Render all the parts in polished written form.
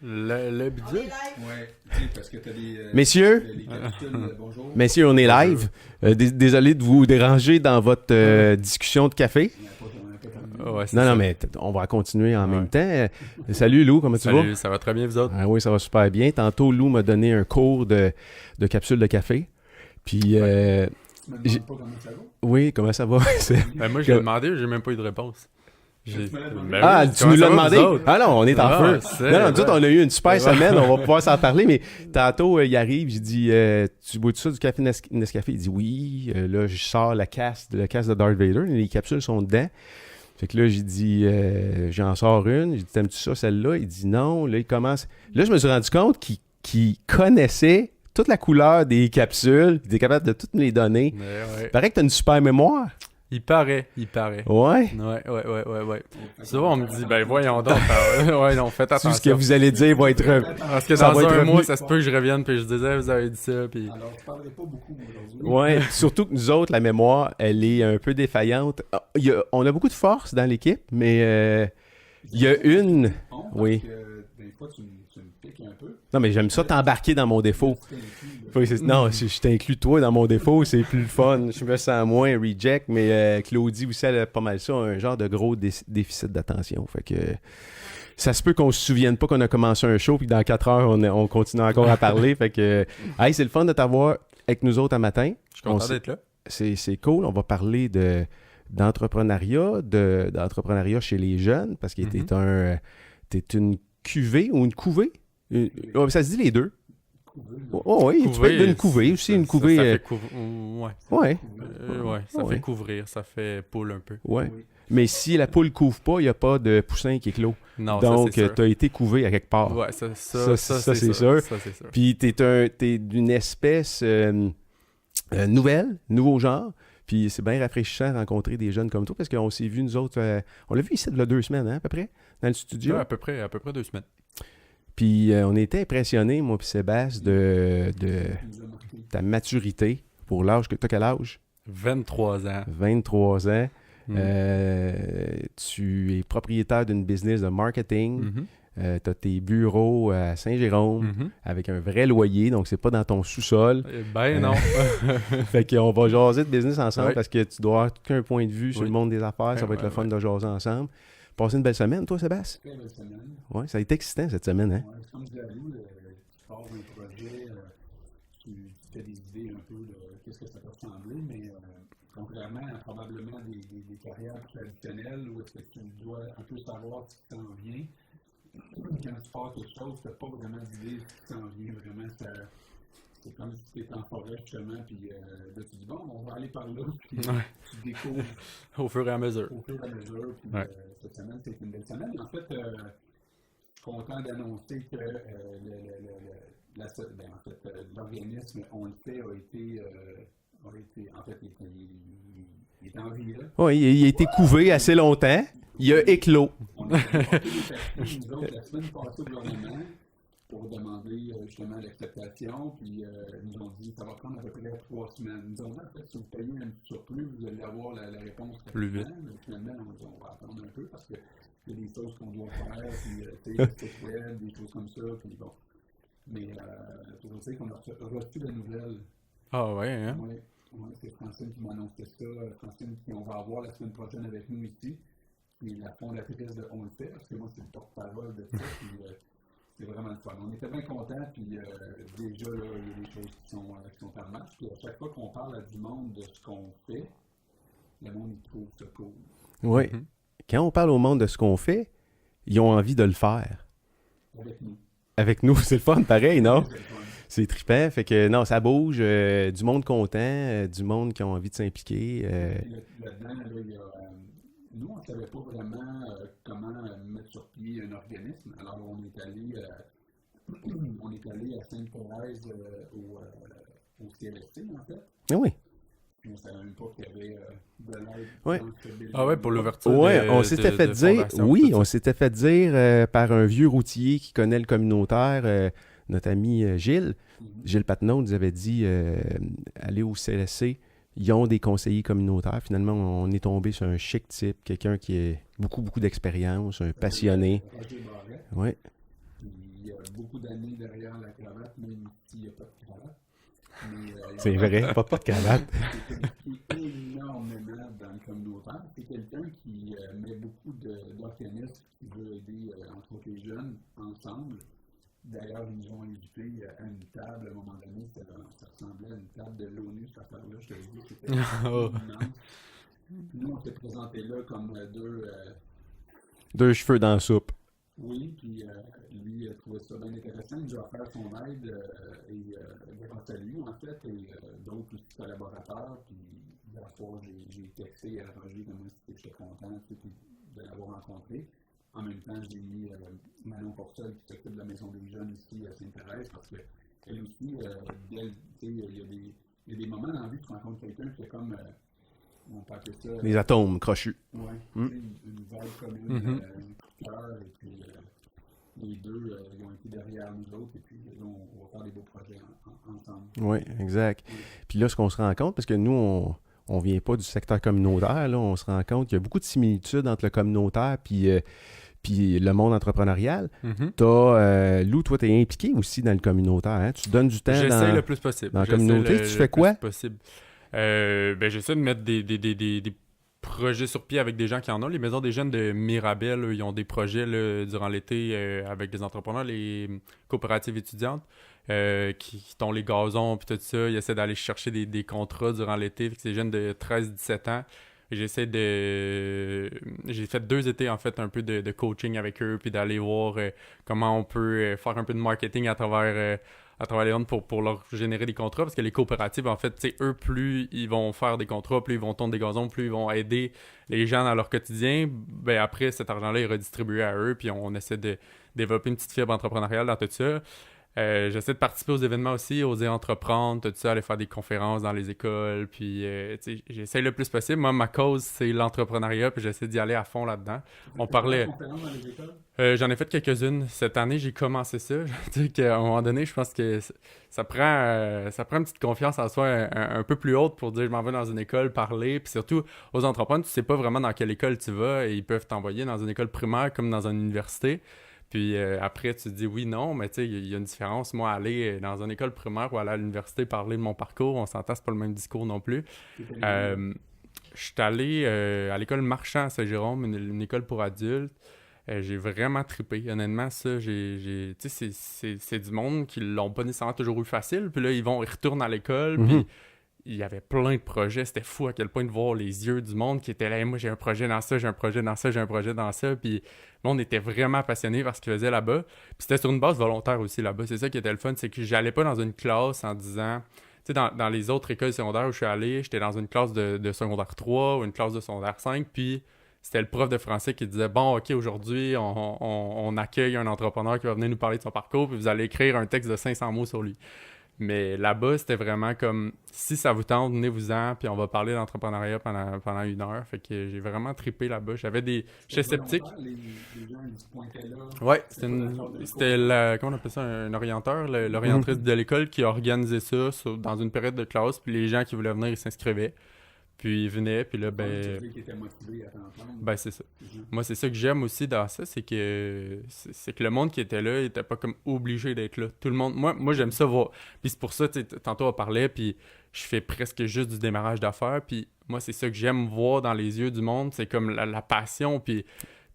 Le bidule? Ouais, parce que t'as des... Messieurs, les capsules, bonjour. messieurs, on est live. Désolé de vous déranger dans votre discussion de café. Ouais, c'est Non, ça. non, mais on va continuer en même temps. Salut Lou, comment tu vas? Salut, ça va très bien, vous autres? Ah oui, ça va super bien. Tantôt, Lou m'a donné un cours de capsule de café. Puis, Tu me demandes pas comment ça va? oui, comment ça va? Ben, moi, je l'ai demandé, j'ai même pas eu de réponse. Tu me l'as demandé? Ben Ah, oui, tu comment nous ça l'as va, demandé? vous autres? Ah non, on est en Ah, feu. c'est Non, nous autres, on a eu une super C'est semaine, on va pouvoir s'en parler, mais tantôt, il arrive, j'ai dit, tu bois-tu ça du café Nescafé? Il dit oui. Là, je sors la casse de Darth Vader, les capsules sont dedans. Fait que là, j'ai dit, j'en sors une. J'ai dit, t'aimes-tu ça, celle-là? Il dit non. Là, il commence. Là, je me suis rendu compte qu'il connaissait toute la couleur des capsules. Il était capable de toutes me les donner. Ouais. Il paraît que t'as une super mémoire. Il paraît. Ouais. Ouais. Souvent, on me dit, ben voyons donc. Ouais, non, faites Tout attention. ce que vous allez dire va être... Parce que ça dans va être un revenu. mois, ça se peut que je revienne puis je disais, vous avez dit ça, puis... Alors, je parlerai pas beaucoup aujourd'hui. Ouais, surtout que nous autres, la mémoire, elle est un peu défaillante. On a beaucoup de force dans l'équipe, mais il y a une... Bon, parce Oui. que des fois, tu me piques un peu. Non, mais j'aime ça t'embarquer dans mon défaut. Tu t'inclus, là. Non, je t'inclus toi dans mon défaut, c'est plus le fun. Je me sens moins reject, mais Claudie aussi, elle a pas mal ça, un genre de gros déficit d'attention. Fait que ça se peut qu'on se souvienne pas qu'on a commencé un show, puis dans 4 heures, on continue encore à parler. Fait que, hey, c'est le fun de t'avoir avec nous autres un matin. Je suis content On d'être là. C'est cool. On va parler d'entrepreneuriat, d'entrepreneuriat chez les jeunes, parce que t'es une cuvée ou une couvée. Ça se dit les deux. Oh, oui, tu peux être d'une couvée aussi, une couvée. Ça fait ouais. Ouais, Ça Ouais. fait couvrir, ça fait poule un peu. ouais. Mais si la poule couvre pas, il n'y a pas de poussin qui éclot. Non, Donc, ça, c'est sûr. tu as été couvé à quelque part. Ouais, Ça, ça, c'est c'est sûr. Ça, c'est sûr. Puis t'es d'une espèce nouveau genre. Puis c'est bien rafraîchissant de rencontrer des jeunes comme toi parce qu'on s'est vu, nous autres, on l'a vu ici il y a 2 semaines, hein, à peu près, dans le studio. Ouais, à peu près 2 semaines. Puis on était impressionnés, moi puis Sébastien, de nous a marqué. ta maturité pour l'âge que t'as. Quel âge? 23 ans. 23 ans. Mm. Tu es propriétaire d'une business de marketing. Mhm. Tu as tes bureaux à Saint-Jérôme Mhm. avec un vrai loyer, donc c'est pas dans ton sous-sol. Ben non. Fait qu'on va jaser de business ensemble Ouais. parce que tu dois avoir qu'un point de vue sur Oui. le monde des affaires. Ça va être le fun de jaser ensemble. Passer une belle semaine, toi, Sébastien? Très belle semaine. Oui, ça a été excitant cette semaine, hein? Ouais, comme je disais à Lou, tu pars d'un projet, tu fais des idées un peu de qu'est-ce que ça peut ressembler, mais contrairement à probablement des carrières traditionnelles où est-ce que tu dois un peu savoir ce qui t'en vient, quand tu pars quelque chose, tu n'as pas vraiment d'idée de ce qui t'en vient vraiment. C'est comme si tu étais en forêt justement, puis là tu dis bon, on va aller par là, puis Ouais. tu découvres Au fur et à mesure. au fur et à mesure. Puis, Ouais. cette semaine, c'est une belle semaine. En fait, je suis content d'annoncer que l'organisme On le fait a été en fait, il est en vie là. Oui, il a été couvé assez longtemps. Il a éclos. On a porté les papiers, nous autres, la semaine passée au gouvernement pour demander justement l'acceptation, puis ils nous ont dit que ça va prendre à peu près 3 semaines. Nous ont dit, en fait, si vous payez un petit surplus, vous allez avoir la réponse Plus vite. rapidement. Mais finalement, on va attendre un peu parce qu'il y a des choses qu'on doit faire, puis tu sais, des sites web, des choses comme ça, puis bon. Mais je sais qu'on a reçu la nouvelle. Ah ouais, hein? Oui, c'est Francine qui m'a annoncé ça. Francine, qu'on va avoir la semaine prochaine avec nous ici, qui est la fondatrice de On le fait, parce que moi, c'est le porte-parole de ça, puis c'est vraiment le fun. On était bien contents, puis déjà, là, il y a des choses qui sont en marche. Puis à chaque fois qu'on parle à du monde de ce qu'on fait, le monde, il trouve ça cool. Oui. Mhm. Quand on parle au monde de ce qu'on fait, ils ont envie de le faire. Avec nous. Avec nous, c'est le fun, pareil, non? C'est le fun. C'est trippant. Fait que non, ça bouge. Du monde content, du monde qui ont envie de s'impliquer. Puis là-dedans, là, il y a, nous, on ne savait pas vraiment comment mettre sur pied un organisme. Alors, on est allé à Sainte-Thérèse au CLSC, en fait. Ah oui. Puis on ne savait même pas qu'il y avait de l'aide Ouais. dans ce building. Ah ouais, pour l'ouverture. Ouais, de- on s'était de- fait de dire, fondation, oui, tout on ça. s'était fait dire par un vieux routier qui connaît le communautaire, notre ami Gilles. Mhm. Gilles Patnaud nous avait dit aller au CLSC, ils ont des conseillers communautaires. Finalement, on est tombé sur un chic type, quelqu'un qui a beaucoup d'expérience, un passionné. Roger Barrette. Ouais. Puis, beaucoup d'années derrière la cravate, même s'il n'y a pas de cravate. C'est vrai, pas de cravate. C'est énormément dans le communautaire. C'est quelqu'un qui met beaucoup d'organismes qui veut aider, entre autres les jeunes, ensemble. D'ailleurs, ils nous ont invités à une table, à un moment donné, ça ressemblait à une table de l'ONU, cette affaire-là, je te le dis, c'était immense. Nous, on s'est présentés là comme deux cheveux dans la soupe. Oui, puis lui, il a trouvé ça bien intéressant. Il nous a offert son aide grâce à lui, en fait, et d'autres collaborateurs. Puis, la fois, j'ai texté à Roger comment j'étais content de l'avoir rencontré. En même temps, j'ai mis Manon Porcel qui s'occupe de la Maison des Jeunes ici à Sainte-Thérèse, parce qu'elle aussi, il y a des moments dans la vie où tu rencontres quelqu'un qui est comme, on peut appeler ça... Les atomes crochus. Oui, une vibe commune, un cœur, et puis les deux, ils ont été derrière nous autres, et puis là, on va faire des beaux projets ensemble. Oui, exact. Puis là, ce qu'on se rend compte, parce que nous, on vient pas du secteur communautaire, là, on se rend compte qu'il y a beaucoup de similitudes entre le communautaire puis le monde entrepreneurial. Lou, toi, tu es impliqué aussi dans le communautaire. Hein? Tu donnes du temps J'essaie le plus possible. Dans la communauté. Tu fais quoi? Possible. J'essaie de mettre des projets sur pied avec des gens qui en ont. Les maisons des jeunes de Mirabel, ils ont des projets là, durant l'été avec des entrepreneurs, les coopératives étudiantes qui tondent les gazons puis tout ça. Ils essaient d'aller chercher des contrats durant l'été avec ces jeunes de 13-17 ans. J'ai fait 2 étés, en fait, un peu de coaching avec eux, puis d'aller voir comment on peut faire un peu de marketing à travers les ventes pour leur générer des contrats, parce que les coopératives, en fait, tu sais, eux, plus ils vont faire des contrats, plus ils vont tondre des gazons, plus ils vont aider les gens dans leur quotidien, ben après, cet argent-là est redistribué à eux, puis on essaie de développer une petite fibre entrepreneuriale dans tout ça. J'essaie de participer aux événements aussi, oser entreprendre, tout ça, aller faire des conférences dans les écoles, puis j'essaie le plus possible. Moi, ma cause, c'est l'entrepreneuriat, puis j'essaie d'y aller à fond là-dedans. On parlait... conférences dans les écoles? J'en ai fait quelques-unes. Cette année, j'ai commencé ça. Tu sais qu'à un moment donné, je pense que ça prend une petite confiance en soi un peu plus haute pour dire je m'en vais dans une école, parler, puis surtout aux entrepreneurs, tu sais pas vraiment dans quelle école tu vas, et ils peuvent t'envoyer dans une école primaire comme dans une université. Puis après, tu te dis oui, non, mais tu sais, il y a une différence. Moi, aller dans une école primaire ou aller à l'université parler de mon parcours, on s'entend, c'est pas le même discours non plus. Je suis allé à l'école Marchand à Saint-Jérôme, une école pour adultes. J'ai vraiment trippé. Honnêtement, ça, tu sais, c'est du monde qui l'ont pas nécessairement toujours eu facile. Puis là, ils retournent à l'école, puis il y avait plein de projets. C'était fou à quel point de voir les yeux du monde qui étaient là. Hey, moi, j'ai un projet dans ça, j'ai un projet dans ça, j'ai un projet dans ça. Puis le monde était vraiment passionné par ce qu'ils faisaient là-bas. Puis c'était sur une base volontaire aussi là-bas. C'est ça qui était le fun, c'est que j'allais pas dans une classe en disant... Tu sais, dans les autres écoles secondaires où je suis allé, j'étais dans une classe de secondaire 3 ou une classe de secondaire 5, puis c'était le prof de français qui disait « Bon, OK, aujourd'hui, on accueille un entrepreneur qui va venir nous parler de son parcours, puis vous allez écrire un texte de 500 mots sur lui. » Mais là-bas, c'était vraiment comme « Si ça vous tente, venez-vous-en, puis on va parler d'entrepreneuriat pendant 1 heure. » Fait que j'ai vraiment trippé là-bas. J'étais sceptique. Les gens, ils se pointaient là. Ouais, c'était comment on appelle ça, un orienteur, l'orientrice de l'école qui a organisé ça dans une période de classe, puis les gens qui voulaient venir, ils s'inscrivaient. Puis ils venaient, puis là, qui était motivé à t'entendre. Ben, c'est ça. Moi, c'est ça que j'aime aussi dans ça, c'est que le monde qui était là, il était pas comme obligé d'être là. Tout le monde... Moi j'aime ça voir. Puis c'est pour ça, tantôt on parlait, puis je fais presque juste du démarrage d'affaires, puis moi, c'est ça que j'aime voir dans les yeux du monde, c'est comme la passion, puis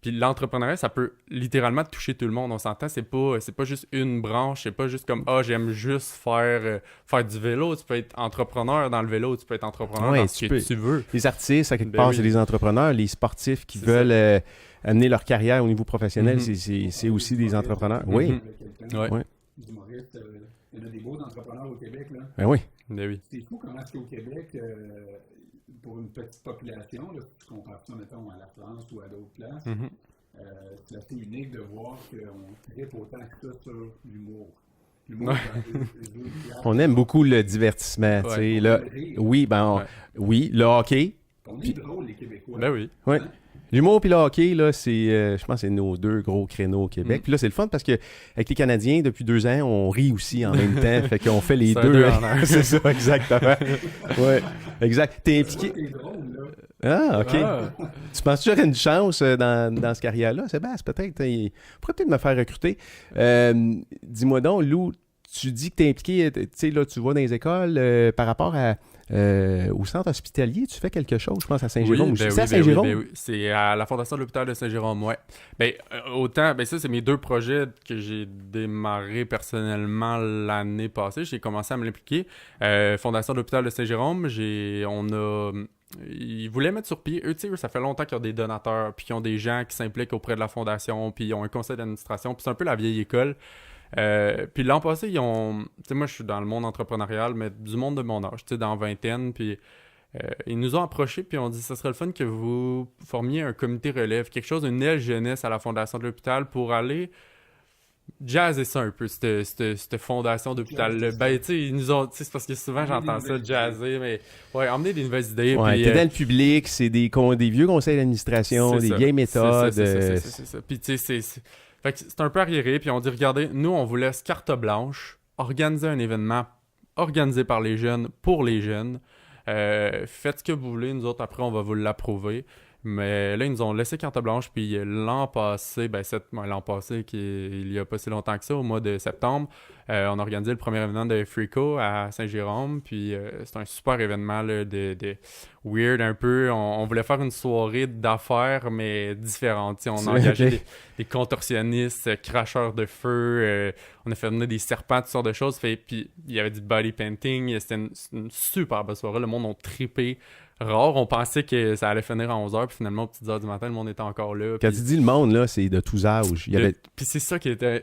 l'entrepreneuriat, ça peut littéralement toucher tout le monde. On s'entend, c'est pas juste une branche, c'est pas juste comme j'aime juste faire du vélo. Tu peux être entrepreneur dans le vélo, tu peux être entrepreneur dans ce que tu veux. Les artistes, à quelque part, c'est des entrepreneurs. Les sportifs qui veulent amener leur carrière au niveau professionnel, c'est aussi des entrepreneurs. Oui. Les humoristes, il y en a des beaux entrepreneurs au Québec, là. Ben oui. C'est fou comment est-ce qu'au Québec, pour une petite population, là, si tu compares ça, mettons, à la France ou à d'autres places, c'est assez unique de voir qu'on tripe autant que ça sur l'humour. On aime beaucoup le divertissement. Ouais, oui, le hockey. On est drôle, les Québécois. Ben oui. Ouais. L'humour puis le hockey, là, je pense que c'est nos 2 gros créneaux au Québec. Puis là, c'est le fun parce que avec les Canadiens, depuis 2 ans, on rit aussi en même temps. Fait qu'on fait les deux. C'est ça, exactement. Ouais, exact. T'es impliqué. C'est drôle, là. Ah, OK. Ah. Tu penses que tu aurais une chance dans ce carrière-là? Sébastien, peut-être. Il pourrait peut-être me faire recruter. Dis-moi donc, Lou, tu dis que tu es impliqué, tu sais, là, tu vas dans les écoles par rapport au centre hospitalier. Tu fais quelque chose, je pense, à Saint-Jérôme aussi. C'est à Saint-Jérôme? Oui. C'est à la Fondation de l'hôpital de Saint-Jérôme, ouais. Autant, ça, c'est mes 2 projets que j'ai démarrés personnellement l'année passée. J'ai commencé à me l'impliquer. Fondation de l'hôpital de Saint-Jérôme, ils voulaient mettre sur pied, eux, ça fait longtemps qu'ils ont des donateurs, puis qu'ils ont des gens qui s'impliquent auprès de la fondation, puis ils ont un conseil d'administration, puis c'est un peu la vieille école. Puis l'an passé, ils ont... Tu sais, moi, je suis dans le monde entrepreneurial, mais du monde de mon âge, tu sais, dans vingtaine, puis ils nous ont approchés, puis on dit, ça serait le fun que vous formiez un comité relève, quelque chose, une aile jeunesse à la fondation de l'hôpital pour aller jazzer ça un peu, cette fondation d'hôpital-là. Ben, tu sais, ils nous ont... Tu sais, c'est parce que souvent, j'entends ça, jazzer, mais... Ouais, emmener des nouvelles idées, Ouais, puis... t'es dans le public, c'est des vieux conseils d'administration, des vieilles méthodes. C'est ça. Puis, tu sais, fait que c'est un peu arriéré, puis on dit, regardez, nous, on vous laisse carte blanche, organiser un événement organisé par les jeunes, pour les jeunes. Faites ce que vous voulez, nous autres, après, on va vous l'approuver. Mais là, ils nous ont laissé carte blanche, puis l'an passé, il y a pas si longtemps que ça, au mois de septembre, on a organisé le premier événement de Freako à Saint-Jérôme, puis c'est un super événement là, de weird un peu. On voulait faire une soirée d'affaires, mais différente. T'sais, on a engagé des contorsionnistes, cracheurs de feu, on a fait venir des serpents, toutes sortes de choses. Puis il y avait du body painting, c'était une super belle soirée, le monde a trippé. Rare, on pensait que ça allait finir à 11h, puis finalement, aux petites heures du matin, le monde était encore là. Quand puis... tu dis le monde, là, c'est de tous âges. Puis c'est ça qui était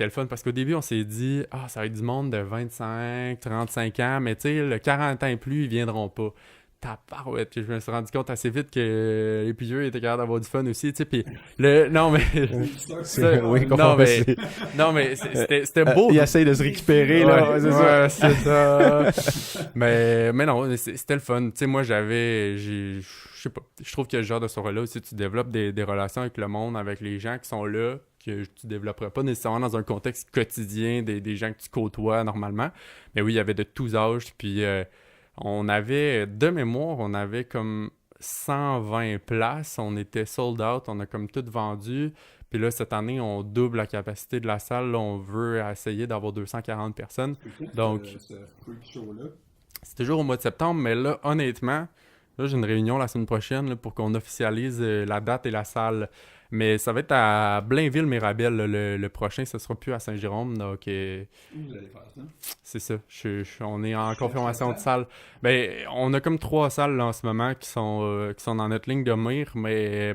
le fun, parce qu'au début, on s'est dit, ça va être du monde de 25, 35 ans, mais tu sais, le 40 ans et plus, ils viendront pas. Tabarouette, je me suis rendu compte assez vite que les plus vieux étaient capables d'avoir du fun aussi, tu sais, puis non, mais... c'était beau. Il essaie de se récupérer, là, c'est ça. mais non, c'était le fun. Tu sais, moi, je sais pas, je trouve que le genre de soirée-là aussi, tu développes des relations avec le monde, avec les gens qui sont là, que tu développerais pas nécessairement dans un contexte quotidien des gens que tu côtoies normalement. Mais oui, il y avait de tous âges, puis... on avait, de mémoire, comme 120 places. On était sold out. On a comme tout vendu. Puis là, cette année, on double la capacité de la salle. Là, on veut essayer d'avoir 240 personnes. Donc, c'est toujours au mois de septembre. Mais là, honnêtement, là, j'ai une réunion la semaine prochaine là, pour qu'on officialise la date et la salle. Mais ça va être à Blainville-Mirabel le prochain, ce sera plus à Saint-Jérôme. Donc, vous allez faire ça? C'est ça. On est en confirmation de salle. Ben, on a comme 3 salles là, en ce moment qui sont dans notre ligne de mire, mais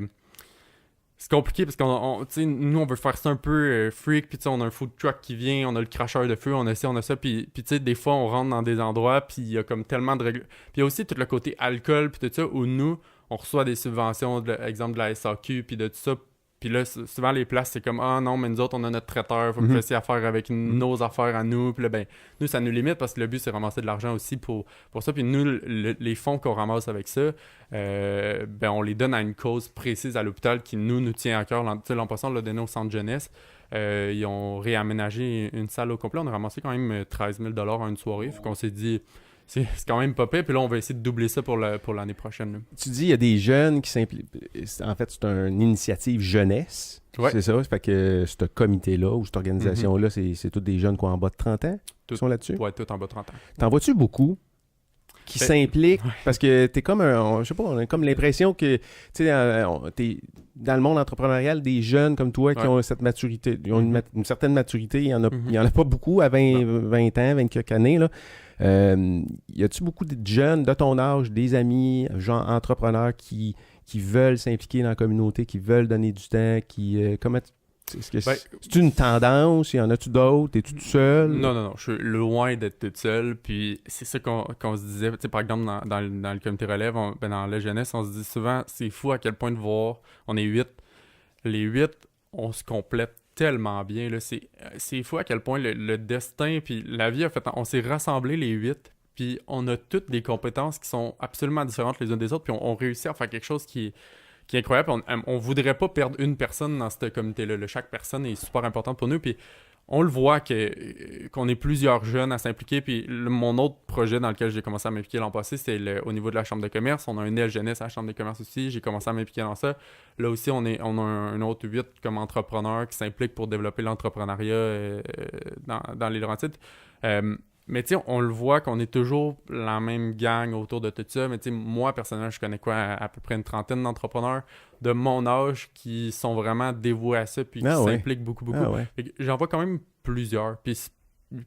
c'est compliqué parce qu'on nous, on veut faire ça un peu freak, puis on a un food truck qui vient, on a le cracheur de feu, on a ça, puis tu sais, des fois, on rentre dans des endroits, puis il y a comme tellement de règles. Puis il y a aussi tout le côté alcool, puis tout ça, où nous, on reçoit des subventions, exemple de la SAQ, puis de tout ça. Puis là, souvent, les places, c'est comme « Ah non, mais nous autres, on a notre traiteur, faut que vous fassiez affaire avec nos affaires à nous. » Puis là, ben, nous, ça nous limite parce que le but, c'est de ramasser de l'argent aussi pour ça. Puis nous, les fonds qu'on ramasse avec ça, on les donne à une cause précise à l'hôpital qui nous tient à cœur. L'an passé, on l'a donné au centre jeunesse. Ils ont réaménagé une salle au complet. On a ramassé quand même 13 000 $ en une soirée. Fait qu'on s'est dit... C'est quand même pas pire, puis là, on va essayer de doubler ça pour l'année prochaine. Là. Tu dis, il y a des jeunes qui s'impliquent. En fait, c'est une initiative jeunesse. Ouais. C'est ça? Ça fait que ce comité-là ou cette organisation-là, c'est tous des jeunes qui ont en bas de 30 ans qui sont là-dessus? Ouais, tous en bas de 30 ans. T'en vois-tu beaucoup qui s'impliquent? Parce que t'es comme je sais pas, on a comme l'impression que, tu sais, t'es dans le monde entrepreneurial, des jeunes comme toi qui ont cette maturité, ils ont une certaine maturité, il y en a pas beaucoup à 20 ans, 20 quelques années, là. Y a-tu beaucoup de jeunes de ton âge, des amis, genre entrepreneurs qui veulent s'impliquer dans la communauté, qui veulent donner du temps, c'est une tendance? Y en a-tu d'autres? Es-tu tout seul? Non, je suis loin d'être tout seul. Puis c'est ça qu'on se disait. Tu sais, par exemple, dans le comité relève, dans la jeunesse, on se dit souvent, c'est fou à quel point de voir, on est 8. Les 8, on se complète tellement bien. Là. C'est fou à quel point le destin puis la vie a fait... On s'est rassemblés les 8, puis on a toutes des compétences qui sont absolument différentes les unes des autres, puis on réussit à faire quelque chose qui est incroyable. On voudrait pas perdre une personne dans ce comité-là. Chaque personne est super importante pour nous, puis on le voit qu'on est plusieurs jeunes à s'impliquer. Puis mon autre projet dans lequel j'ai commencé à m'impliquer l'an passé, c'est au niveau de la chambre de commerce. On a un aile jeunesse à la chambre de commerce aussi. J'ai commencé à m'impliquer dans ça. Là aussi, on a un autre 8 comme entrepreneurs qui s'impliquent pour développer l'entrepreneuriat dans les Laurentides. Mais tu sais, on le voit qu'on est toujours la même gang autour de tout ça. Mais tu sais, moi, personnellement, je connais à peu près une trentaine d'entrepreneurs de mon âge qui sont vraiment dévoués à ça puis qui s'impliquent beaucoup. Fait que j'en vois quand même plusieurs. Puis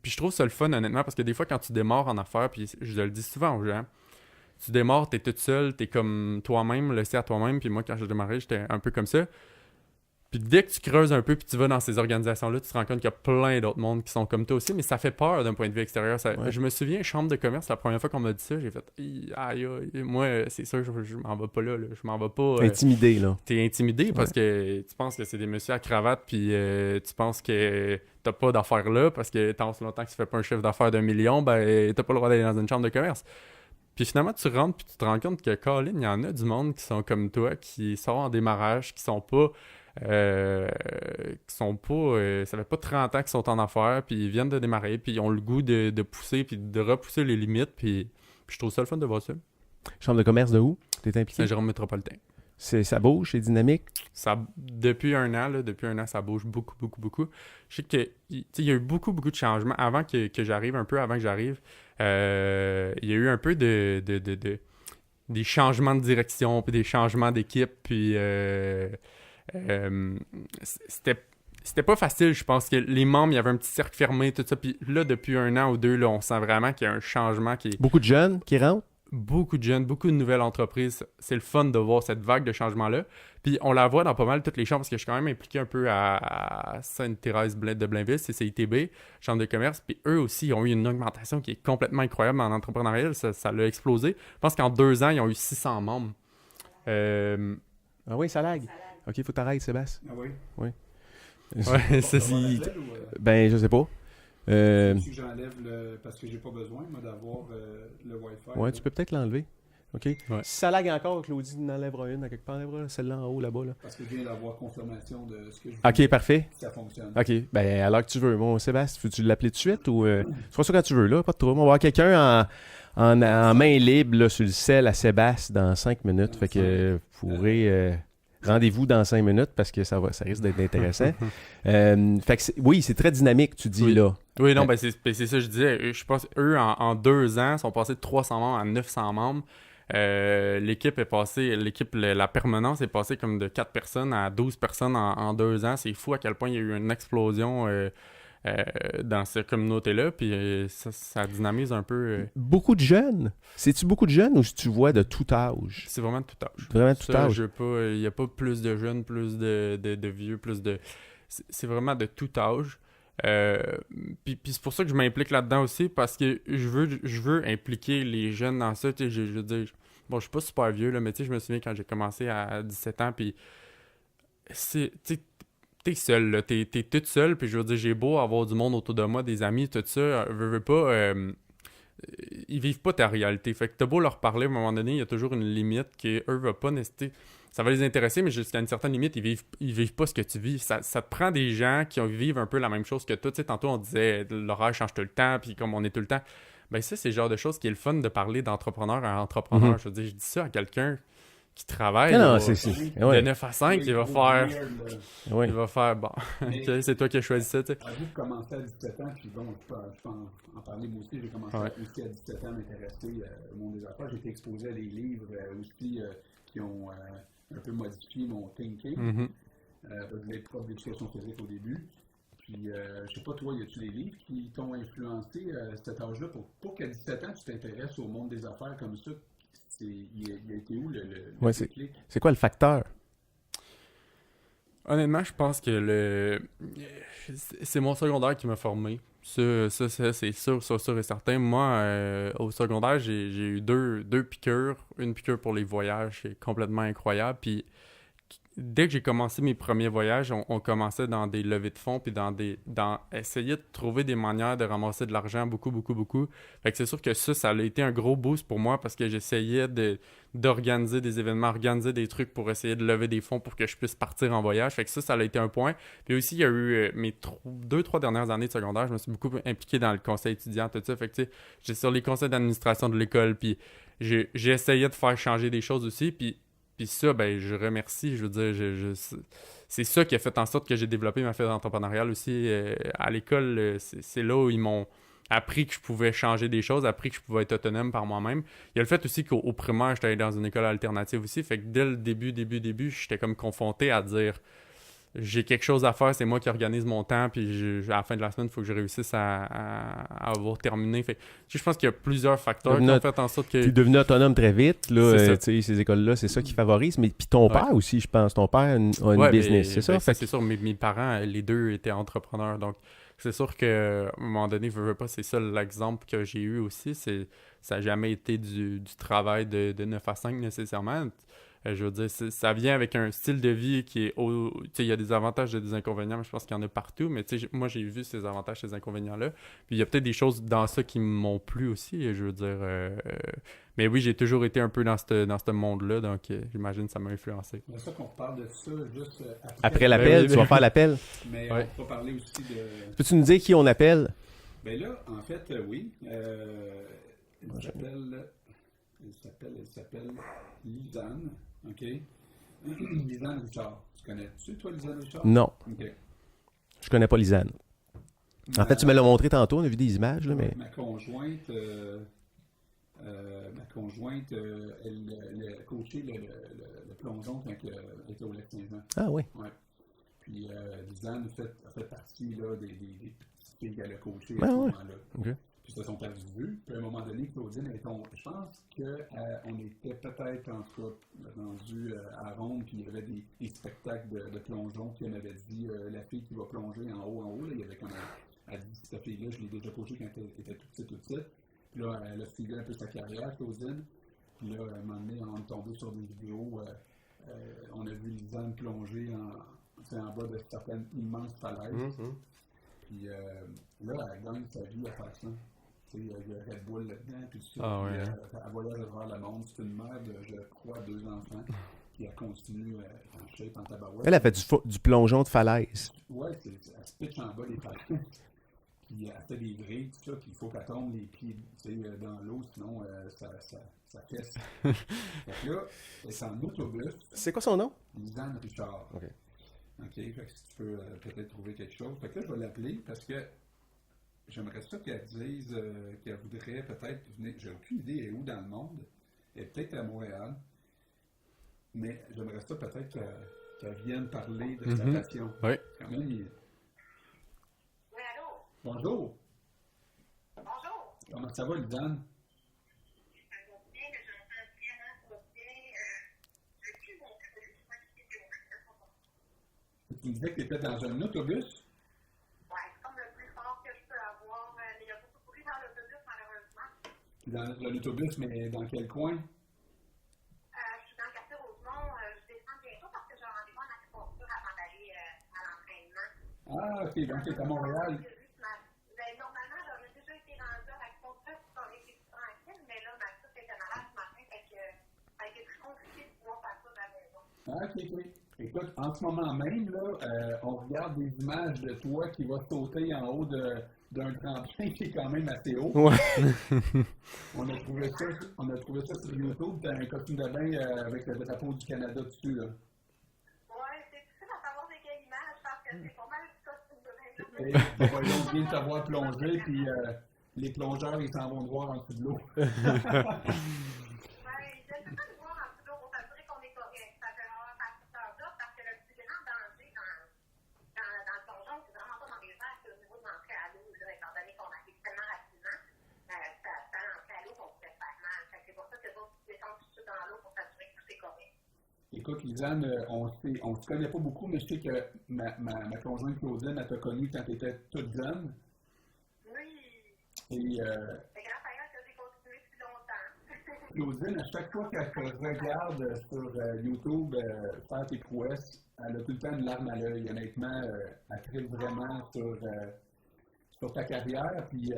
je trouve ça le fun, honnêtement, parce que des fois, quand tu démarres en affaires, puis je le dis souvent aux gens, tu démarres, t'es toute seule, t'es comme toi-même, laissé à toi-même. Puis moi, quand je démarrais, j'étais un peu comme ça. Puis dès que tu creuses un peu puis tu vas dans ces organisations-là, tu te rends compte qu'il y a plein d'autres mondes qui sont comme toi aussi, mais ça fait peur d'un point de vue extérieur. Je me souviens, chambre de commerce, la première fois qu'on m'a dit ça, j'ai fait aïe, moi, c'est sûr, je m'en vais pas là. Je m'en vais pas. Intimidé, là. T'es intimidé parce que tu penses que c'est des messieurs à cravate, puis tu penses que t'as pas d'affaires là parce que tant aussi longtemps que tu fais pas un chiffre d'affaires d'1 million, ben t'as pas le droit d'aller dans une chambre de commerce. Puis finalement, tu rentres puis tu te rends compte que, Colin, il y en a du monde qui sont comme toi, qui sont en démarrage, qui sont pas. Ça fait pas 30 ans qu'ils sont en affaires, puis ils viennent de démarrer, puis ils ont le goût de pousser, puis de repousser les limites, puis je trouve ça le fun de voir ça. Chambre de commerce de où? T'es impliqué? Saint-Jérôme métropolitain. Ça bouge, c'est dynamique? Depuis un an, ça bouge beaucoup. Je sais que il y a eu beaucoup de changements avant que j'arrive, un peu avant que j'arrive. Il y a eu un peu des changements de direction, puis des changements d'équipe, puis c'était pas facile, je pense que les membres, il y avait un petit cercle fermé, tout ça, puis là, depuis un an ou deux, là, on sent vraiment qu'il y a un changement qui est... Beaucoup de jeunes qui rentrent? Beaucoup de jeunes, beaucoup de nouvelles entreprises. C'est le fun de voir cette vague de changement-là. Puis on la voit dans pas mal toutes les chambres, parce que je suis quand même impliqué un peu à Sainte-Thérèse de Blainville, c'est CITB, chambre de commerce, puis eux aussi, ils ont eu une augmentation qui est complètement incroyable en entrepreneuriat, ça l'a explosé. Je pense qu'en 2 ans, ils ont eu 600 membres. Ah oui, ça lag. OK, faut t'arrêter, Sébastien. Ah oui? Oui. Ouais, c'est si... Ben, je sais pas. Que j'enlève parce que j'ai pas besoin, moi, d'avoir le Wi-Fi. Ouais, tu peux peut-être l'enlever. OK. Ouais. Si ça lag encore, Claudie n'enlèvera une à quelque part, enlèvera celle-là en haut, là-bas. Là. Parce que je viens d'avoir confirmation de ce que je veux. OK, parfait. Ça fonctionne. OK. Ben, à l'heure que tu veux. Bon, Sébastien, veux-tu l'appeler tout de suite ou... Tu feras ça quand tu veux, là. Pas de trouble. On va avoir quelqu'un en main libre là, sur le sel à Sébastien dans 5 minutes. Fait que vous pourrez... Rendez-vous dans 5 minutes parce que ça risque d'être intéressant. Fait que oui, c'est très dynamique, tu dis là. Oui, non, ben c'est ça que je disais. Je pense eux, en 2 ans, sont passés de 300 membres à 900 membres. L'équipe est passée, la permanence est passée comme de 4 personnes à 12 personnes en 2 ans. C'est fou à quel point il y a eu une explosion dans cette communauté-là, puis ça dynamise un peu. Beaucoup de jeunes. C'est-tu beaucoup de jeunes ou si tu vois de tout âge? C'est vraiment de tout âge. Vraiment de tout âge. Il n'y a pas plus de jeunes, plus de vieux, plus de... C'est vraiment de tout âge. Puis c'est pour ça que je m'implique là-dedans aussi, parce que je veux impliquer les jeunes dans ça. Je veux dire, bon, je suis pas super vieux, là, mais je me souviens quand j'ai commencé à 17 ans, puis t'es seul, là, t'es toute seule, puis je veux dire, j'ai beau avoir du monde autour de moi, des amis, tout ça, veux pas, ils vivent pas ta réalité. Fait que t'as beau leur parler, à un moment donné, il y a toujours une limite qu'eux veulent pas nécessiter. Ça va les intéresser, mais jusqu'à une certaine limite, ils vivent pas ce que tu vis. Ça te prend des gens qui vivent un peu la même chose que toi. Tu sais, tantôt, on disait l'horaire change tout le temps, puis comme on est tout le temps. Ben ça, c'est le genre de choses qui est le fun de parler d'entrepreneur à entrepreneur. Je veux dire, je dis ça à quelqu'un qui travaille de 9 à 5, il va faire... Il va faire, bon, c'est toi qui as choisi ça, tu sais. Avoue que commencer à 17 ans, puis bon, je peux en parler moi aussi, j'ai commencé aussi à 17 ans à m'intéresser au monde des affaires. J'ai été exposé à des livres aussi qui ont un peu modifié mon thinking. Je voulais être prof d'éducation physique au début. Puis, je sais pas, toi, y a-tu des livres qui t'ont influencé à cet âge-là pour qu'à 17 ans, tu t'intéresses au monde des affaires comme ça? Il a été où le déclic? C'est quoi le facteur? Honnêtement, je pense que c'est mon secondaire qui m'a formé. Ça c'est sûr et certain. Moi, au secondaire, j'ai eu deux piqûres. Une piqûre pour les voyages, c'est complètement incroyable. Puis dès que j'ai commencé mes premiers voyages, on commençait dans des levées de fonds, puis dans essayer de trouver des manières de ramasser de l'argent, beaucoup, beaucoup, beaucoup. Fait que c'est sûr que ça a été un gros boost pour moi parce que j'essayais d'organiser des événements, organiser des trucs pour essayer de lever des fonds pour que je puisse partir en voyage. Fait que ça a été un point. Puis aussi, il y a eu mes 2-3 dernières années de secondaire, je me suis beaucoup impliqué dans le conseil étudiant, tout ça. Fait que tu sais, j'étais sur les conseils d'administration de l'école, puis j'ai essayé de faire changer des choses aussi, puis ça, ben, je remercie. Je veux dire, c'est ça qui a fait en sorte que j'ai développé ma fibre entrepreneuriale aussi. À l'école, c'est là où ils m'ont appris que je pouvais changer des choses, appris que je pouvais être autonome par moi-même. Il y a le fait aussi qu'au primaire, j'étais allé dans une école alternative aussi. Fait que dès le début, j'étais comme confronté à dire j'ai quelque chose à faire, c'est moi qui organise mon temps, puis à la fin de la semaine, il faut que je réussisse à avoir terminé. Fait, je pense qu'il y a plusieurs facteurs qui ont fait en sorte que... Tu es devenu autonome très vite, là, C'est ces écoles-là, c'est ça qui favorise. Mais puis ton père aussi, je pense, ton père a une business, c'est ça? C'est sûr, mes parents, les deux étaient entrepreneurs, donc c'est sûr qu'à un moment donné, veux pas, c'est ça l'exemple que j'ai eu aussi, ça n'a jamais été du travail de 9 à 5 nécessairement. Je veux dire, ça vient avec un style de vie qui est... Tu sais, il y a des avantages et des inconvénients, mais je pense qu'il y en a partout. Mais tu sais, moi, j'ai vu ces avantages et ces inconvénients-là. Puis il y a peut-être des choses dans ça qui m'ont plu aussi, je veux dire. Mais oui, j'ai toujours été un peu dans ce monde-là, donc j'imagine que ça m'a influencé. C'est ça qu'on parle de ça juste après l'appel. Tu vas faire l'appel. Mais ouais. On va parler aussi de... Peux-tu nous dire qui on appelle? Ben là, en fait, oui. Elle s'appelle Lisanne. OK. Lisanne Richard. Tu connais-tu, toi, Lisanne Richard? Non. OK. Je connais pas Lisanne. En fait, tu me l'as montré tantôt, on a vu des images, là, mais... Ma conjointe, elle a coaché le plongeon quand elle était au lac Saint-Jean. Ah oui. Ouais. Puis Lisanne a fait partie là, des petites filles qu'elle a coachées Ah, à ce ouais. moment-là. OK. Puis ça sont perdu de vue. Puis à un moment donné, Claudine, je pense qu'on était peut-être en tout cas rendu à Ronde, puis il y avait des spectacles de plongeon, puis on avait dit la fille qui va plonger en haut, là, il y avait comme elle dit cette fille-là, je l'ai déjà coachée quand elle était toute petite. Puis là, elle a suivi un peu sa carrière, Claudine. Puis là, à un moment donné, on est tombé sur des vidéos, on a vu Lisanne plonger en bas de certaines immenses falaises. Mm-hmm. Puis là, elle gagne sa vie à faire ça. Il y a Red Bull là-dedans, puis tout ça. Ah, ouais. Elle voyage à travers le monde. C'est une mère de, je crois, 2 enfants qui a continué en shape, en tabarouette. Elle a fait du plongeon de falaise. Ouais, elle se pitche en bas des falaises. Puis elle fait des vrilles, tout ça, puis il faut qu'elle tombe les pieds dans l'eau, sinon ça fesse. Fait que là, elle est en autobus. C'est quoi son nom? Lisanne Richard. OK. Fait que si tu peux peut-être trouver quelque chose. Fait que là, je vais l'appeler parce que j'aimerais ça qu'elle dise qu'elle voudrait peut-être venir. J'ai aucune idée elle est où dans le monde. Elle est peut-être à Montréal. Mais j'aimerais ça peut-être qu'elle vienne parler de sa passion. Oui. Quand même, Oui, allô? Bonjour. Bonjour. Comment ça va, Lisanne? Ça va bien, mais j'entends vraiment pas bien. Je ne sais plus mon truc, je ne sais pas si c'est Tu me disais que tu étais dans un autobus? Ouais, c'est comme le plus fort que je peux avoir. Mais il y a beaucoup de bruit dans l'autobus, malheureusement. Dans l'autobus, mais dans quel coin? Je suis dans le quartier Rosemont. Je descends bientôt parce que j'ai un rendez-vous en acupuncture avant d'aller à l'entraînement. Ah, ok, donc tu es à Montréal. Normalement, j'aurais déjà été rendue à l'acupuncture pour qu'on ait été tranquille, mais là, ma soeur était malade ce matin, fait que ça a été très compliqué de pouvoir faire ça de la maison. Ah, ok. Écoute, en ce moment même, là, on regarde des images de toi qui va sauter en haut d'un tremplin qui est quand même assez haut. Ouais. On a trouvé ça sur YouTube. Tu as un costume de bain avec le drapeau du Canada dessus. Là. Ouais, c'est difficile à savoir c'est quelle image parce que c'est pas mal du costume de bain. Et on va donc bien t'avoir plongé, puis les plongeurs, ils s'en vont te voir en dessous de l'eau. Ouais, j'essaie pas de voir en dessous de l'eau pour s'assurer qu'on est correct. Ça fait vraiment partie de ça parce que le plus grand danger dans le plongeon, c'est vraiment pas dans les airs, c'est au niveau de l'entrée à l'eau. Étant donné qu'on arrive tellement rapidement, ça l'entrée à l'eau qu'on pourrait faire mal. C'est pour ça que les autres descendent tout de suite dans l'eau pour s'assurer que tout est correct. Écoute, Lisanne, on se connaît pas beaucoup, mais je sais que ma conjointe Claudine, elle t'a connue quand tu étais toute jeune. Oui. Et C'est grâce à elle que j'ai continué depuis longtemps. Claudine, à chaque fois qu'elle te regarde sur YouTube faire tes prouesses, elle a tout le temps une larme à l'œil. Honnêtement, elle tripe vraiment sur ta carrière. Puis,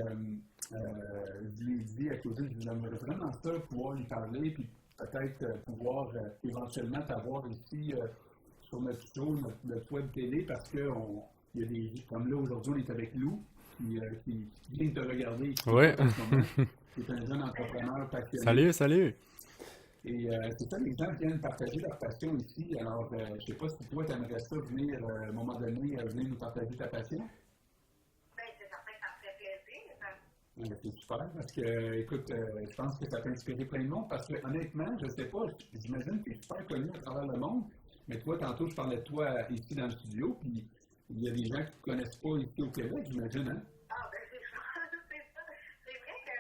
je lui ai dit à Claudine, j'aimerais vraiment ça pouvoir lui parler, puis peut-être pouvoir éventuellement t'avoir ici sur notre show, notre web télé, parce qu'il y a des, comme là aujourd'hui, on est avec Lou, qui vient te regarder ici Ouais. en ce moment. C'est un jeune entrepreneur passionné. Salut, salut. Et c'est ça, les gens viennent partager leur passion ici. Alors, je ne sais pas si toi, tu aimerais ça venir, à un moment donné, venir nous partager ta passion. Ben, c'est certain que ça me ferait plaisir. C'est super, parce que, écoute, je pense que ça peut inspirer plein de monde, parce que, honnêtement, je ne sais pas, j'imagine que tu es super connu à travers le monde, mais toi, tantôt, je parlais de toi ici dans le studio, puis il y a des gens qui ne te connaissent pas ici au Québec, j'imagine, hein? Ah, ben, c'est ça. C'est vrai que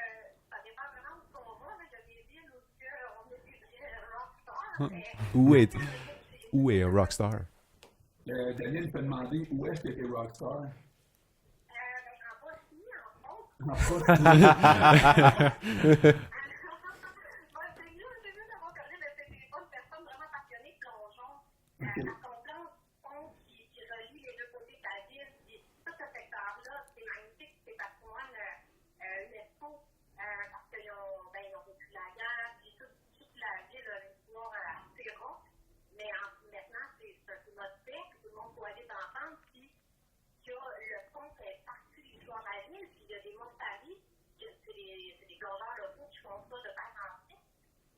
ça dépend vraiment où on va. Il y a des villes où on est plus rockstar, mais... Où est Rockstar? Daniel peut demander où est-ce que tu es rockstar? Ben, en Bosnie, en France. En France. C'est mieux d'avoir parlé de ces téléphones, personnes vraiment passionnées de plongeon. Parce qu'on plonge pont qui relie les deux côtés de la ville. Puis tout ce secteur-là, c'est magnifique, c'est patrimoine UNESCO. Parce qu'ils ont vécu la guerre, puis toute la ville a une histoire assez rock. Mais maintenant, c'est notre fait, tout le monde doit aller d'entendre. Puis il y a le pont fait partie de l'histoire de la ville, puis il y a des montaries, c'est des plongeurs locaux qui font ça de père en fils,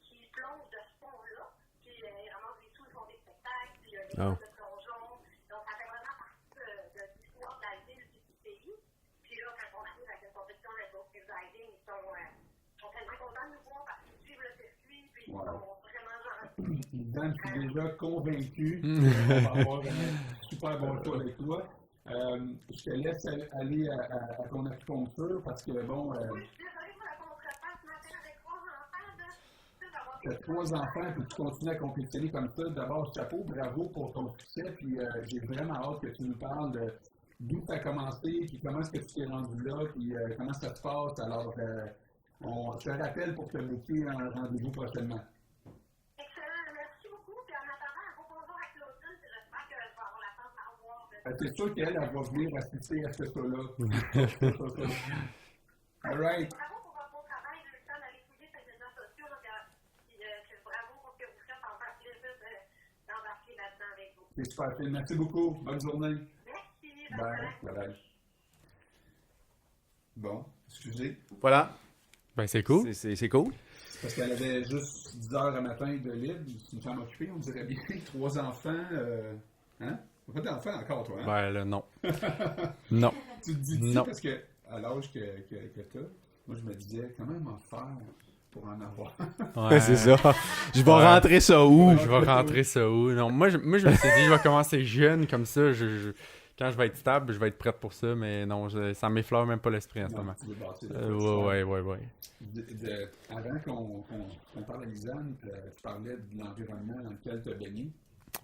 qui plongent de ce pont-là, puis ils ramassent des sous, ils font des spectacles, puis des Oh. de plongeon. Donc ça fait vraiment partie de l'histoire de la ville et du pays. Puis là, quand on arrive avec une compétition de Ghost Diving, ils sont tellement contents de nous voir parce qu'ils suivent le circuit, puis ils sont vraiment gentils. Dan, je suis déjà convaincu qu'on va avoir un super bon show avec toi. Je te laisse aller à ton acupuncture parce que, bon, Oui, je suis désolée pour la contreface ce matin avec 3 enfants. tu as 3 enfants et tu continues à compétitionner comme ça. D'abord, chapeau, bravo pour ton succès. Puis j'ai vraiment hâte que tu nous parles d'où tu as commencé, puis comment est-ce que tu t'es rendu là, puis comment ça se passe. Alors, je te rappelle pour te booker un rendez-vous prochainement. Excellent, merci beaucoup. Puis en attendant, un beau bonjour à Claudine, puis j'espère que je vais avoir la chance d'en voir. C'est sûr qu'elle va venir assister à ce show-là. All right. Bravo pour votre beau travail, de temps d'aller fouiller sur les réseaux sociaux. Puis bravo pour ce que vous faites. Ça me fait plaisir d'embarquer là-dedans avec vous. C'est super, Phil. Merci beaucoup. Bonne journée. Merci. Bye. Bye. Bon, excusez. Voilà. Ben, c'est cool. C'est cool. Parce qu'elle avait juste 10 heures le matin de libre. C'est une femme occupée, on dirait bien. 3 enfants. Hein? Pas d'enfants encore, toi, hein? Ben, là, non. Non. Tu te dis Non. parce que à l'âge que tu as, moi, je me disais, comment m'en faire pour en avoir? Ouais. C'est ça. Je vais Ouais. rentrer ça où? Je vais rentrer ça où? Non, moi, je me suis dit, je vais commencer jeune, comme ça, quand je vais être stable, je vais être prête pour ça, mais non, ça m'effleure même pas l'esprit en ce Non, moment. tu veux bâtir le Ouais. Avant qu'on parle à Lisanne, tu parlais de l'environnement dans lequel tu as baigné.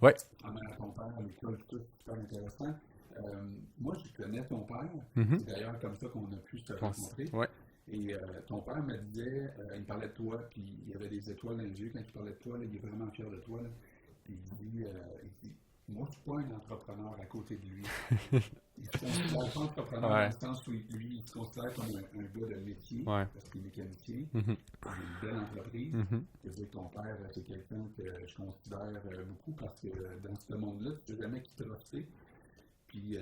Ouais. En mère à ton père, à l'école, tout, super intéressant. Moi, je connais ton père. Mhm. C'est d'ailleurs comme ça qu'on a pu se rencontrer. Ouais. Et ton père me disait, il me parlait de toi, puis il y avait des étoiles dans les yeux quand il parlait de toi. Là, il est vraiment fier de toi. Là. Puis il dit, moi, je suis pas un entrepreneur à côté de lui. Il se considère pas entrepreneur Ouais. dans le sens où lui, il se considère comme un gars de métier, Ouais. parce qu'il est mécanicien. Mhm. Il a une belle entreprise. Mhm. Je veux dire que ton père, c'est quelqu'un que je considère beaucoup parce que dans ce monde-là, tu ne peux jamais qu'il truster. Puis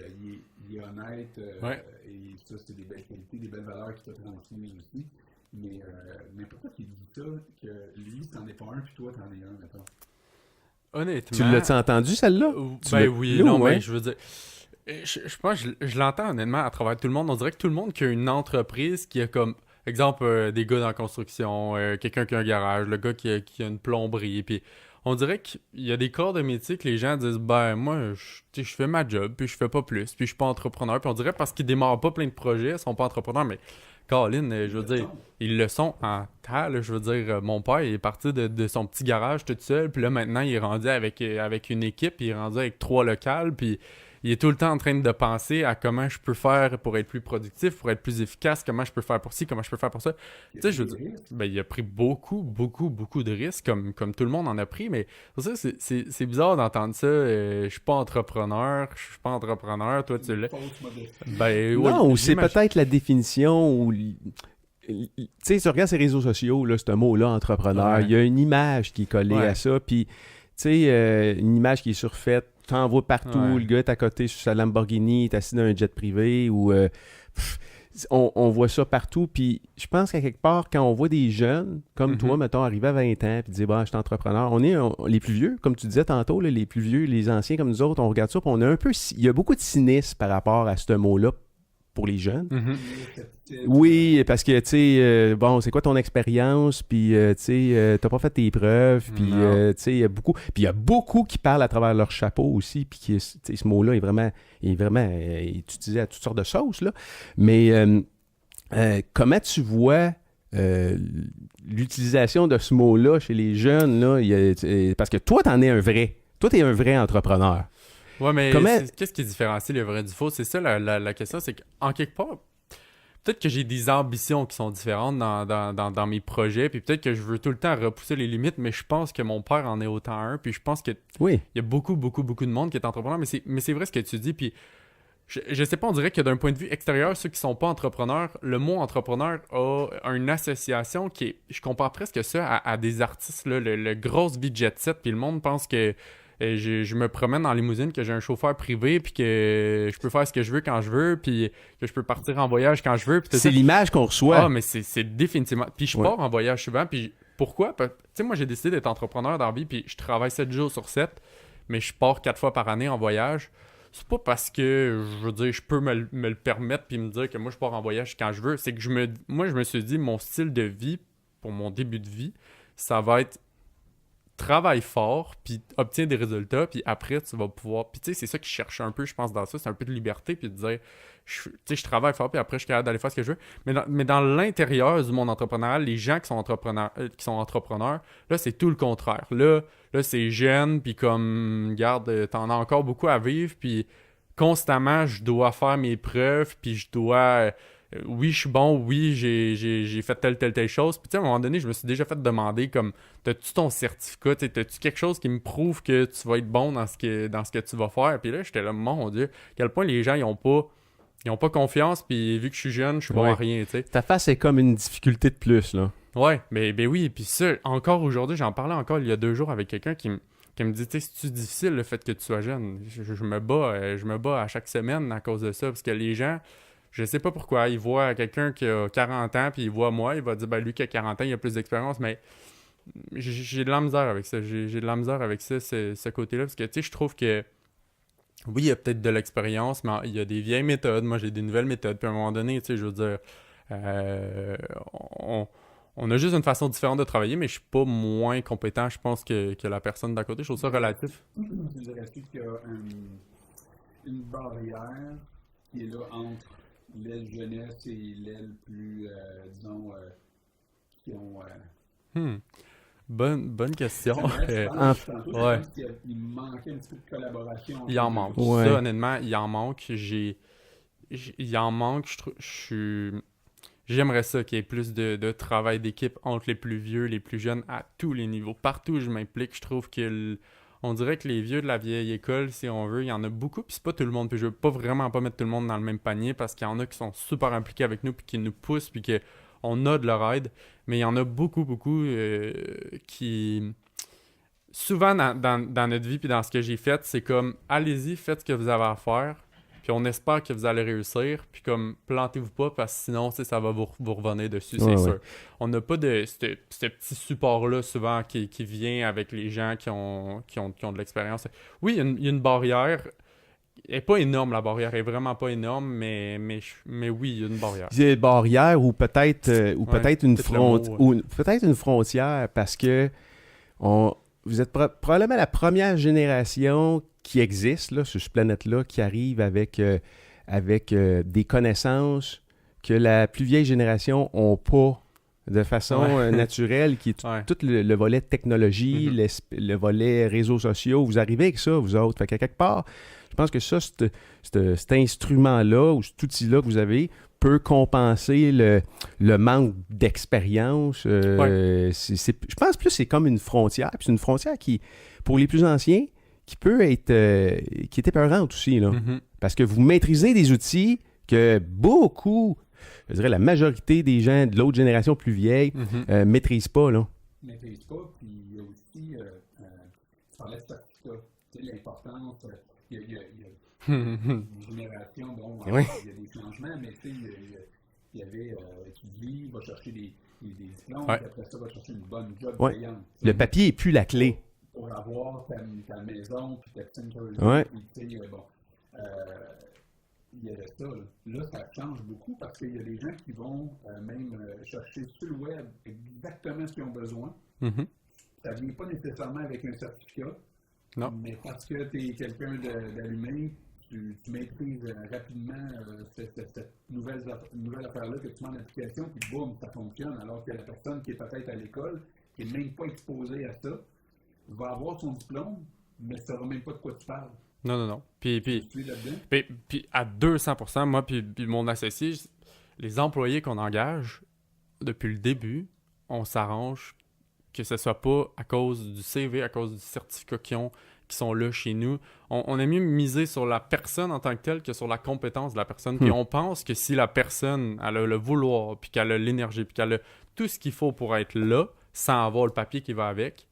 il est honnête Ouais. et ça, c'est des belles qualités, des belles valeurs qu'il te transmis aussi. Mais pourquoi tu dis ça, que lui, t'en es pas un, puis toi, t'en es un, mettons? Honnêtement. Tu l'as-tu entendu, celle-là? Tu Ben l'as- oui, là, non, ouais? mais je veux dire. Je pense que je l'entends honnêtement à travers tout le monde. On dirait que tout le monde qui a une entreprise qui a comme. Exemple, des gars dans la construction, quelqu'un qui a un garage, le gars qui a une plomberie. Puis on dirait qu'il y a des corps de métier que les gens disent ben moi, je fais ma job, puis je fais pas plus, puis je suis pas entrepreneur. Puis on dirait parce qu'ils démarrent pas plein de projets, ils sont pas entrepreneurs, mais. Colin, je veux dire, ils le sont en tas, là, je veux dire, mon père il est parti de son petit garage tout seul, puis là maintenant il est rendu avec une équipe, il est rendu avec 3 locales, puis il est tout le temps en train de penser à comment je peux faire pour être plus productif, pour être plus efficace, comment je peux faire pour ci, comment je peux faire pour ça. Tu sais, je veux dire, ben, il a pris beaucoup, beaucoup, beaucoup de risques, comme tout le monde en a pris, mais pour ça, c'est bizarre d'entendre ça. Je suis pas entrepreneur, toi tu l'es. Ben, oui, Non, ou c'est j'imagine. peut-être la définition où... Tu sais, tu regardes ces réseaux sociaux, là, ce mot-là, entrepreneur, Ouais. il y a une image qui est collée Ouais. à ça, puis, tu sais, une image qui est surfaite, tu en vois partout, Ouais. le gars est à côté sur sa Lamborghini, il est assis dans un jet privé, ou... on voit ça partout, puis je pense qu'à quelque part, quand on voit des jeunes, comme toi, mettons, arriver à 20 ans, puis dire, bah, je suis entrepreneur, les plus vieux, comme tu disais tantôt, là, les plus vieux, les anciens comme nous autres, on regarde ça, puis on a un peu... Il y a beaucoup de cynisme par rapport à ce mot-là pour les jeunes. Mhm. Oui, parce que, tu sais, bon, c'est quoi ton expérience, puis, tu sais, t'as pas fait tes preuves, puis, Non. tu sais, il y a beaucoup qui parlent à travers leur chapeau aussi, puis, tu sais, ce mot-là est vraiment utilisé à toutes sortes de sauces, là. Mais, comment tu vois l'utilisation de ce mot-là chez les jeunes, là, parce que toi, t'en es un vrai. Toi, t'es un vrai entrepreneur. Ouais, mais Comment- qu'est-ce qui différencie le vrai du faux? C'est ça la question, c'est qu'en quelque part, peut-être que j'ai des ambitions qui sont différentes dans mes projets, puis peut-être que je veux tout le temps repousser les limites, mais je pense que mon père en est autant un, puis je pense qu'il Oui. y a beaucoup, beaucoup, beaucoup de monde qui est entrepreneur, mais c'est vrai ce que tu dis, puis je sais pas, on dirait que d'un point de vue extérieur, ceux qui sont pas entrepreneurs, le mot entrepreneur a une association qui est, je compare presque ça à des artistes, là, le grosse vie de jet set, puis le monde pense que je me promène en limousine, que j'ai un chauffeur privé, puis que je peux faire ce que je veux quand je veux, puis que je peux partir en voyage quand je veux. Puis tout C'est ça. l'image qu'on reçoit. Ah, mais c'est définitivement. Puis je Ouais. pars en voyage souvent, puis pourquoi? Tu sais, moi, j'ai décidé d'être entrepreneur dans la vie, puis je travaille 7 jours sur 7, mais je pars 4 fois par année en voyage. C'est pas parce que, je veux dire, je peux me le permettre, puis me dire que moi, je pars en voyage quand je veux. C'est que moi, je me suis dit, mon style de vie, pour mon début de vie, ça va être travaille fort, puis obtiens des résultats, puis après, tu vas pouvoir... Puis tu sais, c'est ça que je cherche un peu, je pense, dans ça, c'est un peu de liberté, puis de dire, tu sais, je travaille fort, puis après, je suis capable d'aller faire ce que je veux. Mais dans l'intérieur du monde entrepreneurial, les gens qui sont entrepreneurs, là, c'est tout le contraire. Là c'est jeune, puis comme, regarde, t'en as encore beaucoup à vivre, puis constamment, je dois faire mes preuves, puis je dois... oui, je suis bon, oui, j'ai fait telle chose. Puis tu sais, à un moment donné, je me suis déjà fait demander comme, t'as-tu ton certificat? T'as-tu quelque chose qui me prouve que tu vas être bon dans ce que tu vas faire? Puis là, j'étais là, mon Dieu, à quel point les gens, ils ont pas confiance, puis vu que je suis jeune, je suis bon à Ouais. rien, tu sais. Ta face est comme une difficulté de plus, là. Ouais, mais ben oui, puis ça, encore aujourd'hui, j'en parlais encore il y a 2 jours avec quelqu'un qui me dit, tu sais, c'est-tu difficile le fait que tu sois jeune? Je me bats à chaque semaine à cause de ça, parce que les gens, je sais pas pourquoi, ils voient quelqu'un qui a 40 ans, puis ils voient moi, il va dire, ben lui qui a 40 ans, il a plus d'expérience, mais j'ai de la misère avec ça, j'ai de la misère avec ça, ce côté-là, parce que, tu sais, je trouve que, oui, il y a peut-être de l'expérience, mais il y a des vieilles méthodes, moi j'ai des nouvelles méthodes, puis à un moment donné, tu sais, je veux dire, euh, on a juste une façon différente de travailler, mais je suis pas moins compétent, je pense, que la personne d'à côté. Je trouve ça relatif. Tu dirais-tu qu'il y a une barrière qui est là entre l'aile jeunesse et l'aile plus, disons, qui ont... Bonne question. je ouais. pense qu'il manquait un petit peu de collaboration. Il en manque. Ouais. Ça, honnêtement, il en manque. Il en manque. J'aimerais ça qu'il y ait plus de travail d'équipe entre les plus vieux, les plus jeunes, à tous les niveaux. Partout où je m'implique, je trouve on dirait que les vieux de la vieille école, si on veut, il y en a beaucoup, puis c'est pas tout le monde. Puis je veux vraiment pas mettre tout le monde dans le même panier, parce qu'il y en a qui sont super impliqués avec nous, puis qui nous poussent, puis qu'on a de leur aide. Mais il y en a beaucoup qui... Souvent, dans notre vie, puis dans ce que j'ai fait, c'est comme, allez-y, faites ce que vous avez à faire, puis on espère que vous allez réussir, puis comme, plantez-vous pas, parce que sinon, ça va vous revenir dessus, c'est sûr. On n'a pas de ce petit support-là, souvent, qui vient avec les gens qui ont de l'expérience. Oui, il y a une barrière. Elle n'est pas énorme, la barrière. Elle est vraiment pas énorme, mais oui, il y a une barrière. Il y a une barrière ou peut-être peut-être une peut-être une frontière, parce que vous êtes probablement la première génération qui existe là, sur cette planète-là, qui arrive avec des connaissances que la plus vieille génération n'a pas de façon naturelle, qui est tout le volet technologie, le volet réseaux sociaux. Vous arrivez avec ça, vous autres. Fait qu'à quelque part, je pense que ça, cet instrument-là ou cet outil-là que vous avez peut compenser le manque d'expérience. Je pense plus que c'est comme une frontière. Puis c'est une frontière qui, pour les plus anciens, qui peut être qui est épeurante aussi. Là. Parce que vous maîtrisez des outils que beaucoup, je dirais la majorité des gens de l'autre génération plus vieille maîtrisent pas. Là. Maîtrisent pas, puis il y a aussi, tu parlais de certificat, tu sais, l'importance, il y a une génération, bon, il y a des changements, mais tu sais, il y avait étudié, va chercher des diplômes, puis après ça, va chercher une bonne job payante. Le papier n'est plus la clé. Pour avoir ta maison, puis ta petite puis tu sais, bon, il y avait ça. Là, ça change beaucoup parce qu'il y a des gens qui vont même chercher sur le web exactement ce qu'ils ont besoin. Ça ne vient pas nécessairement avec un certificat, mais parce que tu es quelqu'un d'allumé, tu maîtrises rapidement cette nouvelle affaire-là que tu mets en application, puis boum, ça fonctionne. Alors que la personne qui est peut-être à l'école, qui n'est même pas exposée à ça, va avoir son diplôme, mais ne saura même pas de quoi tu parles. Non. Puis à 200%, moi puis mon associé, les employés qu'on engage, depuis le début, on s'arrange que ce soit pas à cause du CV, à cause du certificat qui sont là chez nous. On aime mieux miser sur la personne en tant que telle que sur la compétence de la personne. Puis on pense que si la personne elle a le vouloir, puis qu'elle a l'énergie, puis qu'elle a tout ce qu'il faut pour être là, sans avoir le papier qui va avec,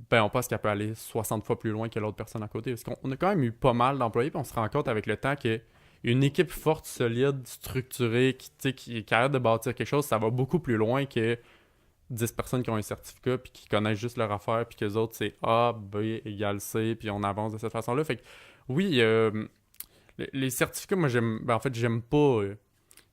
ben on pense qu'elle peut aller 60 fois plus loin que l'autre personne à côté. Parce qu'on a quand même eu pas mal d'employés, puis on se rend compte avec le temps qu'une équipe forte, solide, structurée, qui est capable de bâtir quelque chose, ça va beaucoup plus loin que 10 personnes qui ont un certificat puis qui connaissent juste leur affaire, puis qu'eux autres, c'est A, B égale C, puis on avance de cette façon-là. Fait que oui, les certificats, moi, j'aime pas...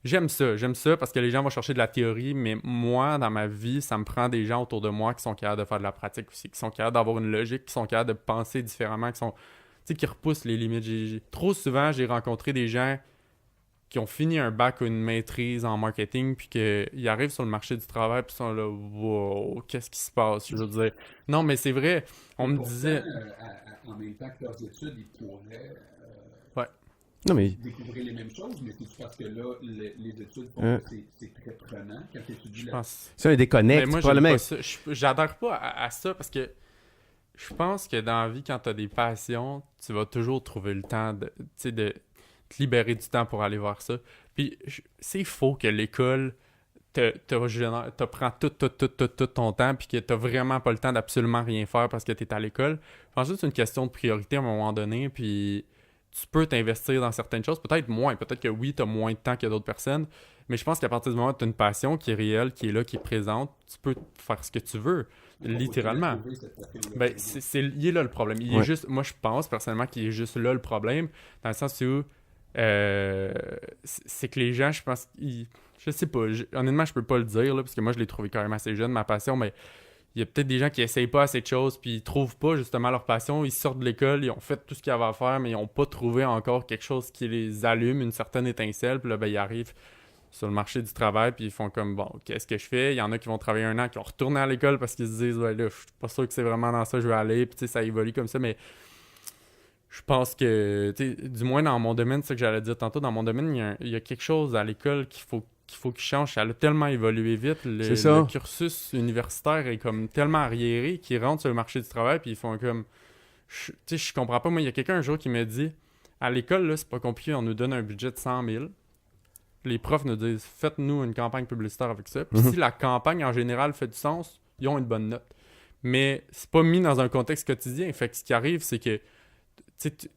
J'aime ça parce que les gens vont chercher de la théorie, mais moi, dans ma vie, ça me prend des gens autour de moi qui sont capables de faire de la pratique aussi, qui sont capables d'avoir une logique, qui sont capables de penser différemment, qui repoussent les limites. Trop souvent, j'ai rencontré des gens qui ont fini un bac ou une maîtrise en marketing, puis qu'ils arrivent sur le marché du travail, puis ils sont là, wow, qu'est-ce qui se passe? Je veux dire, non, mais c'est vrai, on me disait... En même temps que leurs études, ils pourraient... découvrir les mêmes choses, mais c'est parce que là, les études, c'est très prenant quand tu étudies c'est un déconnect, moi, probablement. J'adhère pas à ça parce que je pense que dans la vie, quand tu as des passions, tu vas toujours trouver le temps de te libérer du temps pour aller voir ça. Puis c'est faux que l'école te prend tout ton temps puis que tu n'as vraiment pas le temps d'absolument rien faire parce que tu es à l'école. Je pense que c'est une question de priorité à un moment donné, puis tu peux t'investir dans certaines choses, peut-être moins, peut-être que oui, tu as moins de temps que d'autres personnes, mais je pense qu'à partir du moment où tu as une passion qui est réelle, qui est là, qui est présente, tu peux faire ce que tu veux, littéralement. Ben, il est là le problème. Il est juste, moi je pense personnellement qu'il est juste là le problème, dans le sens où c'est que les gens, je pense, je sais pas, honnêtement je peux pas le dire, là, parce que moi je l'ai trouvé quand même assez jeune, ma passion, mais il y a peut-être des gens qui essayent pas assez de choses puis ils trouvent pas justement leur passion. Ils sortent de l'école, ils ont fait tout ce qu'il y avait à faire, mais ils ont pas trouvé encore quelque chose qui les allume, une certaine étincelle. Puis là, ben, ils arrivent sur le marché du travail puis ils font comme, bon, qu'est-ce que je fais? Il y en a qui vont travailler un an, qui vont retourner à l'école parce qu'ils se disent, ouais, là, je suis pas sûr que c'est vraiment dans ça que je vais aller. Puis tu sais, ça évolue comme ça, mais je pense que, du moins dans mon domaine, c'est ça que j'allais dire tantôt, dans mon domaine, il y a quelque chose à l'école qu'il faut qu'il change. Ça a tellement évolué vite. Le cursus universitaire est comme tellement arriéré qu'ils rentrent sur le marché du travail puis ils font comme... Je comprends pas. Moi, il y a quelqu'un un jour qui me dit, à l'école, là, c'est pas compliqué, on nous donne un budget de 100 000. Les profs nous disent, faites-nous une campagne publicitaire avec ça. Puis si la campagne, en général, fait du sens, ils ont une bonne note. Mais c'est pas mis dans un contexte quotidien. Fait que ce qui arrive, c'est que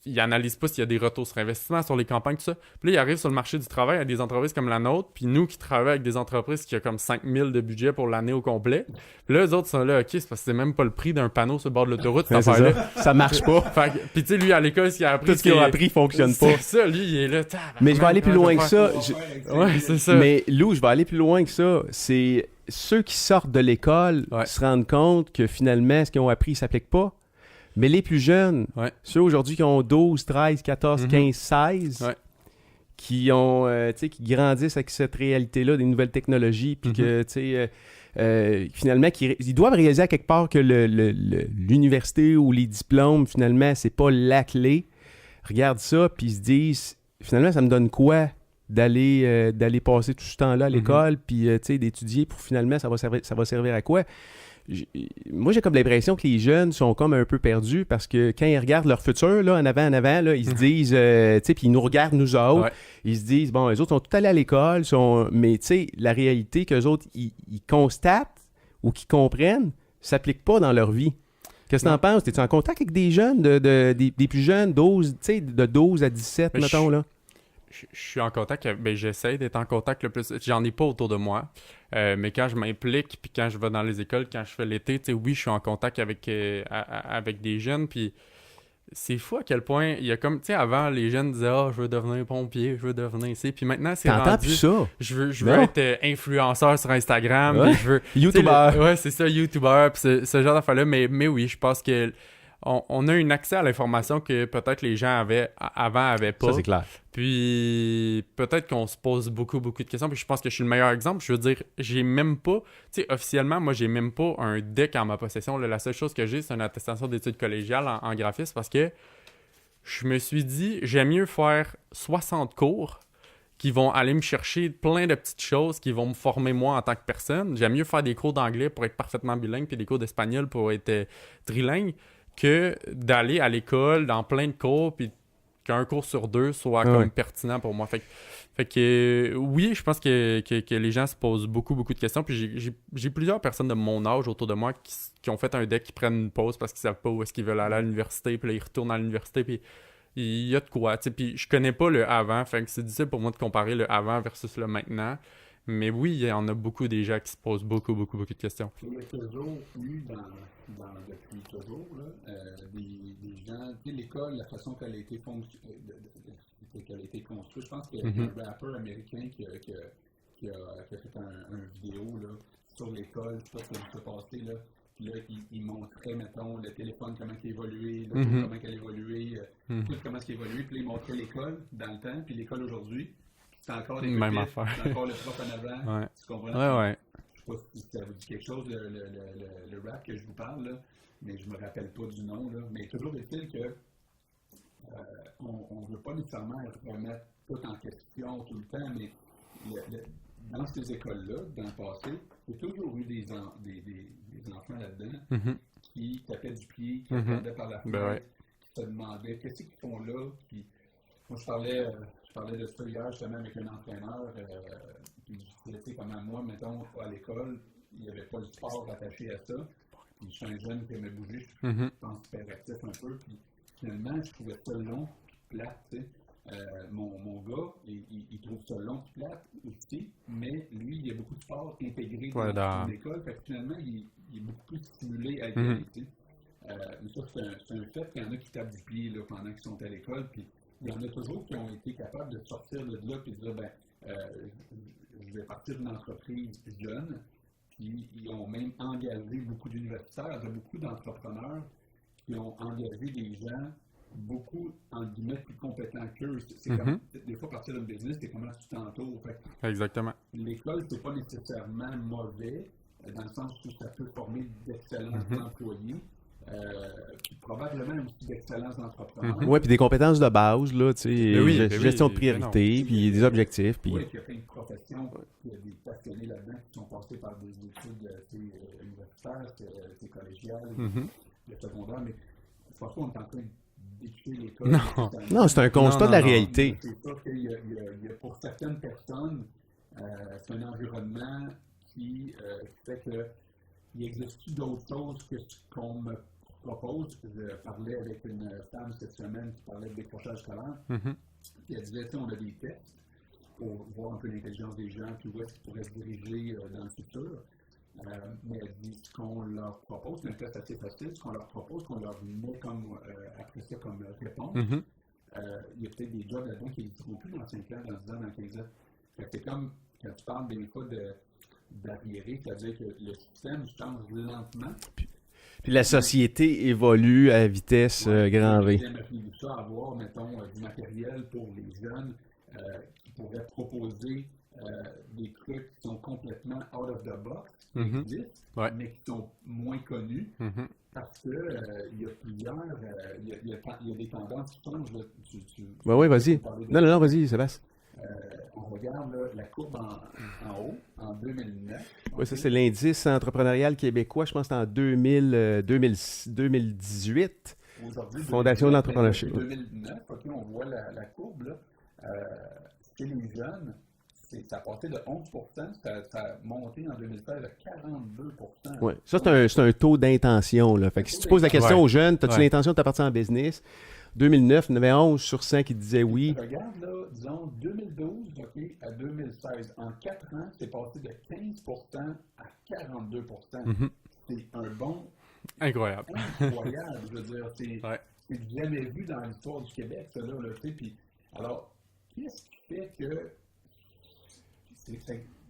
ils n'analysent pas s'il y a des retours sur investissement sur les campagnes, tout ça. Puis là, ils arrivent sur le marché du travail à des entreprises comme la nôtre, puis nous qui travaillons avec des entreprises qui ont comme 5 000 de budget pour l'année au complet. Puis là, eux autres sont là, OK, c'est parce que c'est même pas le prix d'un panneau sur le bord de l'autoroute, cette affaire-là. Ça marche pas. Puis tu sais, lui, à l'école, ce qu'il a appris... Tout ce qu'il a appris fonctionne pas. C'est ça, lui, il est là... Mais je vais aller plus loin que ça. Ouais, c'est ça. Mais Lou, je vais aller plus loin que ça. C'est ceux qui sortent de l'école se rendent compte que finalement, ce qu'ils ont appris ne s'applique pas. Mais les plus jeunes, ceux aujourd'hui qui ont 12, 13, 14, 15, 16, qui ont, tu sais, qui grandissent avec cette réalité-là, des nouvelles technologies, puis que, tu sais, finalement, ils doivent réaliser à quelque part que l'université ou les diplômes, finalement, c'est pas la clé. Regardent ça, puis ils se disent, finalement, ça me donne quoi d'aller passer tout ce temps-là à l'école, puis, tu sais, d'étudier pour finalement, ça va servir à quoi? Moi, j'ai comme l'impression que les jeunes sont comme un peu perdus parce que quand ils regardent leur futur, là, en avant, là, ils se disent, tu sais, puis ils nous regardent, nous autres, ils se disent, bon, les autres sont tous allés à l'école, mais tu sais, la réalité qu'eux autres, ils constatent ou qu'ils comprennent, s'applique pas dans leur vie. Qu'est-ce que t'en penses? T'es-tu en contact avec des jeunes, des plus jeunes, 12, tu sais, de 12 à 17, mettons, là? Je suis en contact, j'essaie d'être en contact le plus. J'en ai pas autour de moi, mais quand je m'implique, puis quand je vais dans les écoles, quand je fais l'été, tu sais, oui, je suis en contact avec des jeunes, puis c'est fou à quel point il y a comme, tu sais, avant, les jeunes disaient « Ah, je veux devenir pompier, je veux devenir ici », puis maintenant, c'est T'entends rendu... plus ça? Je veux être influenceur sur Instagram, puis je veux... YouTuber. Ouais, c'est ça, YouTuber, puis ce genre d'affaires-là, mais oui, je pense que... On a un accès à l'information que peut-être les gens avaient pas. Ça, c'est clair. Puis peut-être qu'on se pose beaucoup de questions. Puis je pense que je suis le meilleur exemple. Je veux dire, j'ai même pas... Tu sais, officiellement, moi, j'ai même pas un DEC en ma possession. Là, la seule chose que j'ai, c'est une attestation d'études collégiales en graphisme parce que je me suis dit, j'aime mieux faire 60 cours qui vont aller me chercher plein de petites choses qui vont me former moi en tant que personne. J'aime mieux faire des cours d'anglais pour être parfaitement bilingue puis des cours d'espagnol pour être trilingue que d'aller à l'école dans plein de cours puis qu'un cours sur deux soit comme pertinent pour moi. Fait que oui, je pense que les gens se posent beaucoup de questions. Puis j'ai plusieurs personnes de mon âge autour de moi qui ont fait un deck, qui prennent une pause parce qu'ils savent pas où est-ce qu'ils veulent aller à l'université. Puis là, ils retournent à l'université. Puis il y a de quoi. T'sais, puis je connais pas le avant. Fait que c'est difficile pour moi de comparer le avant versus le maintenant. Mais oui, il y en a beaucoup des gens qui se posent beaucoup de questions. Il y a toujours eu depuis toujours là, des gens, tu sais, l'école, la façon qu'elle a été construite, je pense qu'il y a un rappeur américain qui a fait un vidéo là, sur l'école, je sais pas ce qui s'est passé là. Puis là, il montrait, mettons, le téléphone, comment il a évolué, comment il a évolué, tout comment il a évolué. Puis là, il montrait l'école dans le temps, puis l'école aujourd'hui. C'est encore les même pupitres, affaire. c'est encore le prof en avant. Ouais. Tu comprends? Ouais. Je sais pas si ça vous dit quelque chose, le rap que je vous parle, là, mais je me rappelle pas du nom. Là. Mais toujours est-il que on ne veut pas nécessairement remettre tout en question tout le temps, mais dans ces écoles-là, dans le passé, il y a toujours eu des enfants là-dedans qui tapaient du pied, qui regardaient par la fenêtre, qui se demandaient qu'est-ce qu'ils font là. Moi, je parlais de ça hier justement avec un entraîneur. Puis je disais, comment moi, mettons, à l'école, il n'y avait pas de sport attaché à ça. Puis je suis un jeune qui aimait bouger, je pense hyperactif un peu. Puis finalement, je trouvais ça long et plate. Tu sais. Mon gars, il trouve ça long et plate aussi, mais lui, il y a beaucoup de sport intégré dans l'école. Fait que finalement, il est beaucoup plus stimulé à être tu sais. Mais ça, c'est un fait qu'il y en a qui tapent du pied là, pendant qu'ils sont à l'école. Puis il y en a toujours qui ont été capables de sortir de là et de dire je vais partir d'une entreprise jeune. Puis ils ont même engagé beaucoup d'universitaires, beaucoup d'entrepreneurs qui ont engagé des gens beaucoup, en guillemets, plus compétents qu'eux. C'est comme, des fois, partir d'un business, c'est comment tu t'entoures. Exactement. L'école, c'est pas nécessairement mauvais, dans le sens où ça peut former d'excellents employés. Puis probablement aussi d'excellents entrepreneurs. Oui, puis des compétences de base, là, tu sais, gestion de priorité, puis des objectifs. Puis... Oui, il y a plein de professions, il y a des passionnés là-dedans qui sont passés par des études universitaires, collégiales, le secondaire, mais parfois on est en train d'étudier l'école. Non, c'est un constat de la réalité. C'est sûr qu'il y a pour certaines personnes, c'est un environnement qui fait que il existe d'autres choses que ce qu'on me propose. Je parlais avec une femme cette semaine qui parlait de décrochage scolaire. Puis elle disait, on a des tests pour voir un peu l'intelligence des gens, puis où est-ce qu'ils pourraient se diriger dans le futur. Mais elle dit, ce qu'on leur propose, c'est un test assez facile, ce qu'on leur propose, qu'on leur met comme, après ça comme réponse. Il y a peut-être des jobs là-dedans qui n'existeront plus dans 5 ans, dans 10 ans, dans 15 ans. Fait que c'est comme quand tu parles des fois d'arriéré, c'est-à-dire que le système change lentement. Puis la société évolue à vitesse grand V. J'aimerais ça avoir, mettons, du matériel pour les jeunes qui pourrait proposer des trucs qui sont complètement out of the box, qui Mhm. existent, Ouais. mais qui sont moins connus. Mhm. Parce que il y a plusieurs, il y a des tendances qui changent. Là. Oui, vas-y. tu parlais de- Non, vas-y, Sébastien. on regarde là, la courbe en haut, en 2009. Oui, ça, ok? c'est l'indice entrepreneurial québécois. Je pense que c'était en 2018. Aujourd'hui, Fondation de l'entrepreneurship. 2009, ok, on voit la courbe. Là, chez les jeunes, ça a passé de 11%, ça a monté en 2016 à 42%. Ouais. Ça, c'est un taux d'intention. Là. Fait que si tu poses la question Ouais. aux jeunes, as-tu Ouais. l'intention de t'appartir en business? 2009, il y en avait 11 sur 100 qui disaient oui. Regarde, là, disons, 2012 ok, à 2016, en 4 ans, c'est passé de 15% à 42%. Mhm. C'est un bond Incroyable. incroyable, je veux dire. Ouais. C'est jamais vu dans l'histoire du Québec, ça, là, tu sais. Puis, alors, qu'est-ce qui fait que. Tu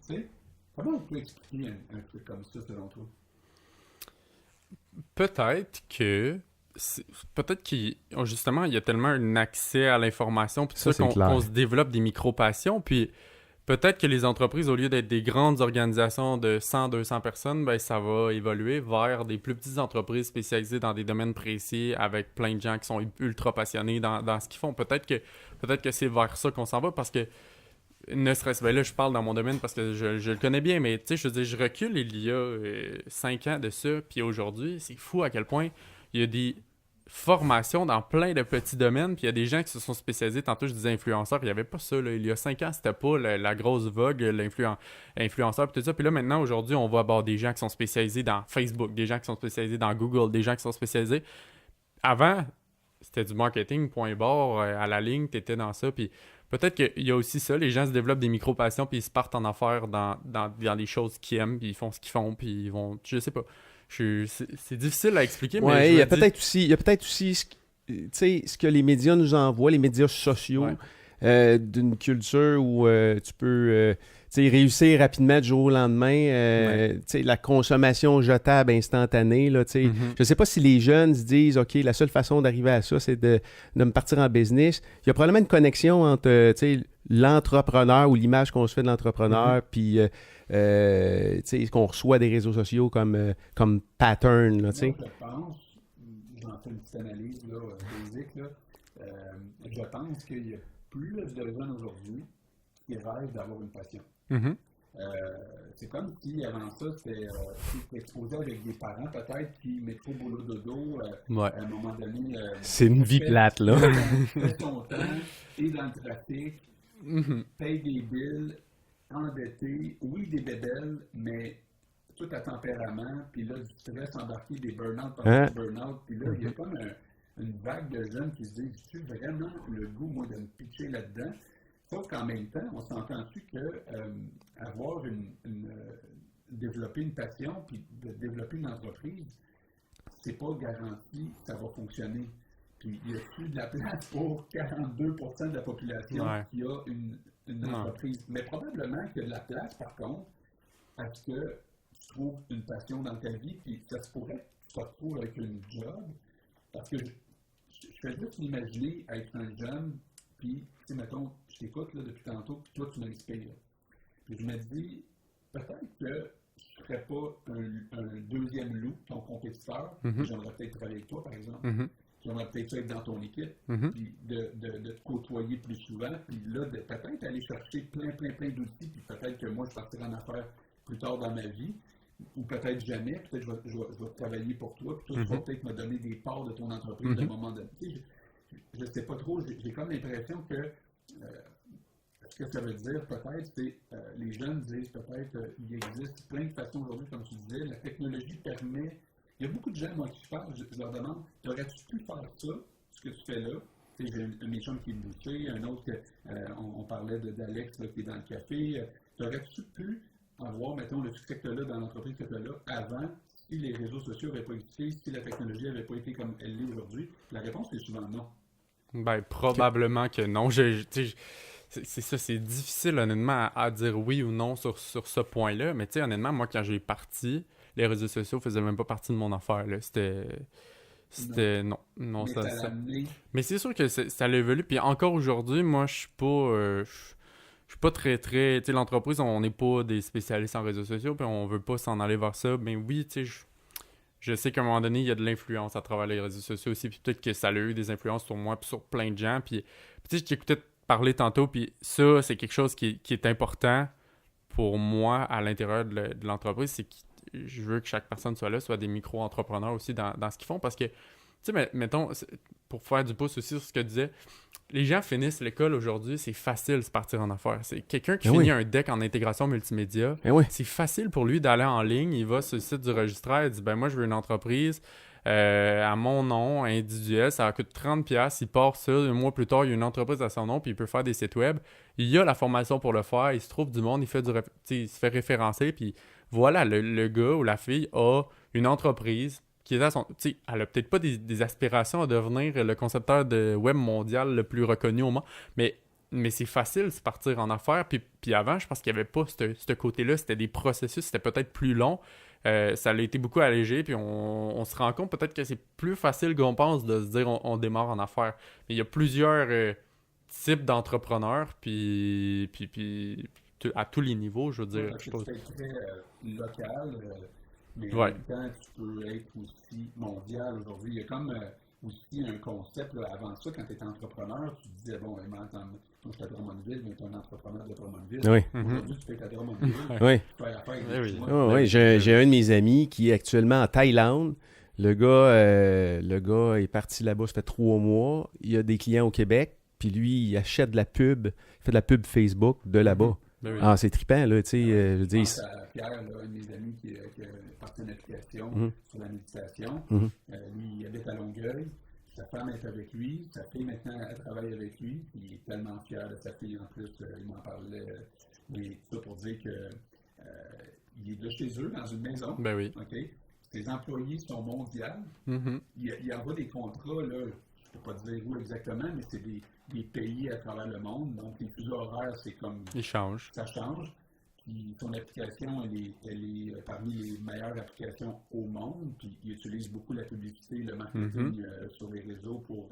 sais, comment on peut expliquer un truc comme ça, selon toi? Peut-être que peut-être qu'il justement il y a tellement un accès à l'information puis Ça, ça c'est clair. qu'on se développe des micro-passions puis peut-être que les entreprises au lieu d'être des grandes organisations de 100-200 personnes ben ça va évoluer vers des plus petites entreprises spécialisées dans des domaines précis avec plein de gens qui sont ultra passionnés dans ce qu'ils font. Peut-être que c'est vers ça qu'on s'en va parce que ne serait-ce ben là je parle dans mon domaine parce que je le connais bien mais tu sais je veux dire je recule il y a 5 ans de ça puis aujourd'hui c'est fou à quel point il y a des formations dans plein de petits domaines puis il y a des gens qui se sont spécialisés tantôt je disais influenceurs il n'y avait pas ça là. Il y a 5 ans c'était pas la grosse vogue l'influenceur puis tout ça puis là maintenant aujourd'hui on va avoir des gens qui sont spécialisés dans Facebook des gens qui sont spécialisés dans Google des gens qui sont spécialisés avant c'était du marketing point barre à la ligne t'étais dans ça puis peut-être qu'il y a aussi ça, les gens se développent des micro-passions puis ils se partent en affaires dans des choses qu'ils aiment puis ils font ce qu'ils font puis ils vont, je sais pas. C'est difficile à expliquer, mais Ouais, je il y a me dis- peut-être aussi tu sais, ce que les médias nous envoient, les médias sociaux, d'une culture où tu peux tu sais, réussir rapidement du jour au lendemain. Tu sais, la consommation jetable instantanée. Là, tu sais. Mhm. Je ne sais pas si les jeunes se disent OK, la seule façon d'arriver à ça, c'est de me partir en business. Il y a probablement une connexion entre tu sais, l'entrepreneur ou l'image qu'on se fait de l'entrepreneur, puis tu sais, qu'on reçoit des réseaux sociaux comme pattern. Là, tu sais. Moi, je pense, j'en fais une petite analyse là, basique, là, je pense qu'il y a plus de jeunes aujourd'hui qui rêvent d'avoir une passion. Mhm. C'est comme si avant ça, c'était exposé avec des parents peut-être qui métro boulot dodo, Ouais. à un moment donné. C'est une vie plate, là. Fait son temps, et dans le trafic, Mhm. paye des billes, endetté, oui, des bébelles, mais tout à tempérament, puis là, du stress embarqué, des burn-out par Hein? burn-out, puis là, il y a comme une vague de jeunes qui se disent, j'ai vraiment le goût, moi, de me pitcher là-dedans. Sauf qu'en même temps, on s'entend-tu que avoir développer une passion, puis de développer une entreprise, c'est pas garanti que ça va fonctionner. Puis il y a-tu de la place pour 42% de la population Ouais. qui a une Non. entreprise? Mais probablement qu'il y a de la place, par contre, à ce que tu trouves une passion dans ta vie, puis ça se pourrait que tu te retrouves avec une job. Parce que je fais juste m'imaginer être un jeune, puis, tu sais, mettons, je t'écoute là, depuis tantôt, puis toi, tu m'inspires. Puis je me dis, peut-être que je ne serais pas un deuxième loup, ton compétiteur. Mhm. J'aimerais peut-être travailler avec toi, par exemple. Mhm. J'aimerais peut-être être dans ton équipe, Mhm. puis de te côtoyer plus souvent, puis là, de peut-être aller chercher plein d'outils, puis peut-être que moi, je partirai en affaires plus tard dans ma vie, ou peut-être jamais, peut-être je vais travailler pour toi, puis toi, tu vas Mhm. peut-être me donner des parts de ton entreprise à un Mhm. moment donné. Tu sais, je ne sais pas trop, j'ai comme l'impression que ce que ça veut dire, peut-être, c'est les jeunes disent peut-être il existe plein de façons aujourd'hui, comme tu disais, la technologie permet. Il y a beaucoup de gens, moi, qui je parle, je leur demande, aurais-tu pu faire ça, ce que tu fais là? Tu sais, j'ai un de mes chums qui est bouché, un autre, on parlait d'Alex là, qui est dans le café. Aurais-tu pu avoir, mettons, le succès que tu as là dans l'entreprise que tu as là avant, si les réseaux sociaux n'avaient pas existé, si la technologie n'avait pas été comme elle l'est aujourd'hui? La réponse est souvent non. Ben, probablement que non. Tu sais, c'est ça, c'est difficile honnêtement à dire oui ou non sur ce point-là. Mais tu sais, honnêtement, moi, quand j'ai parti, les réseaux sociaux faisaient même pas partie de mon affaire. Là. C'était... Non, Mais ça... ça l'a amené... Mais c'est sûr que ça l'a évolué. Puis encore aujourd'hui, moi, je suis pas... je suis pas très... Tu sais, l'entreprise, on n'est pas des spécialistes en réseaux sociaux, puis on veut pas s'en aller vers ça. Mais oui, tu sais, je sais qu'à un moment donné, il y a de l'influence à travers les réseaux sociaux aussi, puis peut-être que ça a eu des influences sur moi, puis sur plein de gens. Puis tu sais, je t'écoutais parler tantôt, puis ça, c'est quelque chose qui est important pour moi à l'intérieur de l'entreprise, c'est que je veux que chaque personne soit là, soit des micro-entrepreneurs aussi dans ce qu'ils font, parce que, tu sais, mettons, pour faire du pouce aussi sur ce que tu disais, les gens finissent l'école aujourd'hui, c'est facile de se partir en affaires. C'est quelqu'un qui finit un deck en intégration multimédia, c'est facile pour lui d'aller en ligne, il va sur le site du registraire, il dit « Ben moi, je veux une entreprise à mon nom, individuel, ça coûte 30$, il part ça, un mois plus tard, il y a une entreprise à son nom, puis il peut faire des sites web. Il y a la formation pour le faire, il se trouve du monde, il se fait référencer, puis voilà, le gars ou la fille a une entreprise qui est à son... Tu sais, elle a peut-être pas des aspirations à devenir le concepteur de web mondial le plus reconnu au monde, mais c'est facile de se partir en affaires. Puis avant, je pense qu'il n'y avait pas ce côté-là. C'était des processus, c'était peut-être plus long. Ça a été beaucoup allégé, puis on se rend compte peut-être que c'est plus facile qu'on pense de se dire on démarre en affaires. Mais il y a plusieurs types d'entrepreneurs, puis à tous les niveaux, je veux dire. C'est très local, mais en Ouais. même temps, tu peux être aussi mondial aujourd'hui. Il y a comme aussi un concept, là, avant ça, quand tu étais entrepreneur, tu te disais, bon, moi, je suis à Drummondville, mais tu es un entrepreneur de Drummondville. Oui. Aujourd'hui, tu peux être à Drummondville, Oui. tu faire affaire Oui, avec oui. toi. Oui, j'ai un de mes amis qui est actuellement en Thaïlande. Le gars est parti là-bas, ça fait 3 mois. Il a des clients au Québec, puis lui, il achète de la pub, il fait de la pub Facebook de là-bas. Ben oui. Ah, c'est trippant, là, tu sais. Je veux Je dire, pense à Pierre, là, un de mes amis qui a parti une application sur la méditation. Mhm. Lui, il habite à Longueuil. Sa femme est avec lui. Sa fille, maintenant, elle travaille avec lui. Il est tellement fier de sa fille. En plus, il m'en parlait. Mais tout ça pour dire que il est de chez eux, dans une maison. Ben oui. OK? Ses employés sont mondiaux. Mhm. Il envoie des contrats, là, je ne peux pas te dire où exactement, mais c'est des pays à travers le monde. Donc, les fuseaux horaires, c'est comme Il change. ça change. Puis son application, elle est parmi les meilleures applications au monde. Puis il utilise beaucoup la publicité, le marketing sur les réseaux pour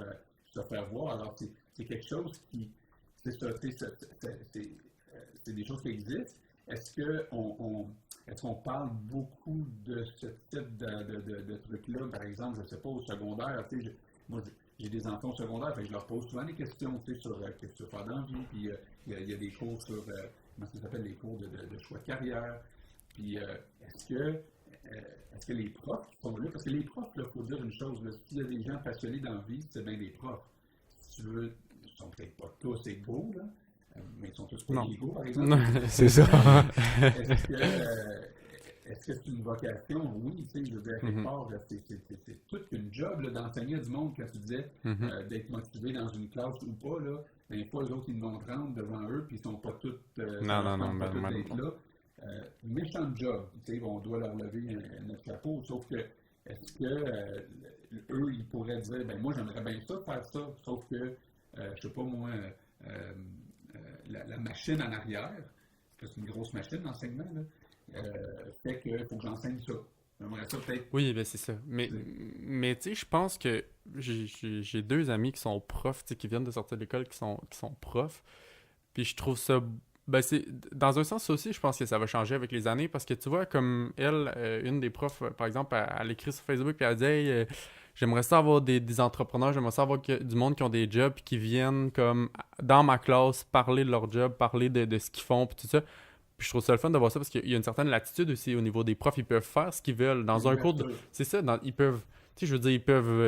se faire voir. Alors, c'est quelque chose qui. C'est ça, c'est des choses qui existent. Est-ce qu'on parle beaucoup de ce type de trucs-là? Par exemple, je ne sais pas, au secondaire, moi, j'ai des enfants au secondaire, fait que je leur pose souvent des questions sur qu'est-ce que tu veux faire dans la vie. Puis il y a des cours sur, comment ça s'appelle, les cours de choix de carrière. Puis est-ce que les profs qui sont là, parce que les profs, il faut dire une chose, s'il y a des gens passionnés dans la vie, c'est bien des profs. Si tu veux, ils ne sont peut-être pas tous égaux, là, mais ils sont tous pas égaux, par exemple. c'est ça. Est-ce que c'est une vocation? Oui, tu sais, je veux dire, à quelque part, c'est toute une job là, d'enseigner du monde, quand tu disais d'être motivé dans une classe ou pas, là, mais pas les autres, ils vont te rendre devant eux, puis ils sont pas tous non, d'être là. Méchant job, tu sais, on doit leur lever notre chapeau, sauf que, est-ce que eux, ils pourraient dire, ben moi, j'aimerais bien ça, faire ça, sauf que, je sais pas moi, la machine en arrière, parce que c'est une grosse machine d'enseignement, là, fait qu'il faut que j'enseigne ça. J'aimerais ça peut-être. Oui, ben c'est ça. Mais tu sais, je pense que j'ai 2 amis qui sont profs, tu sais, qui viennent de sortir de l'école, qui sont profs. Puis je trouve ça... Ben c'est... Dans un sens aussi, je pense que ça va changer avec les années, parce que tu vois, comme elle, une des profs, par exemple, elle écrit sur Facebook, puis elle dit « Hey, j'aimerais ça avoir des entrepreneurs, j'aimerais ça avoir du monde qui ont des jobs, puis qui viennent, comme, dans ma classe, parler de leur job, parler de ce qu'ils font, puis tout ça. » Puis je trouve ça le fun de voir ça parce qu'il y a une certaine latitude aussi au niveau des profs. Ils peuvent faire ce qu'ils veulent. Dans un cours de... C'est ça, ils peuvent... Tu sais, je veux dire, ils peuvent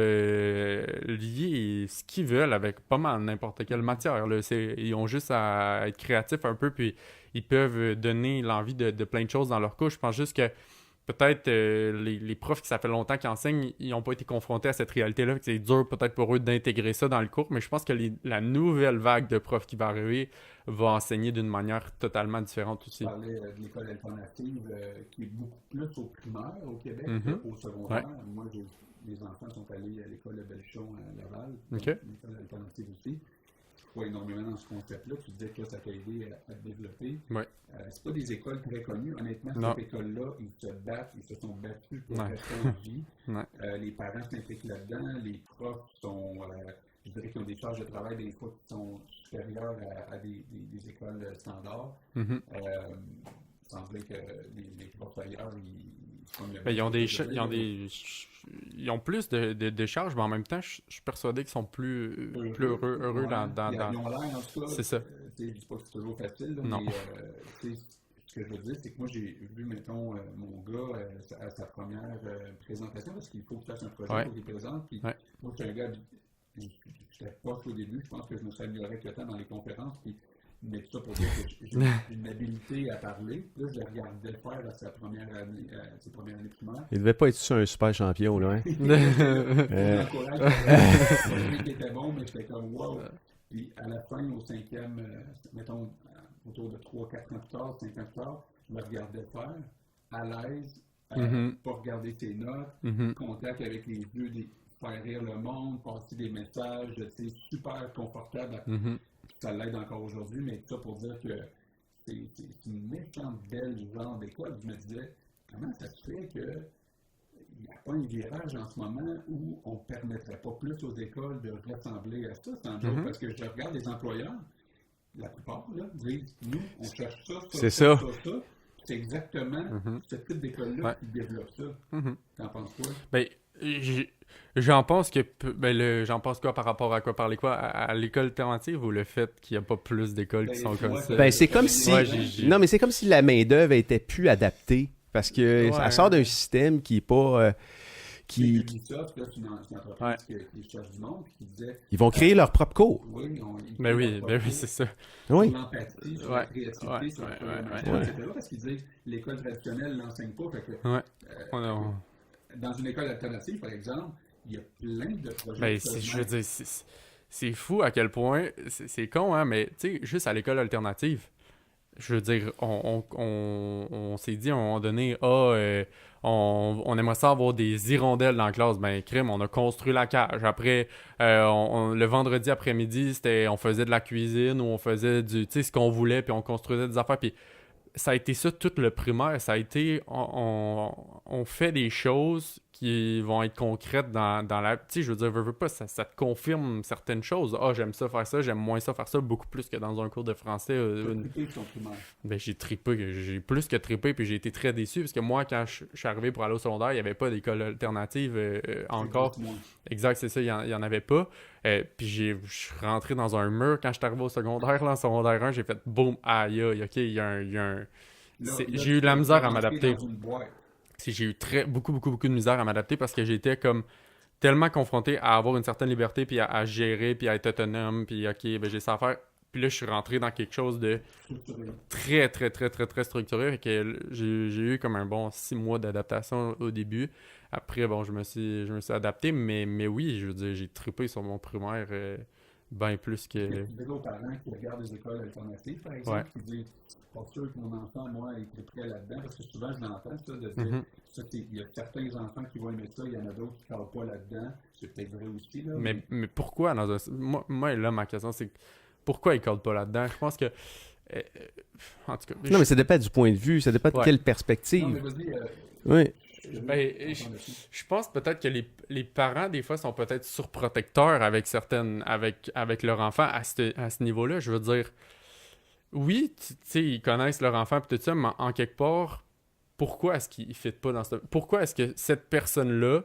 lier ce qu'ils veulent avec pas mal n'importe quelle matière. Là. Ils ont juste à être créatifs un peu, puis ils peuvent donner l'envie de plein de choses dans leur cours. Je pense juste que peut-être les profs qui ça fait longtemps qu'ils enseignent, ils n'ont pas été confrontés à cette réalité-là. C'est dur peut-être pour eux d'intégrer ça dans le cours, mais je pense que la nouvelle vague de profs qui va arriver va enseigner d'une manière totalement différente aussi. Je parlais de l'école alternative qui est beaucoup plus au primaire au Québec qu'au secondaire. Ouais. Moi, les enfants sont allés à l'école de Belchon à Laval, OK. l'école alternative aussi. crois énormément dans ce concept-là. Tu disais que ça t'a aidé à te développer. Ouais. C'est pas des écoles très connues. Honnêtement, Non. cette école-là, ils se sont battus pour Ouais. rester en vie. Ouais. Les parents s'impliquent là-dedans. Les profs sont, je dirais qu'ils ont des charges de travail des fois qui sont supérieures à des écoles standards. Mhm. Il semblait que les profs ailleurs, Ben, ils ont plus de charges, mais en même temps, je suis persuadé qu'ils sont plus heureux dans... Ils ont l'air, en tout cas. C'est ça. Je ne dis pas que c'est toujours facile, là, Non. mais ce que je veux dire, c'est que moi, j'ai vu, mettons, mon gars à sa première présentation, parce qu'il faut qu'il fasse un projet Ouais. pour qu'il présente. Puis, Ouais. moi, je suis un gars, j'étais poche au début, je pense que je me suis amélioré avec le temps dans les conférences. Puis, mais tout ça pour dire que j'ai une habilité à parler. Là, je le regardais faire à ses premières années primaires. Il devait pas être sur un super champion, là. Hein? Je l'encourage, qui était bon, mais j'étais comme wow. Puis à la fin, au cinquième, mettons, autour de 3-4 ans plus tard, 5 ans plus tard, je me regardais faire, à l'aise, pas regarder tes notes, contact avec les yeux, faire rire le monde, passer des messages, c'est super confortable. Ça l'aide encore aujourd'hui, mais tout ça pour dire que c'est une méchante belle genre d'école. Je me disais, comment ça se fait que il n'y a pas un virage en ce moment où on ne permettrait pas plus aux écoles de ressembler à ça? C'est un joke parce que je regarde les employeurs, la plupart là, disent, nous, on cherche ça, C'est ça. C'est exactement ce type d'école-là qui développe ça. T'en penses quoi? Ben, j'en pense que j'en pense quoi par rapport à quoi? Parler quoi? À l'école alternative ou le fait qu'il n'y a pas plus d'écoles qui sont comme ça? Ben, c'est comme si... Ouais, Non, mais c'est comme si la main-d'œuvre était plus adaptée. Parce que ça sort d'un système qui est pas... Qui c'est une entreprise qui cherche du monde, qui disait... Ils vont créer leur propre cours. Oui, ben oui, c'est ça. Oui. Sur l'empathie, sur la créativité, sur la programmation, etc. Parce qu'ils disaient l'école traditionnelle ne l'enseigne pas. Fait que, dans une école alternative, par exemple, il y a plein de projets. Ben, je veux dire, c'est fou à quel point... C'est con, hein, mais tu sais, juste à l'école alternative, je veux dire, on s'est dit à un moment donné, on aimerait ça avoir des hirondelles dans la classe. Ben, crime, on a construit la cage. Après, le vendredi après-midi, on faisait de la cuisine ou on faisait ce qu'on voulait, puis on construisait des affaires. Puis ça a été ça tout le primaire. Ça a été, on fait des choses qui vont être concrètes dans la... Tu sais, je veux dire, veux pas, ça te confirme certaines choses. J'aime ça faire ça, j'aime moins ça faire ça, beaucoup plus que dans un cours de français. Ben, j'ai plus que trippé, puis j'ai été très déçu, parce que moi, quand je suis arrivé pour aller au secondaire, il n'y avait pas d'école alternative encore. Exact, c'est ça, il y en avait pas. Puis je suis rentré dans un mur quand je suis arrivé au secondaire, là, en secondaire 1, j'ai fait boum, aïe, ok, il y a un... J'ai eu de la misère à m'adapter. J'ai eu beaucoup de misère à m'adapter parce que j'étais comme tellement confronté à avoir une certaine liberté, puis à gérer, puis à être autonome, puis ok, ben j'ai ça à faire. Puis là, je suis rentré dans quelque chose de très, très, très, très, très structuré. Fait que j'ai eu comme un bon 6 mois d'adaptation au début. Après, bon, je me suis adapté, mais oui, je veux dire, j'ai trippé sur mon primaire bien plus que... Il y a des autres parents qui regardent des écoles alternatives, par exemple, qui disent « Pas sûr que mon enfant, moi, est prêt là-dedans », parce que souvent, je l'entends, ça, de dire il y a certains enfants qui vont aimer ça, il y en a d'autres qui ne parlent pas là-dedans. C'est peut-être vrai aussi, là. Mais pourquoi dans un... Moi, là, ma question, c'est pourquoi ils ne cadrent pas là-dedans? Je pense que... en tout cas... Non, mais ça dépend du point de vue, ça dépend de quelle perspective. Non, mais vas-y... Oui. Je pense peut-être que les parents, des fois, sont peut-être surprotecteurs avec leur enfant à ce niveau-là. Je veux dire, oui, tu sais, ils connaissent leur enfant et tout ça, mais en quelque part, pourquoi est-ce qu'ils ne fit pas dans ce... Pourquoi est-ce que cette personne-là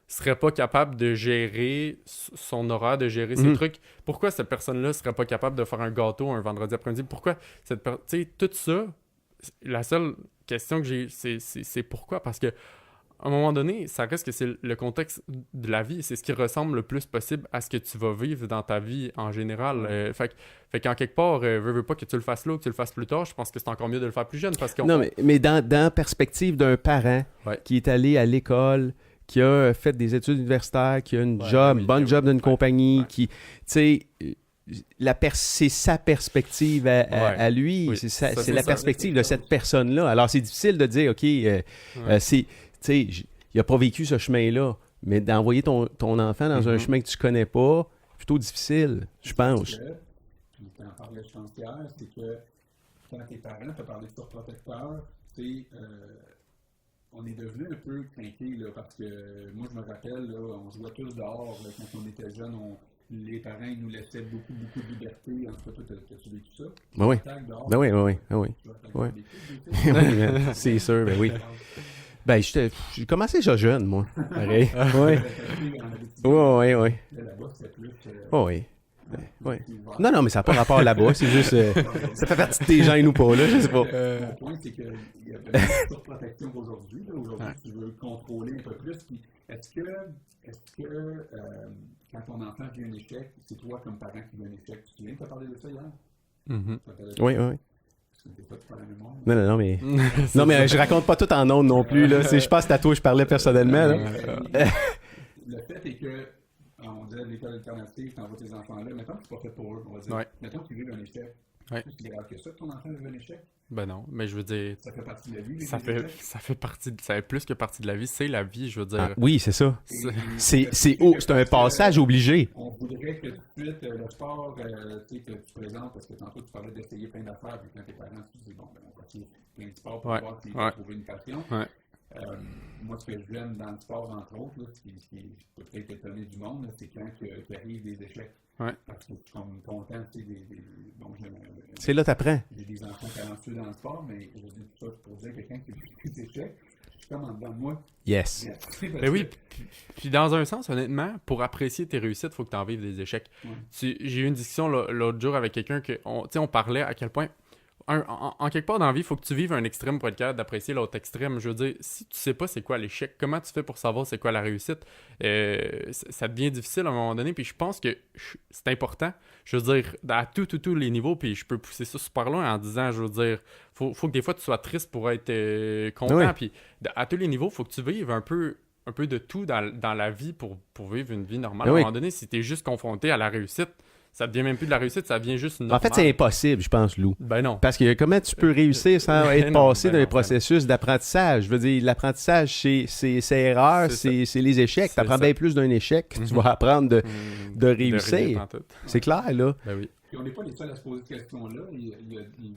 serait pas capable de gérer son horaire, de gérer ses trucs? Pourquoi cette personne-là serait pas capable de faire un gâteau un vendredi après-midi? Pourquoi tu sais, tout ça, la seule question que j'ai, c'est pourquoi? Parce que à un moment donné, ça reste que c'est le contexte de la vie. C'est ce qui ressemble le plus possible à ce que tu vas vivre dans ta vie en général. Fait qu'en quelque part, veux pas que tu le fasses là ou que tu le fasses plus tard, je pense que c'est encore mieux de le faire plus jeune. Parce non, mais dans la perspective d'un parent qui est allé à l'école, qui a fait des études universitaires, qui a une bonne job d'une compagnie, qui, tu sais... c'est sa perspective à lui, c'est la perspective de cette personne-là. Alors, c'est difficile de dire, OK, il n'a pas vécu ce chemin-là, mais d'envoyer ton enfant dans un chemin que tu connais pas, plutôt difficile, je pense. puis tu en parlais, je pense, hier, c'est que quand tes parents t'ont parlé de surprotecteur, on est devenu un peu craqués, là, parce que moi, je me rappelle, là, on jouait tous dehors, là, quand on était jeunes, les parents ils nous laissaient beaucoup de liberté. En tout cas, toi, t'as-tu vécu ça? Ben oui. Dehors, Ben oui, oui, oui. Oui, ouais. oui, man, c'est sûr, ben oui. Ben, j'ai commencé déjà jeune, moi. Pareil. Oui. Oui, oui, oui. Là-bas, c'était plus. Oui. Ouais. Non, mais ça n'a pas rapport là-bas, c'est juste. Ça fait partie de tes gènes ou pas, là, je sais pas. Mon point, c'est qu'il y a une surprotection aujourd'hui. Aujourd'hui, tu veux contrôler un peu plus. Puis est-ce que quand ton enfant vit un échec, c'est toi comme parent qui vit un échec? Tu te souviens de t'as parlé de ça hier? Mm-hmm. Oui. Non, non, mais. Non, mais je raconte pas tout en ondes non plus, là. Je pense que c'est à toi que je parlais personnellement, là. Le fait est que. On disait l'école alternative, tu envoies tes enfants là. Mettons que c'est pas fait pour eux, on va dire. Ouais. Mettons qu'ils vivent un échec. Ouais. C'est grave que ça, que ton enfant vive un échec. Ben non, mais je veux dire. Ça fait partie de la vie. Ça fait partie ça fait plus que partie de la vie, c'est la vie, je veux dire. Ah, oui, c'est ça. C'est un passage obligé. On voudrait que tout de suite le sport que tu présentes, parce que tantôt tu parlais d'essayer plein d'affaires, puis quand tes parents tu dis bon, ben on va essayer plein de sports pour voir s'ils vont trouver une passion. Ouais. Moi, ce que j'aime dans le sport, entre autres, là, ce qui peut peut-être étonner du monde, là, c'est quand il arrive des échecs. Ouais. Parce que je suis comme content, tu sais, bon, c'est là que t'apprends. J'ai des enfants talentueux dans le sport, mais je dis tout ça pour dire que quand il y a des échecs, je suis comme en dedans de moi. Yes. Ben oui, puis dans un sens, honnêtement, pour apprécier tes réussites, il faut que tu en vives des échecs. Ouais. J'ai eu une discussion l'autre jour avec quelqu'un que on parlait à quel point en quelque part dans la vie, il faut que tu vives un extrême pour être capable d'apprécier l'autre extrême. Je veux dire, si tu sais pas c'est quoi l'échec, comment tu fais pour savoir c'est quoi la réussite? Ça devient difficile à un moment donné, puis je pense que c'est important. Je veux dire, à tous les niveaux, puis je peux pousser ça super loin en disant, je veux dire, faut que des fois tu sois triste pour être content, puis à tous les niveaux, il faut que tu vives un peu de tout dans la vie pour vivre une vie normale. À un moment donné, si tu es juste confronté à la réussite, ça devient même plus de la réussite, ça devient juste normal. En fait, c'est impossible, je pense, Lou. Ben non. Parce que comment tu peux réussir sans être passé dans un processus d'apprentissage? Je veux dire, l'apprentissage, c'est erreur, c'est les échecs. Tu apprends bien plus d'un échec que tu vas apprendre de réussir. C'est clair, là. Ben oui. Puis on n'est pas les seuls à se poser cette question-là. Il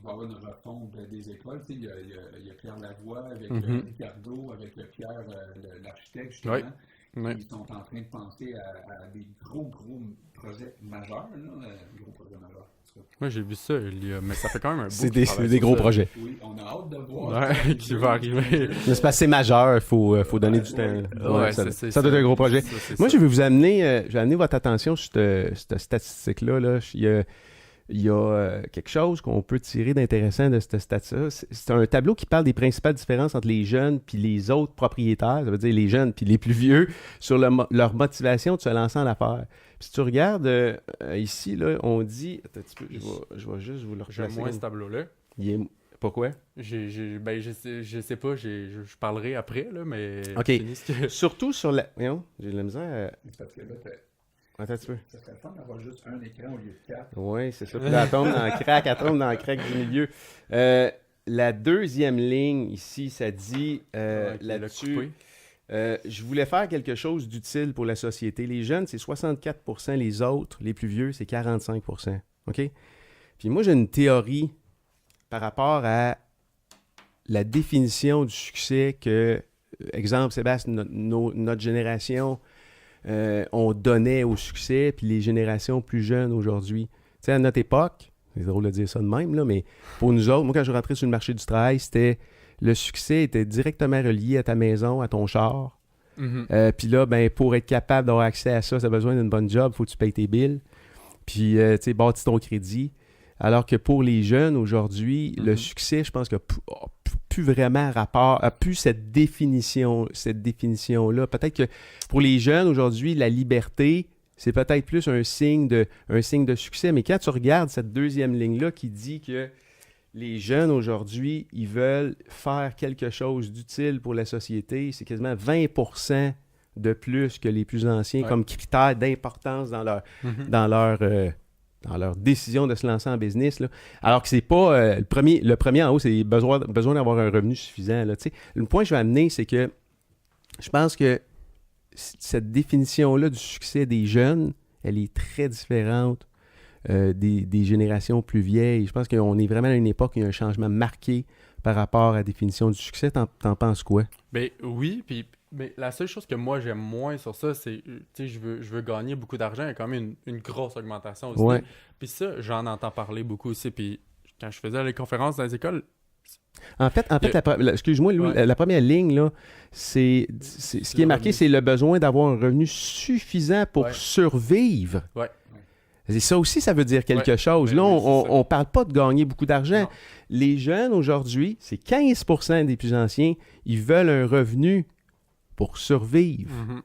va y avoir une refonte des écoles. Tu sais, il y a Pierre Lavoie avec Ricardo, avec Pierre, l'architecte, justement. Oui. Ils sont en train de penser à des gros projets majeurs. Gros projets majeurs. Moi, j'ai vu ça, mais ça fait quand même un bout. C'est des gros projets. Oui, on a hâte de voir. Qui va arriver. C'est parce que c'est majeur, il faut donner du temps. Ouais, ça doit être un gros projet. Moi, je vais vous amener, votre attention sur cette statistique-là. Là. Il y a quelque chose qu'on peut tirer d'intéressant de cette stat-là. C'est un tableau qui parle des principales différences entre les jeunes puis les autres propriétaires, ça veut dire les jeunes puis les plus vieux, sur leur motivation de se lancer en affaires. Puis si tu regardes ici, là, on dit... Attends un petit peu, je vais juste vous le replacer. J'aime moins ce tableau-là. Pourquoi? Je sais pas, je parlerai après, là, mais... OK. Surtout sur la... Voyons, j'ai de la misère Parce que là, attends un petit peu. Ça serait le fun d'avoir juste un écran au lieu de 4. Oui, c'est ça. Puis là, elle tombe dans le crack du milieu. La deuxième ligne, ici, ça dit là-dessus... je voulais faire quelque chose d'utile pour la société. Les jeunes, c'est 64%. Les autres, les plus vieux, c'est 45%. OK? Puis moi, j'ai une théorie par rapport à la définition du succès que, exemple, Sébastien, notre génération... on donnait au succès, puis les générations plus jeunes aujourd'hui. Tu sais, à notre époque, c'est drôle de dire ça de même, là, mais pour nous autres, moi, quand je rentrais sur le marché du travail, le succès était directement relié à ta maison, à ton char. Puis là, ben, pour être capable d'avoir accès à ça, tu as besoin d'une bonne job, il faut que tu payes tes billes. Puis, tu sais, bâtis ton crédit. Alors que pour les jeunes, aujourd'hui, le succès, je pense que plus vraiment rapport, a plus cette définition-là. Peut-être que pour les jeunes, aujourd'hui, la liberté, c'est peut-être plus un signe de succès. Mais quand tu regardes cette deuxième ligne-là qui dit que les jeunes, aujourd'hui, ils veulent faire quelque chose d'utile pour la société, c'est quasiment 20% de plus que les plus anciens comme critère d'importance dans leur décision de se lancer en business. Là. Alors que c'est pas... le premier en haut, c'est besoin d'avoir un revenu suffisant. Là, le point que je vais amener, c'est que je pense que cette définition-là du succès des jeunes, elle est très différente des générations plus vieilles. Je pense qu'on est vraiment à une époque où il y a un changement marqué par rapport à la définition du succès. T'en penses quoi? Ben oui, puis mais la seule chose que moi j'aime moins sur ça, c'est, tu sais, je veux gagner beaucoup d'argent, il y a quand même une grosse augmentation aussi. Ouais. Puis ça, j'en entends parler beaucoup aussi, puis quand je faisais les conférences dans les écoles, En fait, excuse-moi, Louis, Ouais. la première ligne, là, c'est ce qui est le marqué, revenu. c'est le besoin d'avoir un revenu suffisant pour Ouais. survivre. Ouais. Et ça aussi, ça veut dire quelque Ouais. chose. Ben Là, oui, c'est ça. on parle pas de gagner beaucoup d'argent. Non. Les jeunes, aujourd'hui, c'est 15% des plus anciens, ils veulent un revenu pour survivre. Mhm.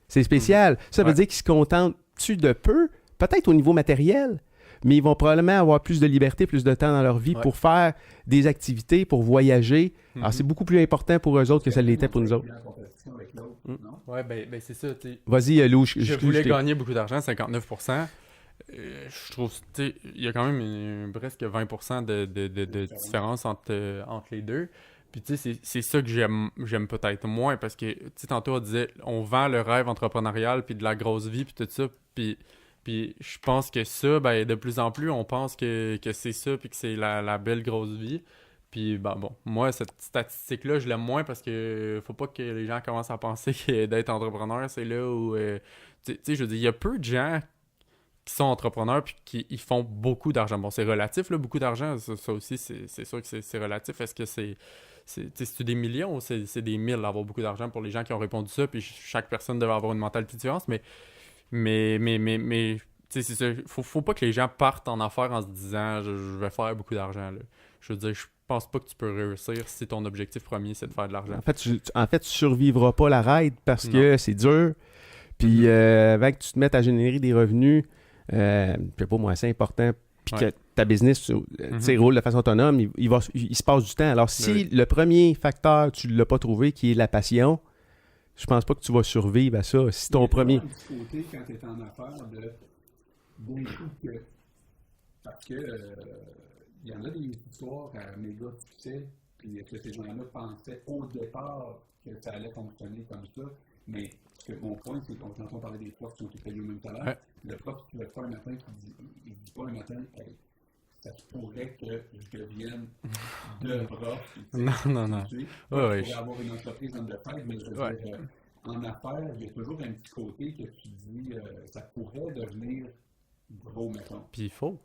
C'est spécial. Ça veut Ouais. dire qu'ils se contentent-tu de peu, peut-être au niveau matériel, mais ils vont probablement avoir plus de liberté, plus de temps dans leur vie Ouais. pour faire des activités, pour voyager. Alors, Mhm. c'est beaucoup plus important pour eux autres que ça l'était pour nous autres. En compétition avec l'autre, Mm. non? Ouais, ben c'est ça, tu sais. Vas-y, Lou, Je voulais gagner beaucoup d'argent, 59%. Je trouve, tu sais, il y a quand même presque 20% de différence entre les deux. Puis tu sais, c'est ça que j'aime peut-être moins parce que, tu sais, tantôt on disait, on vend le rêve entrepreneurial puis de la grosse vie puis tout ça. Puis je pense que ça, ben de plus en plus, on pense que c'est ça puis que c'est la belle grosse vie. Puis ben bon, moi, cette statistique-là, je l'aime moins parce que faut pas que les gens commencent à penser que d'être entrepreneur, c'est là où... tu sais, je veux dire, il y a peu de gens qui sont entrepreneurs puis qui ils font beaucoup d'argent. Bon, c'est relatif, là, beaucoup d'argent. Ça aussi, c'est sûr que c'est relatif. Est-ce que c'est-tu des millions ou c'est des mille avoir beaucoup d'argent pour les gens qui ont répondu ça? Puis chaque personne devait avoir une mentalité différente. Mais tu sais, c'est ça. Faut pas que les gens partent en affaires en se disant je vais faire beaucoup d'argent, là. Je veux dire, je pense pas que tu peux réussir si ton objectif premier, c'est de faire de l'argent. En fait, tu survivras pas la ride parce que c'est dur. Puis avant que tu te mettes à générer des revenus, je sais pas moi, c'est important. Puis Ouais. que ta business tu sais, roule de façon autonome, il se passe du temps. Alors, si Oui. le premier facteur, tu l'as pas trouvé, qui est la passion, je pense pas que tu vas survivre à ça. Si ton premier... Il y a un petit côté quand tu es en affaires de d'un coup que. Parce que il y en a des histoires à méga succès, puis que ces gens-là pensaient au départ que ça allait fonctionner comme ça. Mais mon point, c'est qu'on quand on parlait des profs qui ont été payés au même salaire, Ouais. le prof qui le fait un matin, il dit pas un matin, hey, ça se pourrait que je devienne de prof. Non. Tu sais, Ouais, ouais, je pourrais avoir une entreprise dans le tête, mais je veux Ouais. dire, en affaires, il y a toujours un petit côté que tu dis, ça pourrait devenir gros, mettons. Puis il faut.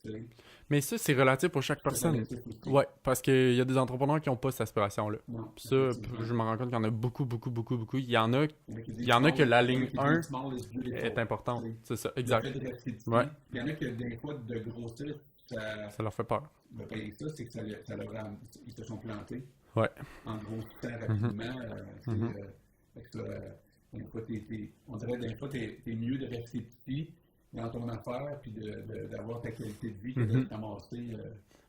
Tu sais. Mais ça, c'est relatif pour chaque personne. relatif aussi. Ouais, parce qu'il y a des entrepreneurs qui n'ont pas cette aspiration-là. Non, Puis ça, effectivement. je me rends compte qu'il y en a beaucoup. Il y en a Il y en a que la ligne qui disent 1 small is beautiful. est importante. Tu sais. C'est ça, Le exact. fait de rester Ouais. petit. Il y en a que des fois, de grossir, Ça leur fait peur. ça c'est que ça leur a, ils se sont plantés. Ouais. En grossissant rapidement. Mhm. Fait que ça, des fois, on dirait des fois, t'es mieux de rester petit dans ton affaire puis d'avoir ta qualité de vie que de te ramasser.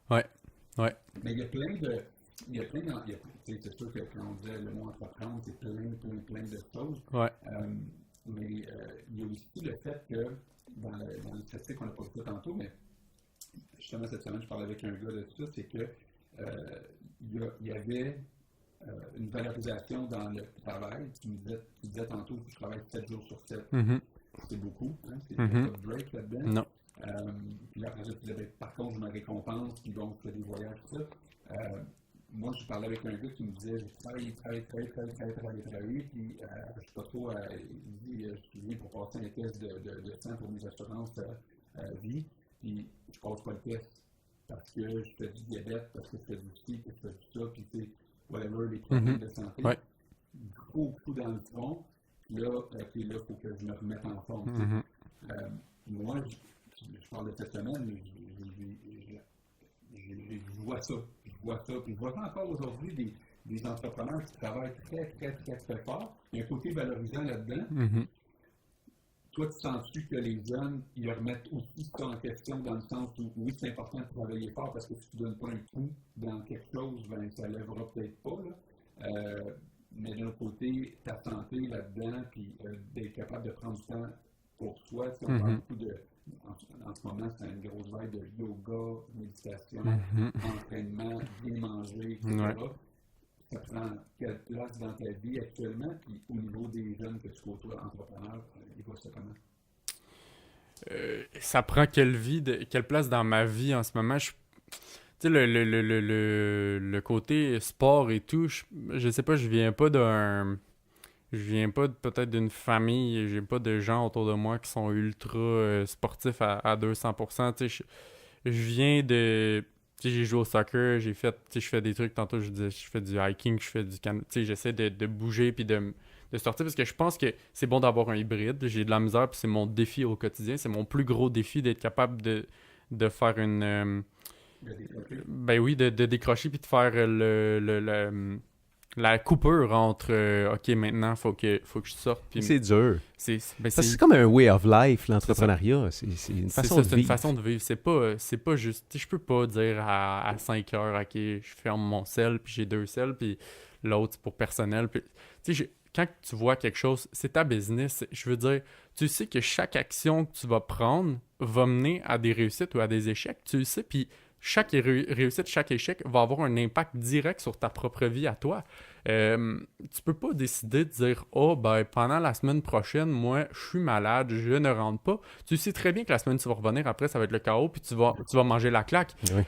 Ouais. Mais il y a plein de. C'est sûr que quand on disait le mot entreprendre, c'est plein de choses. Ouais. Mais il y a aussi le fait que dans les statistiques, on n'a pas vu ça tantôt, mais justement cette semaine, je parlais avec un gars de ça, c'est que il y avait une valorisation dans le travail. Tu disais tantôt que je travaille 7 jours sur 7. Mhm. C'est beaucoup, hein? C'est Mhm. pas de break là-dedans. Non. Puis là, après ça, tu disais, ben, par contre, je me récompense, puis donc, je fais des voyages, tout ça. Moi, je parlais avec un gars qui me disait, j'ai travaillé, puis je sais pas trop, il dit, je viens pour passer un test de sang pour mes assurances vie, puis je passe pas le test parce que je fais du diabète, parce que je fais du ci, que je fais du ça, puis tu sais, whatever, les problèmes de santé. Ouais. Gros coup dans le front, puis là, il faut que je me remette en forme. tu sais. Mhm. Moi, je parle de cette semaine, mais je vois ça. Puis je vois ça encore aujourd'hui des entrepreneurs qui travaillent très fort. Il y a un côté valorisant là-dedans. Mhm. Toi, tu sens-tu que les jeunes, ils remettent aussi ça en question dans le sens où, oui, c'est important de travailler fort parce que si tu ne donnes pas un coup dans quelque chose, ben, ça ne lèvera peut-être pas. Là. Mais d'un autre côté, ta santé là-dedans, puis d'être capable de prendre du temps pour soi. Tu sais, on parle beaucoup de. En ce moment, c'est une grosse vague de yoga, méditation, entraînement, bien manger, etc. Ouais. Ça prend quelle place dans ta vie actuellement? Puis au niveau des jeunes que tu côtoies, entrepreneurs, ils voient ça comment? ça prend quelle place dans ma vie en ce moment. Tu sais, le côté sport et tout, je sais pas, je viens pas peut-être d'une famille, j'ai pas de gens autour de moi qui sont ultra sportifs à 200%. Tu sais, je viens de... Tu sais, j'ai joué au soccer, tu sais, je fais des trucs, tantôt je disais, je fais du hiking, je fais du tu sais, j'essaie de bouger puis de sortir parce que je pense que c'est bon d'avoir un hybride. J'ai de la misère puis c'est mon défi au quotidien, c'est mon plus gros défi d'être capable de faire une... ben oui, de décrocher puis de faire la coupure entre OK, maintenant, faut que je sorte. Puis C'est dur. c'est C'est comme un way of life, l'entrepreneuriat. C'est une façon de c'est une vivre. façon de vivre. C'est pas juste. Tu sais, je peux pas dire à 5 heures, OK, je ferme mon sel, puis j'ai 2 sels, puis l'autre, c'est pour personnel. Puis, tu sais, quand tu vois quelque chose, c'est ta business. Je veux dire, tu sais que chaque action que tu vas prendre va mener à des réussites ou à des échecs. Tu le sais, puis chaque réussite, chaque échec va avoir un impact direct sur ta propre vie à toi. Tu peux pas décider de dire « Oh, ben, pendant la semaine prochaine, moi, je suis malade, je ne rentre pas. » Tu sais très bien que la semaine, tu vas revenir, après, ça va être le chaos, puis tu vas manger la claque. Oui.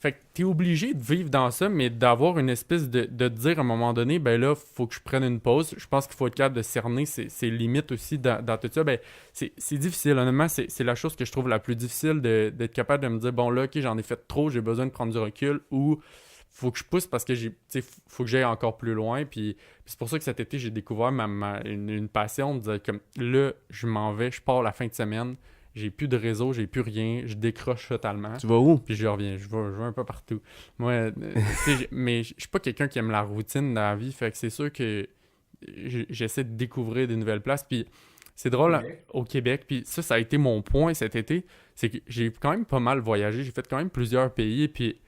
Fait que t'es obligé de vivre dans ça, mais d'avoir une espèce de te dire à un moment donné, ben là, faut que je prenne une pause. Je pense qu'il faut être capable de cerner ses limites aussi dans tout ça. Ben, c'est difficile, honnêtement, c'est la chose que je trouve la plus difficile d'être capable de me dire, bon là, ok, j'en ai fait trop, j'ai besoin de prendre du recul, ou faut que je pousse parce que faut que j'aille encore plus loin. Puis c'est pour ça que cet été, j'ai découvert une passion de dire comme là, je m'en vais, je pars la fin de semaine. J'ai plus de réseau, j'ai plus rien, je décroche totalement. Tu vas où? Puis je reviens, je vais un peu partout. Moi, mais je suis pas quelqu'un qui aime la routine dans la vie, fait que c'est sûr que j'essaie de découvrir des nouvelles places. Puis c'est drôle, au Québec, puis ça a été mon point cet été, c'est que j'ai quand même pas mal voyagé, j'ai fait quand même plusieurs pays, puis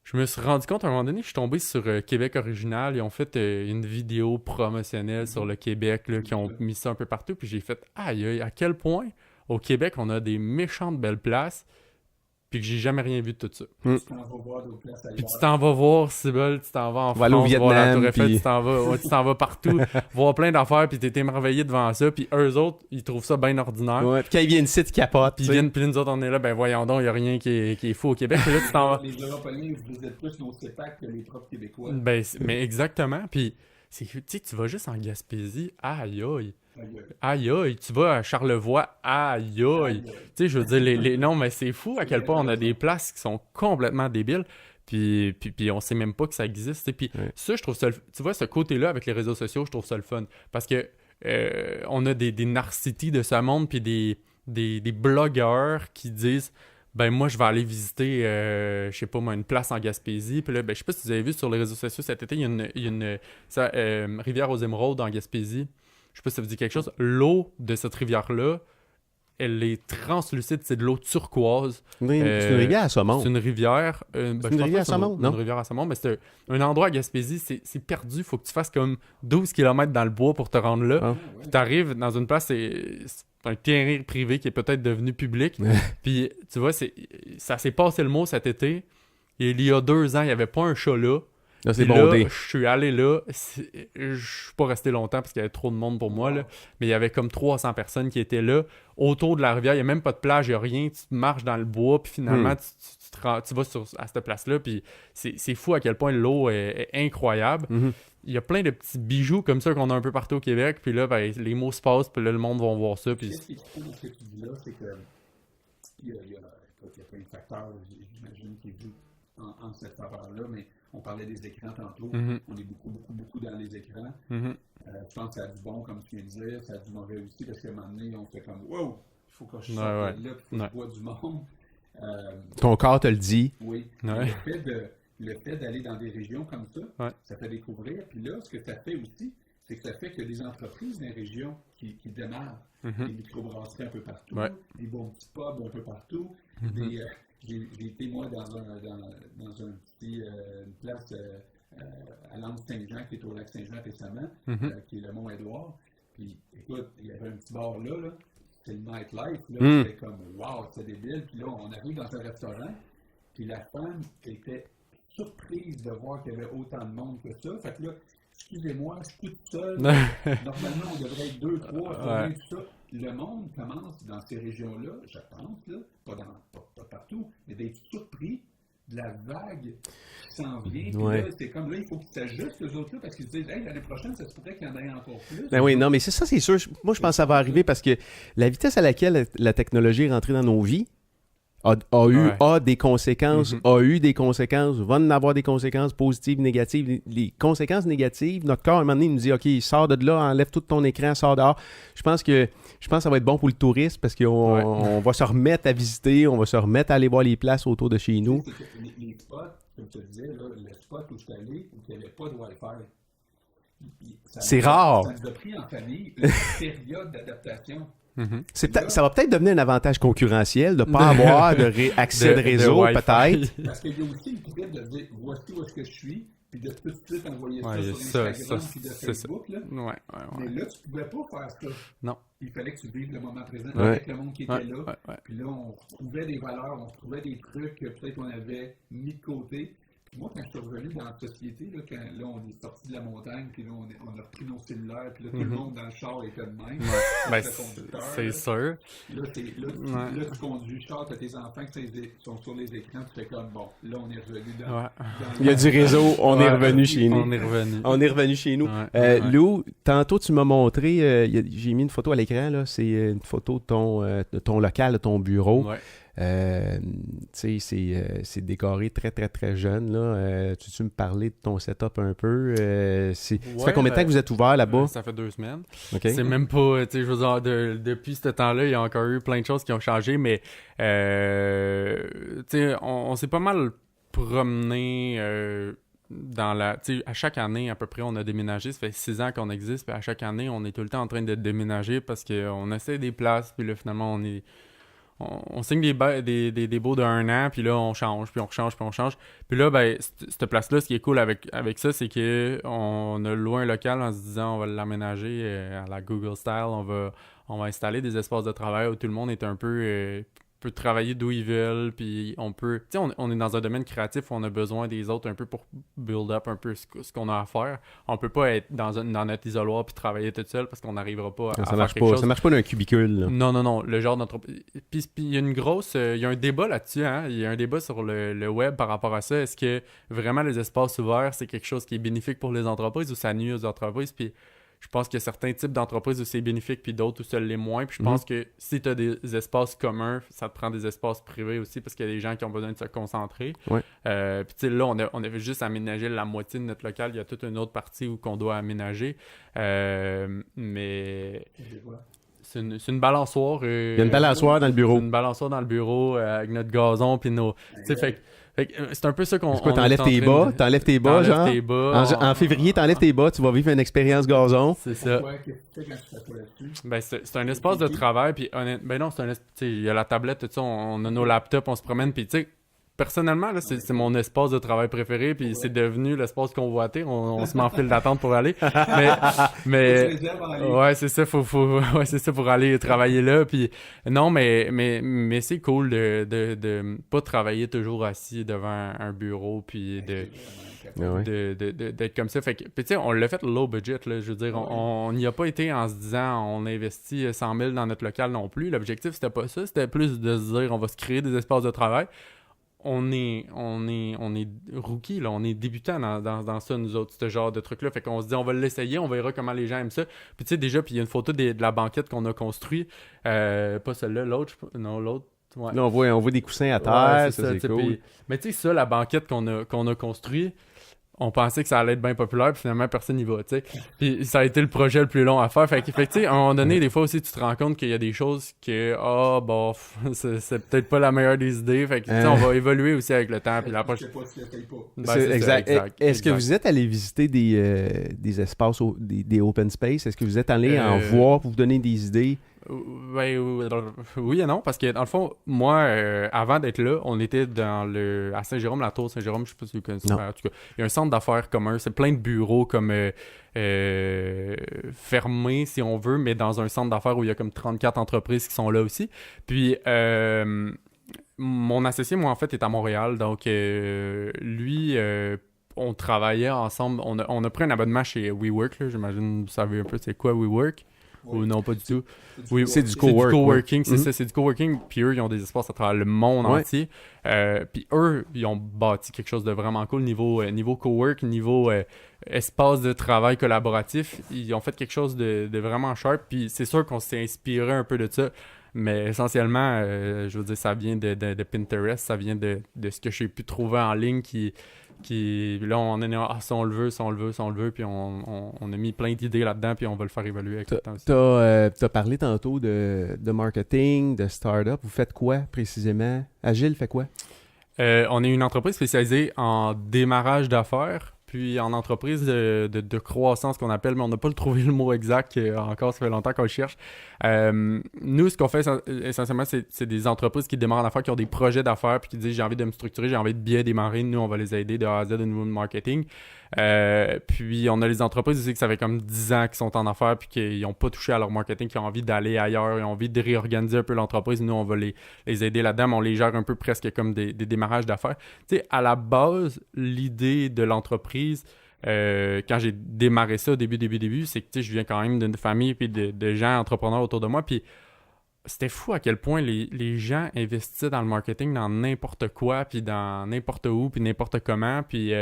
je me suis rendu compte à un moment donné, je suis tombé sur Québec Original, ils ont fait une vidéo promotionnelle sur le Québec, là, qui ont mis ça un peu partout, puis j'ai fait, aïe, aïe, à quel point au Québec, on a des méchantes belles places, puis que j'ai jamais rien vu de tout ça. Tu t'en vas voir d'autres places ailleurs. Puis tu t'en vas voir, Cybele, tu t'en vas en aller au France, voir la Vietnam, Tour Eiffel, puis- tu t'en vas partout, voir plein d'affaires, puis t'es émerveillé devant ça, puis eux autres, ils trouvent ça bien ordinaire. Ouais. Puis quand ils viennent ici, ils capotent. Puis tu sais. nous autres, on est là, ben voyons donc, il n'y a rien qui est fou au Québec. Puis là, tu t'en vas... Les Européens, vous êtes plus nos CEPAC que les propres Québécois. Ben, mais exactement, puis tu sais, tu vas juste en Gaspésie, aïe aïe. Aïe aïe, tu vas à Charlevoix, aïe aïe. Tu sais, je veux dire, non, mais c'est fou à quel point on a des places qui sont complètement débiles, puis on sait même pas que ça existe. Et puis ça, je trouve ça, tu vois, ce côté-là avec les réseaux sociaux, je trouve ça le fun. Parce que on a des narcissies de ce monde, puis des blogueurs qui disent, ben moi, je vais aller visiter, je sais pas moi, une place en Gaspésie. Puis là, ben je sais pas si vous avez vu sur les réseaux sociaux cet été, il y a une rivière aux émeraudes en Gaspésie. Je sais pas si ça vous dit quelque chose. L'eau de cette rivière-là, elle est translucide, c'est de l'eau turquoise. C'est une rivière à saumon. C'est une rivière. C'est une rivière à saumon, non? Une rivière à saumon, mais c'est un endroit à Gaspésie, c'est perdu. Il faut que tu fasses comme 12 km dans le bois pour te rendre là. Ah. Puis t'arrives dans une place, c'est un terrain privé qui est peut-être devenu public. Puis tu vois, ça s'est passé le mot cet été. Et il y a 2 ans, il n'y avait pas un chat là. Là, c'est Puis là, bondé. je suis allé là, je suis pas resté longtemps parce qu'il y avait trop de monde pour moi, là, mais il y avait comme 300 personnes qui étaient là, autour de la rivière, il n'y a même pas de plage, il n'y a rien, tu marches dans le bois, puis finalement, tu vas à cette place-là, puis c'est fou à quel point l'eau est incroyable. Il y a plein de petits bijoux comme ça qu'on a un peu partout au Québec, puis là, ben, les mots se passent, puis là, le monde va voir ça. Puis... Qu'est-ce qui est cool dans ce que tu dis là, c'est que il y a plein de facteurs, j'imagine, qui jouent en cette faveur-là, mais on parlait des écrans tantôt. On est beaucoup dans les écrans. Je pense que ça a du bon, comme tu viens de dire, ça a du mauvais aussi, parce qu'à un moment donné, on fait comme « Wow! Il faut que je sorte là, puis il faut que je vois du monde. » Ton corps te le dit. Oui. Le fait d'aller dans des régions comme ça, ça fait découvrir. Puis là, ce que ça fait aussi, c'est que ça fait que des entreprises dans les régions qui démarrent, des microbrasseries un peu partout, des bons petits pubs un peu partout, j'ai été, moi, dans une place à l'Anse-Saint-Jean, qui est au lac Saint-Jean récemment, qui est le Mont-Édouard. Puis, écoute, il y avait un petit bar là, c'est le nightlife, là, c'était comme, wow, c'est débile. Puis là, on arrive dans un restaurant, puis la femme était surprise de voir qu'il y avait autant de monde que ça. Fait que là, excusez-moi, je suis tout seul. Normalement, on devrait être 2, 3, tout ça. le monde commence dans ces régions-là, je pense, là, pas partout, mais d'être surpris de la vague qui s'en vient. Puis Ouais. là, c'est comme là, il faut qu'ils s'ajustent, eux autres-là, parce qu'ils se disent, hey, l'année prochaine, ça se pourrait qu'il y en ait encore plus. Ben oui, non, mais c'est ça, c'est sûr. Moi, je pense que ça va arriver parce que la vitesse à laquelle la technologie est rentrée dans nos vies a des conséquences, a eu des conséquences, va en avoir des conséquences positives, négatives. Les conséquences négatives, notre corps, à un moment donné, il nous dit, OK, sors de là, enlève tout ton écran, sors dehors. Je pense que ça va être bon pour le tourisme parce qu'on va se remettre à visiter, on va se remettre à aller voir les places autour de chez nous. C'est que les spots, comme tu disais, là, le spot où je suis allé, où il n'y avait pas de Wi-Fi. C'est rare. Ça nous a pris en famille une période d'adaptation. Ça va peut-être devenir un avantage concurrentiel de ne pas avoir accès de réseau, Wi-Fi. peut-être. Parce qu'il y a aussi le trip de dire voici où est-ce que je suis, puis de tout de suite envoyer Ouais, ça ça, sur Instagram ça, puis de c'est Facebook. Là. Ouais. Mais là, tu ne pouvais pas faire ça. Non. Il fallait que tu vives le moment présent Ouais. avec le monde qui était Ouais, là. ouais. Puis là, on retrouvait des valeurs, on retrouvait des trucs que peut-être on avait mis de côté. Puis moi, quand je suis revenu dans la société, là, quand là, on est sorti de la montagne, puis là, on a repris nos cellulaires, puis là, tout le monde dans le char était de même. Ben, Le conducteur, c'est là. sûr. Là, tu conduis le char, tu as tes enfants qui sont sur les écrans, tu fais comme, bon, là, on est revenu dans... Ouais. Il y a du réseau, on est revenu chez nous. On est revenu. On est revenu chez nous. Ouais. Lou, tantôt, tu m'as montré, j'ai mis une photo à l'écran, là, c'est une photo de ton local, de ton bureau. Ouais. Tu sais, c'est décoré très, très, très jeune. Là. Tu me parler de ton setup un peu? Ça fait combien de temps que vous êtes ouvert là-bas? Ça fait 2 semaines. OK. C'est même pas, tu sais, je veux dire, depuis ce temps-là, il y a encore eu plein de choses qui ont changé, mais, tu sais, on s'est pas mal promené dans la... Tu sais, à chaque année, à peu près, on a déménagé. Ça fait 6 ans qu'on existe, puis à chaque année, on est tout le temps en train de déménager parce qu'on essaie des places, puis là, finalement, on signe des baux d'1 an, puis là, on change, puis on change, puis on change. Puis là, ben, cette place-là, ce qui est cool avec ça, c'est qu'on a loué un local en se disant on va l'aménager à la Google Style. On va installer des espaces de travail où tout le monde est un peu... peut travailler d'où ils veulent, puis on peut... Tu sais, on est dans un domaine créatif où on a besoin des autres un peu pour build up un peu ce qu'on a à faire. On peut pas être dans notre isoloir puis travailler tout seul parce qu'on n'arrivera pas à Ça faire marche quelque pas. chose. Ça marche pas dans un cubicule. Là. Non, le genre d'entreprise. Puis il y a une grosse... il y a un débat là-dessus, hein. Il y a un débat sur le web par rapport à ça. Est-ce que vraiment les espaces ouverts, c'est quelque chose qui est bénéfique pour les entreprises ou ça nuit aux entreprises? Puis je pense qu'il y a certains types d'entreprises où c'est bénéfique puis d'autres où ça l'est moins. Puis je pense que si tu as des espaces communs, ça te prend des espaces privés aussi parce qu'il y a des gens qui ont besoin de se concentrer. Ouais. Puis tu sais, là, on avait juste aménagé la moitié de notre local. Il y a toute une autre partie où qu'on doit aménager. Mais c'est une balançoire. Il y a une balançoire dans le bureau. C'est une balançoire dans le bureau avec notre gazon puis nos... Tu sais, fait que c'est un peu ça qu'on... C'est quoi, t'enlèves tes bas? T'enlèves tes bas, genre? Tes bas, En février, t'enlèves tes bas, tu vas vivre une expérience gazon. C'est ça. Ouais, qu'est-ce que tu fais quand tu fais quoi là-dessus? Ben, c'est un espace de travail, puis ben non, tu sais, il y a la tablette, tout ça, on a nos laptops, on se promène, puis tu sais, personnellement, là, c'est mon espace de travail préféré, puis c'est devenu l'espace convoité, on se met en file d'attente pour aller, mais ouais, c'est ça, ouais, c'est ça, pour aller travailler là, puis non, mais c'est cool de pas travailler toujours assis devant un bureau, puis d'être comme ça. Fait que, puis tu sais, on l'a fait low budget, là, je veux dire, on n'y a pas été en se disant on investit 100 000 dans notre local non plus. L'objectif, c'était pas ça, c'était plus de se dire on va se créer des espaces de travail. On est rookie, là, on est débutant dans ça, nous autres, ce genre de truc-là. Fait qu'on se dit, on va l'essayer, on verra comment les gens aiment ça. Puis tu sais, déjà, puis il y a une photo de la banquette qu'on a construite. Pas celle-là, l'autre. Non, l'autre. Ouais. Là, on voit des coussins à terre, Ouais, ça, c'est cool. Puis, mais tu sais, ça, la banquette qu'on a construite, on pensait que ça allait être bien populaire, puis finalement, personne n'y va, tu sais. Puis ça a été le projet le plus long à faire. Fait que tu sais, à un moment donné, des fois aussi, tu te rends compte qu'il y a des choses que, c'est peut-être pas la meilleure des idées. Fait que, tu sais, on va évoluer aussi avec le temps, puis la prochaine... Ben, C'est c'est exact. ça, Est-ce que vous êtes allé visiter des espaces, des open space? Est-ce que vous êtes allé en voir pour vous donner des idées? Oui et non, parce que dans le fond, moi, avant d'être là, on était à Saint-Jérôme, la tour Saint-Jérôme, je sais pas si vous connaissez. En tout cas, il y a un centre d'affaires commun, c'est plein de bureaux comme fermés, si on veut, mais dans un centre d'affaires où il y a comme 34 entreprises qui sont là aussi. Puis, mon associé, moi, en fait, est à Montréal, donc lui... on travaillait ensemble, on a pris un abonnement chez WeWork, là, j'imagine vous savez un peu c'est quoi WeWork. ou non, pas du tout. c'est du c'est du cowork, coworking, ouais. c'est ça, c'est du coworking. Puis eux, ils ont des espaces à travers le monde Ouais. entier. Puis eux, ils ont bâti quelque chose de vraiment cool niveau cowork, niveau espace de travail collaboratif. Ils ont fait quelque chose de vraiment sharp. Puis c'est sûr qu'on s'est inspiré un peu de ça. Mais essentiellement, je veux dire, ça vient de Pinterest, ça vient de ce que j'ai pu trouver en ligne qui là, on est ça on le veut, ça on le veut, ça on le veut, puis on a mis plein d'idées là-dedans, puis on va le faire évaluer avec le temps aussi. T'as parlé tantôt de marketing, de start-up. Vous faites quoi précisément? Agile fait quoi? On est une entreprise spécialisée en démarrage d'affaires, puis en entreprise de croissance qu'on appelle, mais on n'a pas trouvé le mot exact, encore ça fait longtemps qu'on le cherche. Nous, ce qu'on fait essentiellement, c'est des entreprises qui démarrent en affaires, qui ont des projets d'affaires, puis qui disent j'ai envie de me structurer, j'ai envie de bien démarrer. Nous, on va les aider de A à Z au niveau de marketing. Puis on a les entreprises aussi que ça fait comme 10 ans qu'ils sont en affaires puis qu'ils n'ont pas touché à leur marketing, qui ont envie d'aller ailleurs, ils ont envie de réorganiser un peu l'entreprise. Nous, on va les aider là-dedans, mais on les gère un peu presque comme des démarrages d'affaires. Tu sais, à la base, l'idée de l'entreprise, quand j'ai démarré ça au début, c'est que tu sais, je viens quand même d'une famille puis de gens entrepreneurs autour de moi, puis c'était fou à quel point les gens investissaient dans le marketing, dans n'importe quoi, puis dans n'importe où, puis n'importe comment, puis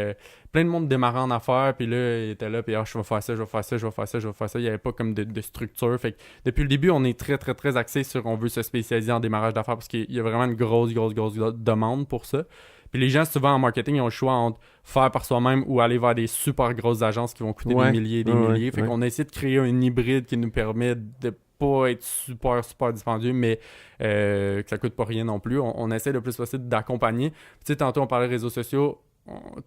plein de monde démarrait en affaires, puis là, il était là, puis je vais faire ça, je vais faire ça, je vais faire ça, je vais faire ça. Il n'y avait pas comme de structure. Fait que depuis le début, on est très, très, très axé sur on veut se spécialiser en démarrage d'affaires parce qu'il y a vraiment une grosse demande pour ça. Puis les gens, souvent en marketing, ils ont le choix entre faire par soi-même ou aller vers des super grosses agences qui vont coûter des milliers et des milliers. Fait qu'on a essayé de créer un hybride qui nous permet de pas être super dispendieux, mais que ça coûte pas rien non plus. On essaie le plus possible d'accompagner. Tu sais, tantôt on parlait de réseaux sociaux.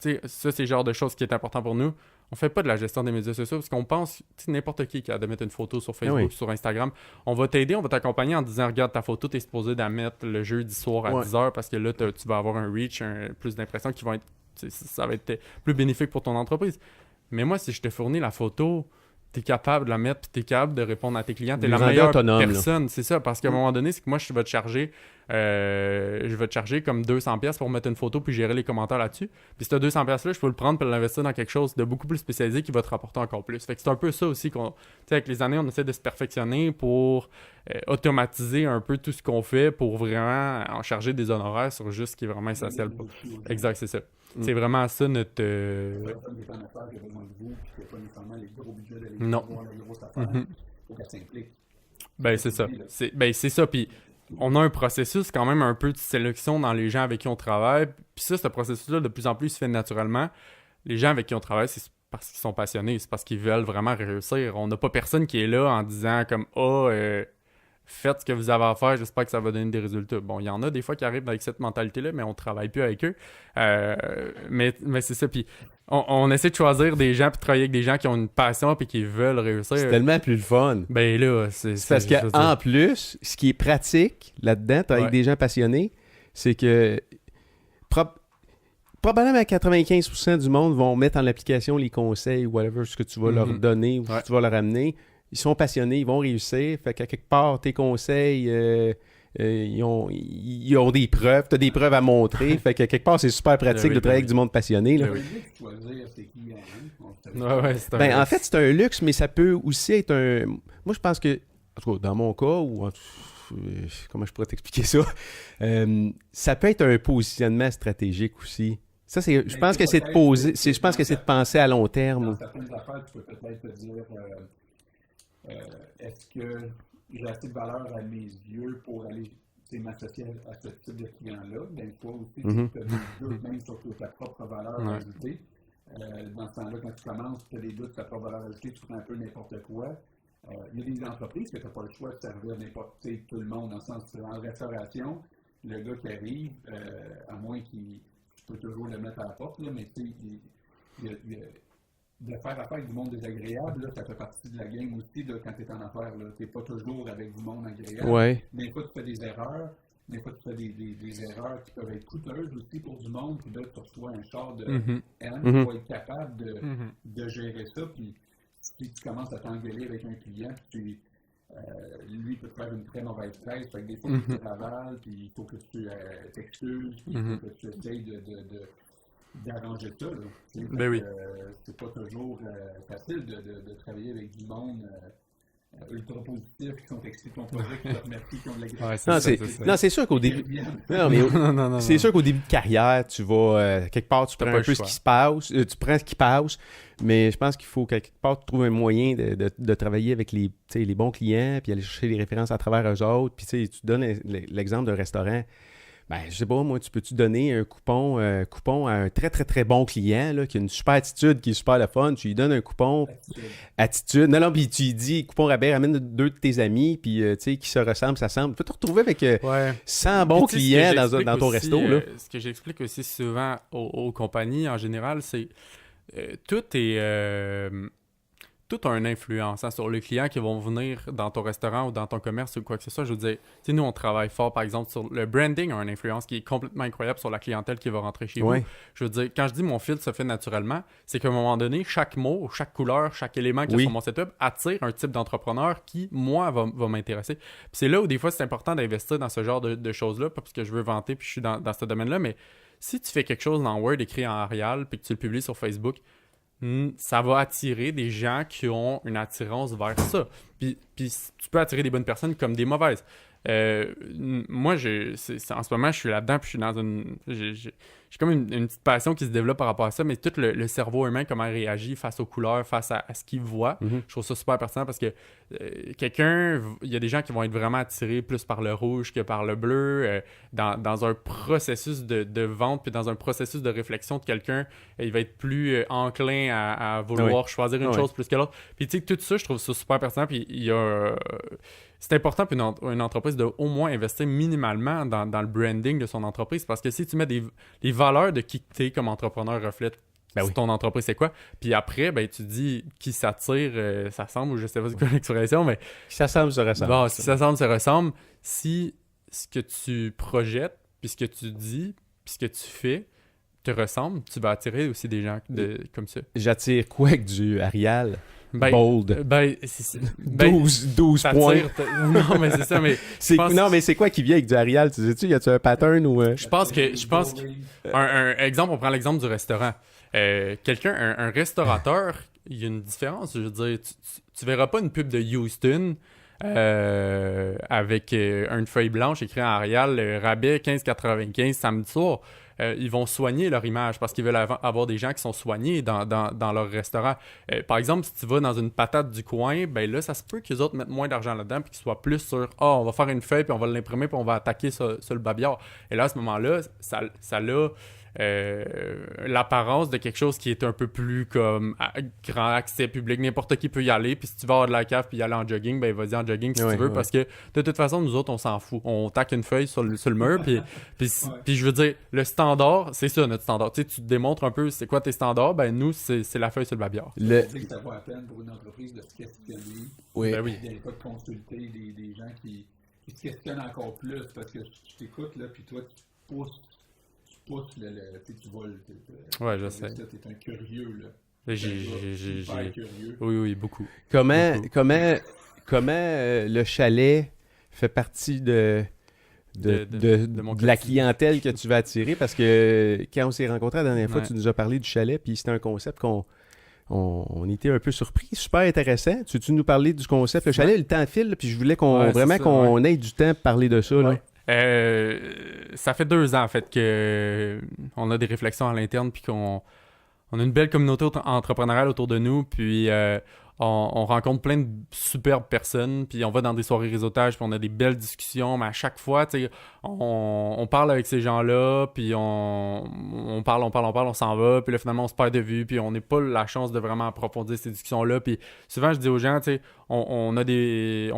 Tu sais, ça c'est le genre de choses qui est important pour nous. On fait pas de la gestion des médias sociaux parce qu'on pense, tu sais, n'importe qui a de mettre une photo sur Facebook, sur Instagram, on va t'aider, on va t'accompagner en disant regarde ta photo, t'es supposé la mettre le jeudi soir à 10h parce que là tu vas avoir un reach, plus d'impressions qui vont être, ça va être plus bénéfique pour ton entreprise. Mais moi, si je te fournis la photo, t'es capable de la mettre, puis t'es capable de répondre à tes clients, t'es la meilleure autonome, personne, là. C'est ça, parce qu'à un moment donné, c'est que moi, je vais te charger comme 200$ pour mettre une photo puis gérer les commentaires là-dessus. Puis ce 200$-là, je peux le prendre pour l'investir dans quelque chose de beaucoup plus spécialisé qui va te rapporter encore plus. Fait que c'est un peu ça aussi qu'on, tu sais, avec les années, on essaie de se perfectionner pour automatiser un peu tout ce qu'on fait pour vraiment en charger des honoraires sur juste ce qui est vraiment essentiel. Exact, c'est ça. C'est vraiment ça notre... Non. Faut qu'elle s'implique. Ben, c'est ça. C'est ça. Puis on a un processus quand même un peu de sélection dans les gens avec qui on travaille. Puis ça, ce processus-là, de plus en plus, se fait naturellement. Les gens avec qui on travaille, c'est parce qu'ils sont passionnés. C'est parce qu'ils veulent vraiment réussir. On n'a pas personne qui est là en disant comme « faites ce que vous avez à faire, j'espère que ça va donner des résultats. » Bon, il y en a des fois qui arrivent avec cette mentalité-là, mais on travaille plus avec eux. Mais c'est ça. Puis on essaie de choisir des gens puis de travailler avec des gens qui ont une passion puis qui veulent réussir. C'est tellement plus le fun. Ben là, c'est parce qu'en plus, ce qui est pratique là-dedans, avec des gens passionnés, c'est que probablement 95% du monde vont mettre en application les conseils ou whatever, ce que tu vas leur donner ou ce que tu vas leur amener. Ils sont passionnés, ils vont réussir. Fait qu'à quelque part, tes conseils, ils ont des preuves. Tu as des preuves à montrer. Fait qu'à quelque part, c'est super pratique de travailler avec du monde passionné. Là. En fait, c'est un luxe, mais ça peut aussi être un... Moi, je pense que, en tout cas, dans mon cas, ou comment je pourrais t'expliquer ça? Ça peut être un positionnement stratégique aussi. Ça, c'est, je pense que c'est de poser, je pense que c'est de penser à long terme. Dans certaines affaires, tu peux peut-être te dire est-ce que j'ai assez de valeur à mes yeux pour aller m'associer à ce type de client-là? Bien, toi aussi, tu as des doutes même sur ta propre valeur ajoutée. Dans ce temps-là, quand tu commences, tu as des doutes sur ta propre valeur ajoutée, tu fais un peu n'importe quoi. Il y a des entreprises que tu n'as pas le choix de servir n'importe tout le monde, dans le sens que en restauration, le gars qui arrive, à moins qu'il peut toujours le mettre à la porte, là, mais tu sais, de faire affaire avec du monde désagréable, là, ça fait partie de la game aussi là, quand tu es en affaires. Tu n'es pas toujours avec du monde agréable. Ouais. Des fois, tu fais des erreurs. Des fois, tu fais des erreurs qui peuvent être coûteuses aussi pour du monde. Puis là, tu reçois un char de haine. Tu vas être capable de gérer ça. Puis si tu commences à t'engueuler avec un client, puis lui peut te faire une très mauvaise presse. Fait que des fois, tu te ravales, puis il faut que tu t'excuses, puis il faut que tu essayes d'arranger ça. Là. Ben oui. C'est pas toujours facile de travailler avec du monde ultra positifs, qui sont excités de ton projet, qui te remercient, qui ont de la Ouais, gratitude. Non, c'est sûr qu'au début. Non, mais non, c'est sûr qu'au début de carrière, tu vas quelque part, tu T'as prends pas un le peu choix. ce qui se passe, tu prends ce qui passe, mais je pense qu'il faut quelque part trouver un moyen de travailler avec les bons clients, puis aller chercher les références à travers eux autres. Puis tu donnes l'exemple d'un restaurant. Ben, je sais pas, moi, tu peux-tu donner un coupon à un très, très, très bon client là, qui a une super attitude, qui est super le fun, tu lui donnes un coupon attitude. Non, puis tu lui dis, coupon rabais, ramène 2 de tes amis, puis tu sais, qui se ressemblent, ça semble. Tu peux te retrouver avec Ouais. 100 bons Puis, tu sais, ce que clients j'explique dans ton aussi, resto. Là. Ce que j'explique aussi souvent aux compagnies en général, c'est tout est tout a une influence sur les clients qui vont venir dans ton restaurant ou dans ton commerce ou quoi que ce soit. Je veux dire, tu sais, nous, on travaille fort, par exemple, sur le branding a une influence qui est complètement incroyable sur la clientèle qui va rentrer chez Ouais. vous. Je veux dire, quand je dis mon filtre se fait naturellement, c'est qu'à un moment donné, chaque mot, chaque couleur, chaque élément qui est Oui. sur mon setup attire un type d'entrepreneur qui, moi, va m'intéresser. Puis c'est là où des fois, c'est important d'investir dans ce genre de choses-là, pas parce que je veux vanter puis je suis dans ce domaine-là, mais si tu fais quelque chose dans Word écrit en Arial puis que tu le publies sur Facebook, ça va attirer des gens qui ont une attirance vers ça. Puis tu peux attirer des bonnes personnes comme des mauvaises. Moi, en ce moment, je suis là-dedans, puis je suis dans une... J'ai comme une petite passion qui se développe par rapport à ça, mais tout le cerveau humain, comment il réagit face aux couleurs, face à ce qu'il voit, Mhm. je trouve ça super pertinent parce que il y a des gens qui vont être vraiment attirés plus par le rouge que par le bleu. Dans un processus de vente, puis dans un processus de réflexion de quelqu'un, il va être plus enclin à vouloir choisir une chose plus que l'autre. Puis tu sais, tout ça, je trouve ça super pertinent, puis il y a... c'est important pour une entreprise de au moins investir minimalement dans le branding de son entreprise parce que si tu mets les valeurs de qui tu es comme entrepreneur reflètent ton entreprise, c'est quoi? Puis après, ben, tu dis qui s'attire, ça semble, ou je sais pas c'est quoi l'expression, mais Ça semble se ressemble. bon, si ça semble, ça ressemble. Si ce que tu projettes, puis ce que tu dis, puis ce que tu fais te ressemble, tu vas attirer aussi des gens comme ça. J'attire quoi avec du Arial? Ben, Bold. ben, 12 points. Non, mais c'est ça, mais pense- Non, mais c'est quoi qui vient avec du Arial? Tu sais-tu, y a-tu un pattern ou... je pense que un exemple, on prend l'exemple du restaurant. Un restaurateur, il y a une différence. Je veux dire, tu verras pas une pub de Houston avec une feuille blanche écrit en Arial, rabais 15,95 samedi soir. Ils vont soigner leur image parce qu'ils veulent avoir des gens qui sont soignés dans leur restaurant. Par exemple, si tu vas dans une patate du coin, ben là, ça se peut qu'ils autres mettent moins d'argent là-dedans puis qu'ils soient plus sur « on va faire une feuille puis on va l'imprimer puis on va attaquer sur le babillard. » Et là, à ce moment-là, ça a l'apparence de quelque chose qui est un peu plus comme grand accès public. N'importe qui peut y aller. Puis si tu vas avoir de la cave puis y aller en jogging, ben vas-y en jogging si tu veux. Parce que de toute façon, nous autres, on s'en fout. On taque une feuille sur le mur. Puis je veux dire, le standard, c'est ça notre standard. Tu sais, tu te démontres un peu c'est quoi tes standards. Ben nous, c'est la feuille sur le babillard. Je veux dire que ça vaut la peine pour une entreprise de se questionner. Oui. Ben oui. Il n'y a pas de consulter des gens qui se questionnent encore plus parce que tu t'écoutes là, puis toi, tu pousses tu voles. Ouais, je sais. T'es un curieux, là. J'ai... Super curieux. Oui, beaucoup. Comment Beaucoup. le chalet fait partie de mon la quotidien. clientèle que tu vas attirer? Parce que quand on s'est rencontrés la dernière fois, Ouais. tu nous as parlé du chalet, puis c'était un concept on était un peu surpris. Super intéressant. Tu nous parler du concept? Le chalet, le temps file, puis je voulais Ouais, c'est ça, qu'on ait du temps pour parler de ça. Là. Ouais. Ça fait 2 ans en fait que on a des réflexions à l'interne puis qu'on a une belle communauté entrepreneuriale autour de nous puis on rencontre plein de superbes personnes puis on va dans des soirées réseautage puis on a des belles discussions mais à chaque fois tu sais on parle avec ces gens-là puis on parle on s'en va puis là finalement on se perd de vue puis on n'a pas la chance de vraiment approfondir ces discussions-là puis souvent je dis aux gens tu sais on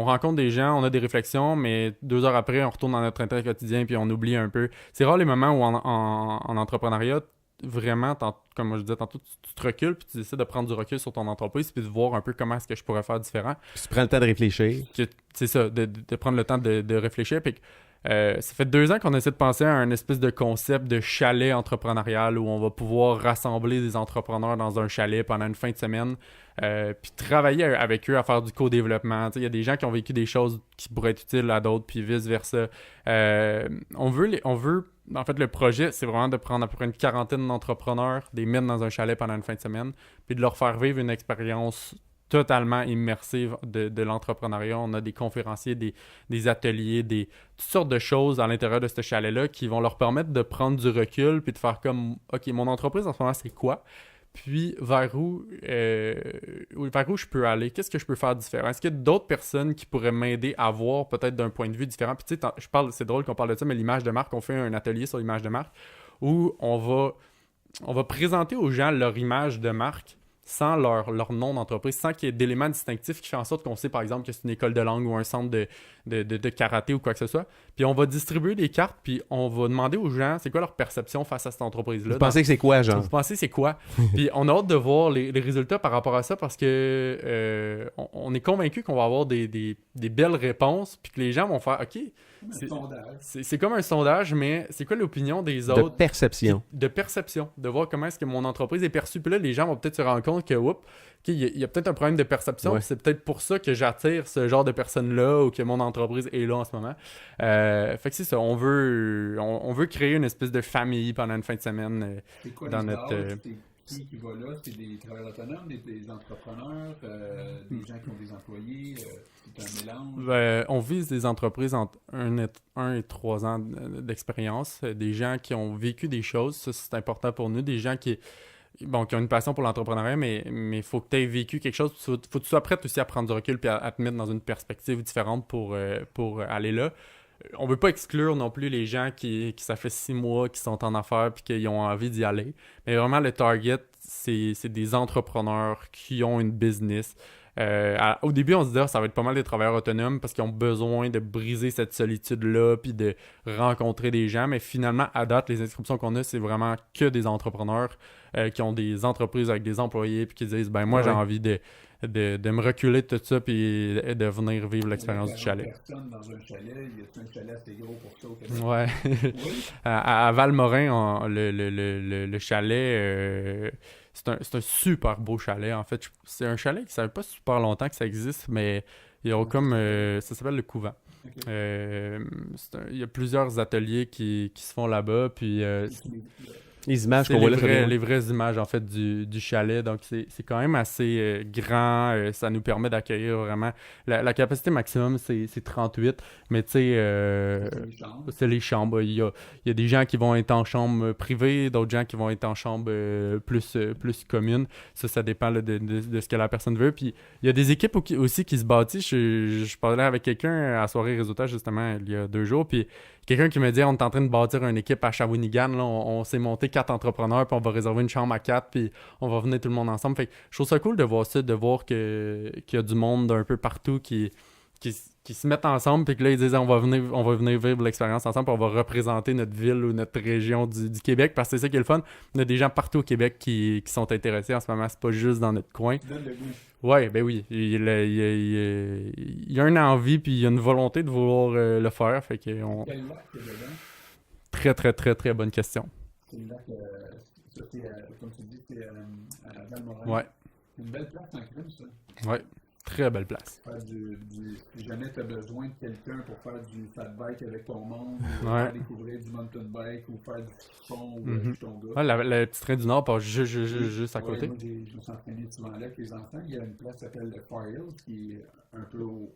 rencontre des gens, on a des réflexions, mais 2 heures après, on retourne dans notre intérêt quotidien puis on oublie un peu. C'est rare les moments où en entrepreneuriat, vraiment, comme je disais tantôt, tu te recules puis tu décides de prendre du recul sur ton entreprise puis de voir un peu comment est-ce que je pourrais faire différent. Puis tu prends le temps de réfléchir. C'est ça, de prendre le temps de réfléchir. Puis ça fait 2 ans qu'on essaie de penser à un espèce de concept de chalet entrepreneurial où on va pouvoir rassembler des entrepreneurs dans un chalet pendant une fin de semaine puis travailler avec eux à faire du co-développement. Il y a des gens qui ont vécu des choses qui pourraient être utiles à d'autres puis vice-versa. On veut en fait, le projet, c'est vraiment de prendre à peu près une quarantaine d'entrepreneurs, des mettre dans un chalet pendant une fin de semaine puis de leur faire vivre une expérience totalement immersive de l'entrepreneuriat. On a des conférenciers, des ateliers, toutes sortes de choses à l'intérieur de ce chalet-là qui vont leur permettre de prendre du recul puis de faire comme, OK, mon entreprise en ce moment, c'est quoi? Puis vers où je peux aller? Qu'est-ce que je peux faire différent? Est-ce qu'il y a d'autres personnes qui pourraient m'aider à voir peut-être d'un point de vue différent? Puis tu sais, c'est drôle qu'on parle de ça, mais l'image de marque, on fait un atelier sur l'image de marque où on va présenter aux gens leur image de marque sans leur nom d'entreprise, sans qu'il y ait d'éléments distinctifs qui font en sorte qu'on sait par exemple que c'est une école de langue ou un centre de karaté ou quoi que ce soit. Puis on va distribuer des cartes, puis on va demander aux gens c'est quoi leur perception face à cette entreprise-là. Vous pensez que c'est quoi, genre? Vous pensez c'est quoi? Puis on a hâte de voir les résultats par rapport à ça parce que on est convaincu qu'on va avoir des belles réponses, puis que les gens vont faire OK. C'est comme un sondage, mais c'est quoi l'opinion des autres? De perception. De perception. De voir comment est-ce que mon entreprise est perçue. Puis là, les gens vont peut-être se rendre compte que, il y a peut-être un problème de perception. Ouais. C'est peut-être pour ça que j'attire ce genre de personnes-là ou que mon entreprise est là en ce moment. Fait que c'est ça. On veut créer une espèce de famille pendant une fin de semaine C'est quoi dans les notre... âges? Qui va là? C'est des travailleurs autonomes, des entrepreneurs, des gens qui ont des employés? C'est un mélange? On vise des entreprises entre 1 et 3 ans d'expérience, des gens qui ont vécu des choses, ça c'est important pour nous, des gens qui ont une passion pour l'entrepreneuriat, mais il faut que tu aies vécu quelque chose, faut que tu sois prêt aussi à prendre du recul et à te mettre dans une perspective différente pour aller là. On veut pas exclure non plus les gens qui ça fait 6 mois, qui sont en affaires et qui ont envie d'y aller. Mais vraiment, le target, c'est des entrepreneurs qui ont une business. Au début, on se disait ça va être pas mal des travailleurs autonomes parce qu'ils ont besoin de briser cette solitude-là puis de rencontrer des gens. Mais finalement, à date, les inscriptions qu'on a, c'est vraiment que des entrepreneurs qui ont des entreprises avec des employés puis qui disent moi, j'ai envie de me reculer de tout ça puis de venir vivre l'expérience du chalet. Personne dans un chalet, il y a un chalet assez gros pour ça au Québec. Ouais. Oui. À Valmorin, le chalet, c'est un super beau chalet. En fait, c'est un chalet qui ne savait pas super longtemps que ça existe, mais il y a comme ça s'appelle le couvent. Okay. Il y a plusieurs ateliers qui se font là-bas, puis Les images c'est qu'on voit là, les vraies images en fait du chalet, donc c'est quand même assez grand, ça nous permet d'accueillir vraiment, la capacité maximum c'est 38, mais tu sais c'est les chambres, il y a des gens qui vont être en chambre privée, d'autres gens qui vont être en chambre plus commune, ça dépend là, de ce que la personne veut, puis il y a des équipes aussi qui se bâtissent, je parlais avec quelqu'un à la soirée réseautage justement il y a 2 jours, puis quelqu'un qui me dit on est en train de bâtir une équipe à Shawinigan, là, on s'est monté 4 entrepreneurs, puis on va réserver une chambre à 4, puis on va venir tout le monde ensemble. Fait que je trouve ça cool de voir ça, de voir qu'il y a du monde d'un peu partout qui se mettent ensemble, puis que là, ils disent on va venir vivre l'expérience ensemble, puis on va représenter notre ville ou notre région du Québec, parce que c'est ça qui est le fun. On a des gens partout au Québec qui sont intéressés en ce moment, c'est pas juste dans notre coin. Ouais, ben oui. Il y a une envie, puis il y a une volonté de vouloir le faire. Fait que Quel lac est dedans? Très, très, très, très bonne question. C'est le lac, comme tu dis, c'est à Valmorin. Ouais. Une belle place en crème, ça. Ouais. Très belle place. Faire si jamais tu as besoin de quelqu'un pour faire du fat bike avec ton monde, ou Ouais. faire découvrir du mountain bike, ou faire du ski-fond, ou ton gars. Ouais, le petit train du Nord passe juste à côté. Moi, je me suis entraîné souvent là avec les enfants. Il y a une place qui s'appelle le Far Hills, qui est un peu en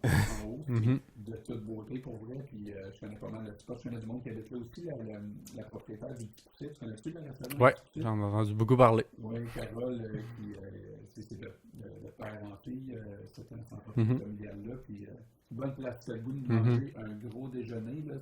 haut, de toute beauté pour vrai. Puis je connais pas mal de spots. Je connais du monde qui habite là aussi, la propriétaire du Petit Poussé. Tu connais-tu la restaurant? Ouais, j'en ai entendu beaucoup parler. Oui, Carole, c'est le père en fille, c'est un entreprise familiale-là. Puis bonne place, tu as le goût de manger un gros déjeuner. Là,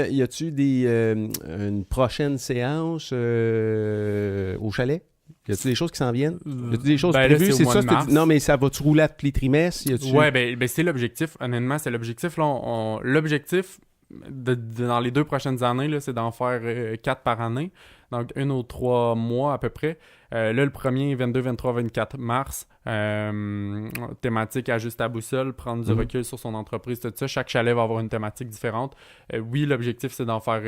y a-tu une prochaine séance au chalet? Y a-tu des choses qui s'en viennent? Y a-tu des choses prévues? Là, c'est au mois de ça? mars. Non, mais ça va-tu rouler à tous les trimestres? Ouais, ben c'est l'objectif. Honnêtement, c'est l'objectif. Là, l'objectif dans les 2 prochaines années, là, c'est d'en faire 4 par année. Donc, 1 ou 3 mois à peu près. Là, le premier, 22, 23, 24 mars, thématique ajuste à boussole, prendre du recul sur son entreprise, tout ça. Chaque chalet va avoir une thématique différente. Oui, l'objectif, c'est d'en faire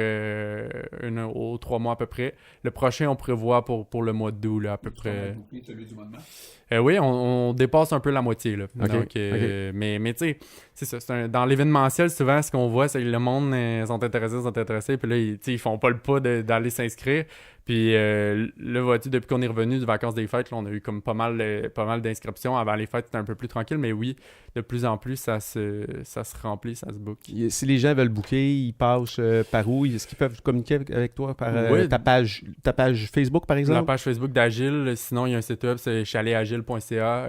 1 ou 3 mois à peu près. Le prochain, on prévoit pour le mois d'août, là, à peu près. Celui du mois de mars? Oui, on dépasse un peu la moitié. Là. Okay, Donc, mais tu sais, c'est ça. Dans l'événementiel, souvent, ce qu'on voit, c'est que le monde sont intéressés, puis là, ils font pas le pas d'aller s'inscrire. Puis là, vois-tu, depuis qu'on est revenu de vacances des fêtes, là, on a eu comme pas mal d'inscriptions. Avant les fêtes, c'était un peu plus tranquille, mais oui, de plus en plus, ça se remplit, ça se book. Si les gens veulent booker, ils passent par où? Est-ce qu'ils peuvent communiquer avec toi par Oui. ta page Facebook, par La exemple? page Facebook d'Agile, sinon il y a un site web, c'est chaletagile.ca.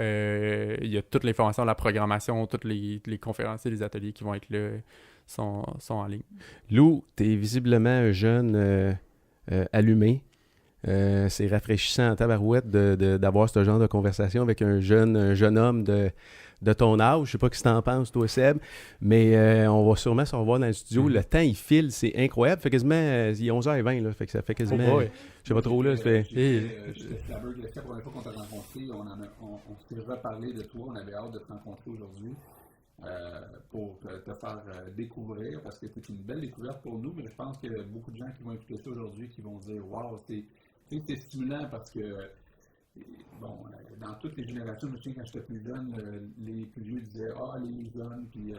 Il y a toutes les formations, la programmation, toutes les conférences et les ateliers qui vont être là sont en ligne. Lou, tu es visiblement un jeune allumé. C'est rafraîchissant en tabarouette d'avoir ce genre de conversation avec un jeune homme de ton âge. Je sais pas ce que tu en penses, toi, Seb, mais on va sûrement se revoir dans le studio. Le temps, il file, c'est incroyable. Ça fait quasiment, il est 11h20, là, fait que ça fait quasiment, je sais pas trop, là, ça fait... La première fois qu'on t'a rencontré, on s'est reparlé de toi, on avait hâte de te rencontrer aujourd'hui. Pour te faire découvrir, parce que c'est une belle découverte pour nous, mais je pense qu'il y a beaucoup de gens qui vont écouter ça aujourd'hui qui vont dire « Wow, c'est stimulant » parce que, bon, dans toutes les générations, je me souviens quand j'étais plus jeune, les plus vieux disaient « Ah, les jeunes », puis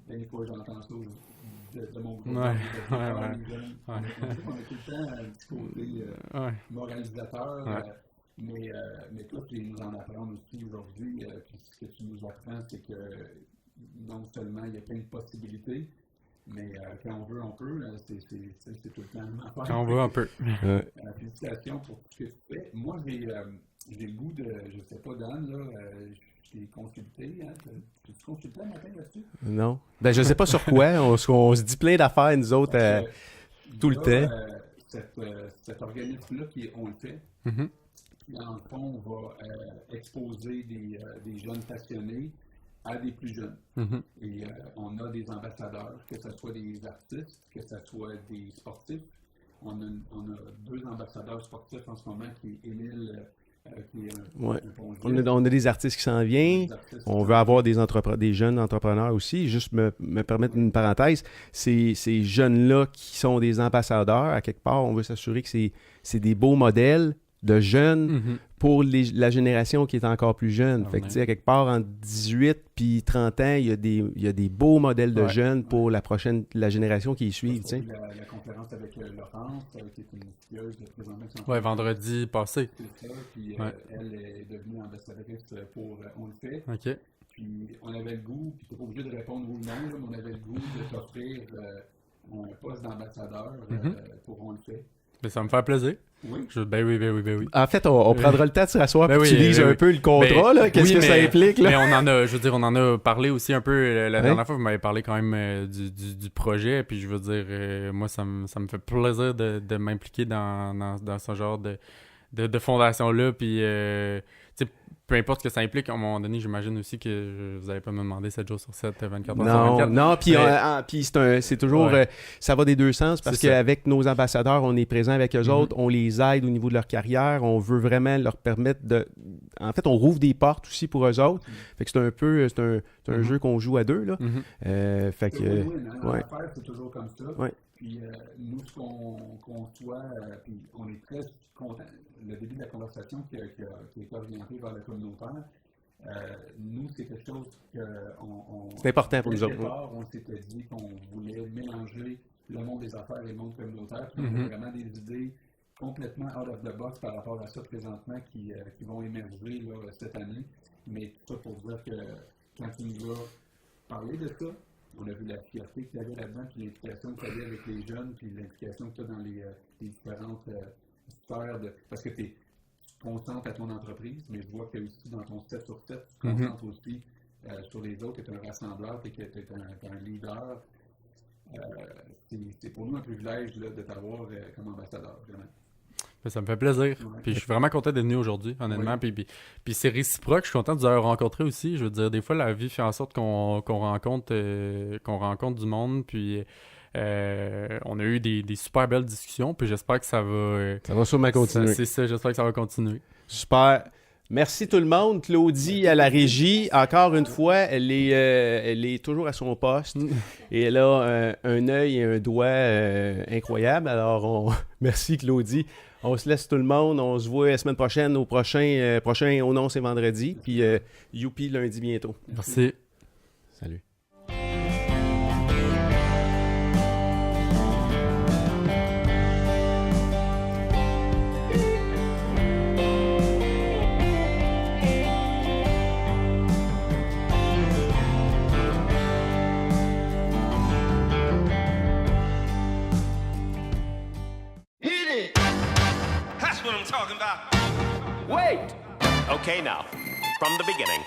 des fois j'entends ça de mon groupe. On a tout le temps un petit côté moralisateur. Mais toi, tu nous en apprends aussi aujourd'hui. Puis ce que tu nous apprends, c'est que non seulement il y a plein de possibilités, mais quand on veut, on peut. C'est tout le temps le même. Quand on veut, on peut. Félicitations pour tout ce que tu fais. Moi, j'ai le goût de, je sais pas, Dan, là, je t'ai consulté. Hein, tu te consultais un matin là-dessus? Non. Ben, je sais pas sur quoi. On se dit plein d'affaires, nous autres, tout le temps. Cet organisme-là qui est On le fait. Dans le fond, on va exposer des jeunes passionnés à des plus jeunes. Et on a des ambassadeurs, que ce soit des artistes, que ce soit des sportifs. On a 2 ambassadeurs sportifs en ce moment, qui est Émile, qui est on a des artistes qui s'en viennent. On veut avoir des jeunes entrepreneurs aussi. Juste me permettre une parenthèse. Ces jeunes-là qui sont des ambassadeurs, à quelque part, on veut s'assurer que c'est des beaux modèles de jeunes pour la génération qui est encore plus jeune. Fait que, tu sais, à quelque part, entre 18 puis 30 ans, il y a des beaux modèles de jeunes pour la génération qui suit. Tu sais. La conférence avec Laurence, qui est une skieuse présentement. Oui, vendredi passé. C'est ça, puis elle est devenue ambassadrice pour On le fait. OK. Puis on avait le goût, puis tu n'es pas obligé de répondre oui ou non, mais on avait le goût de t'offrir un poste d'ambassadeur pour On le fait. Ben, ça me fait plaisir. Oui. Ben oui. En fait, on prendra le temps de se rasseoir pour que tu lises un peu le contrat, qu'est-ce que ça implique. Là. Mais on en a parlé aussi un peu la dernière fois, vous m'avez parlé quand même du projet, puis je veux dire, moi, ça me fait plaisir de m'impliquer dans ce genre de fondation-là, puis peu importe ce que ça implique, à un moment donné, j'imagine aussi que vous n'allez pas me demander 7 jours sur 7, 24 heures sur 24. Non, puis c'est toujours... ça va des deux sens, parce qu'avec nos ambassadeurs, on est présent avec eux autres, on les aide au niveau de leur carrière, on veut vraiment leur permettre de... En fait, on rouvre des portes aussi pour eux autres. Fait que c'est un peu... C'est un jeu qu'on joue à deux, là. Fait que... L'affaire, c'est toujours comme ça. Puis nous, ce qu'on conçoit, puis on est très contents. Le début de la conversation qui est orienté vers le communautaire, nous, c'est quelque chose c'est important pour nous autres. On s'était dit qu'on voulait mélanger le monde des affaires et le monde communautaire. Puis on a vraiment des idées complètement out of the box par rapport à ça présentement qui vont émerger là, cette année. Mais tout ça pour dire que quand tu nous as parlé de ça, on a vu la fierté qu'il y avait là-dedans, puis l'implication qu'il y avait avec les jeunes, puis l'implication que tu as dans les différentes sphères. Parce que tu te concentres à ton entreprise, mais je vois que aussi dans ton 7 sur 7, tu te concentres aussi sur les autres, que tu es un rassembleur, et que tu es un leader. C'est pour nous un privilège là, de t'avoir comme ambassadeur, vraiment. Ça me fait plaisir. Puis je suis vraiment content d'être venu aujourd'hui, honnêtement. Puis c'est réciproque. Je suis content de vous avoir rencontré aussi. Je veux dire, des fois, la vie fait en sorte qu'on rencontre du monde. Puis on a eu des super belles discussions. Puis j'espère que ça va... ça va sûrement continuer. C'est ça, j'espère que ça va continuer. Super. Merci tout le monde. Claudie à la régie. Encore une fois, elle est toujours à son poste. Et elle a un œil et un doigt incroyable. Alors, merci Claudie. On se laisse tout le monde. On se voit la semaine prochaine. Au prochain au nom, c'est vendredi. Puis youpi lundi bientôt. Merci. Salut. Okay, now, from the beginning.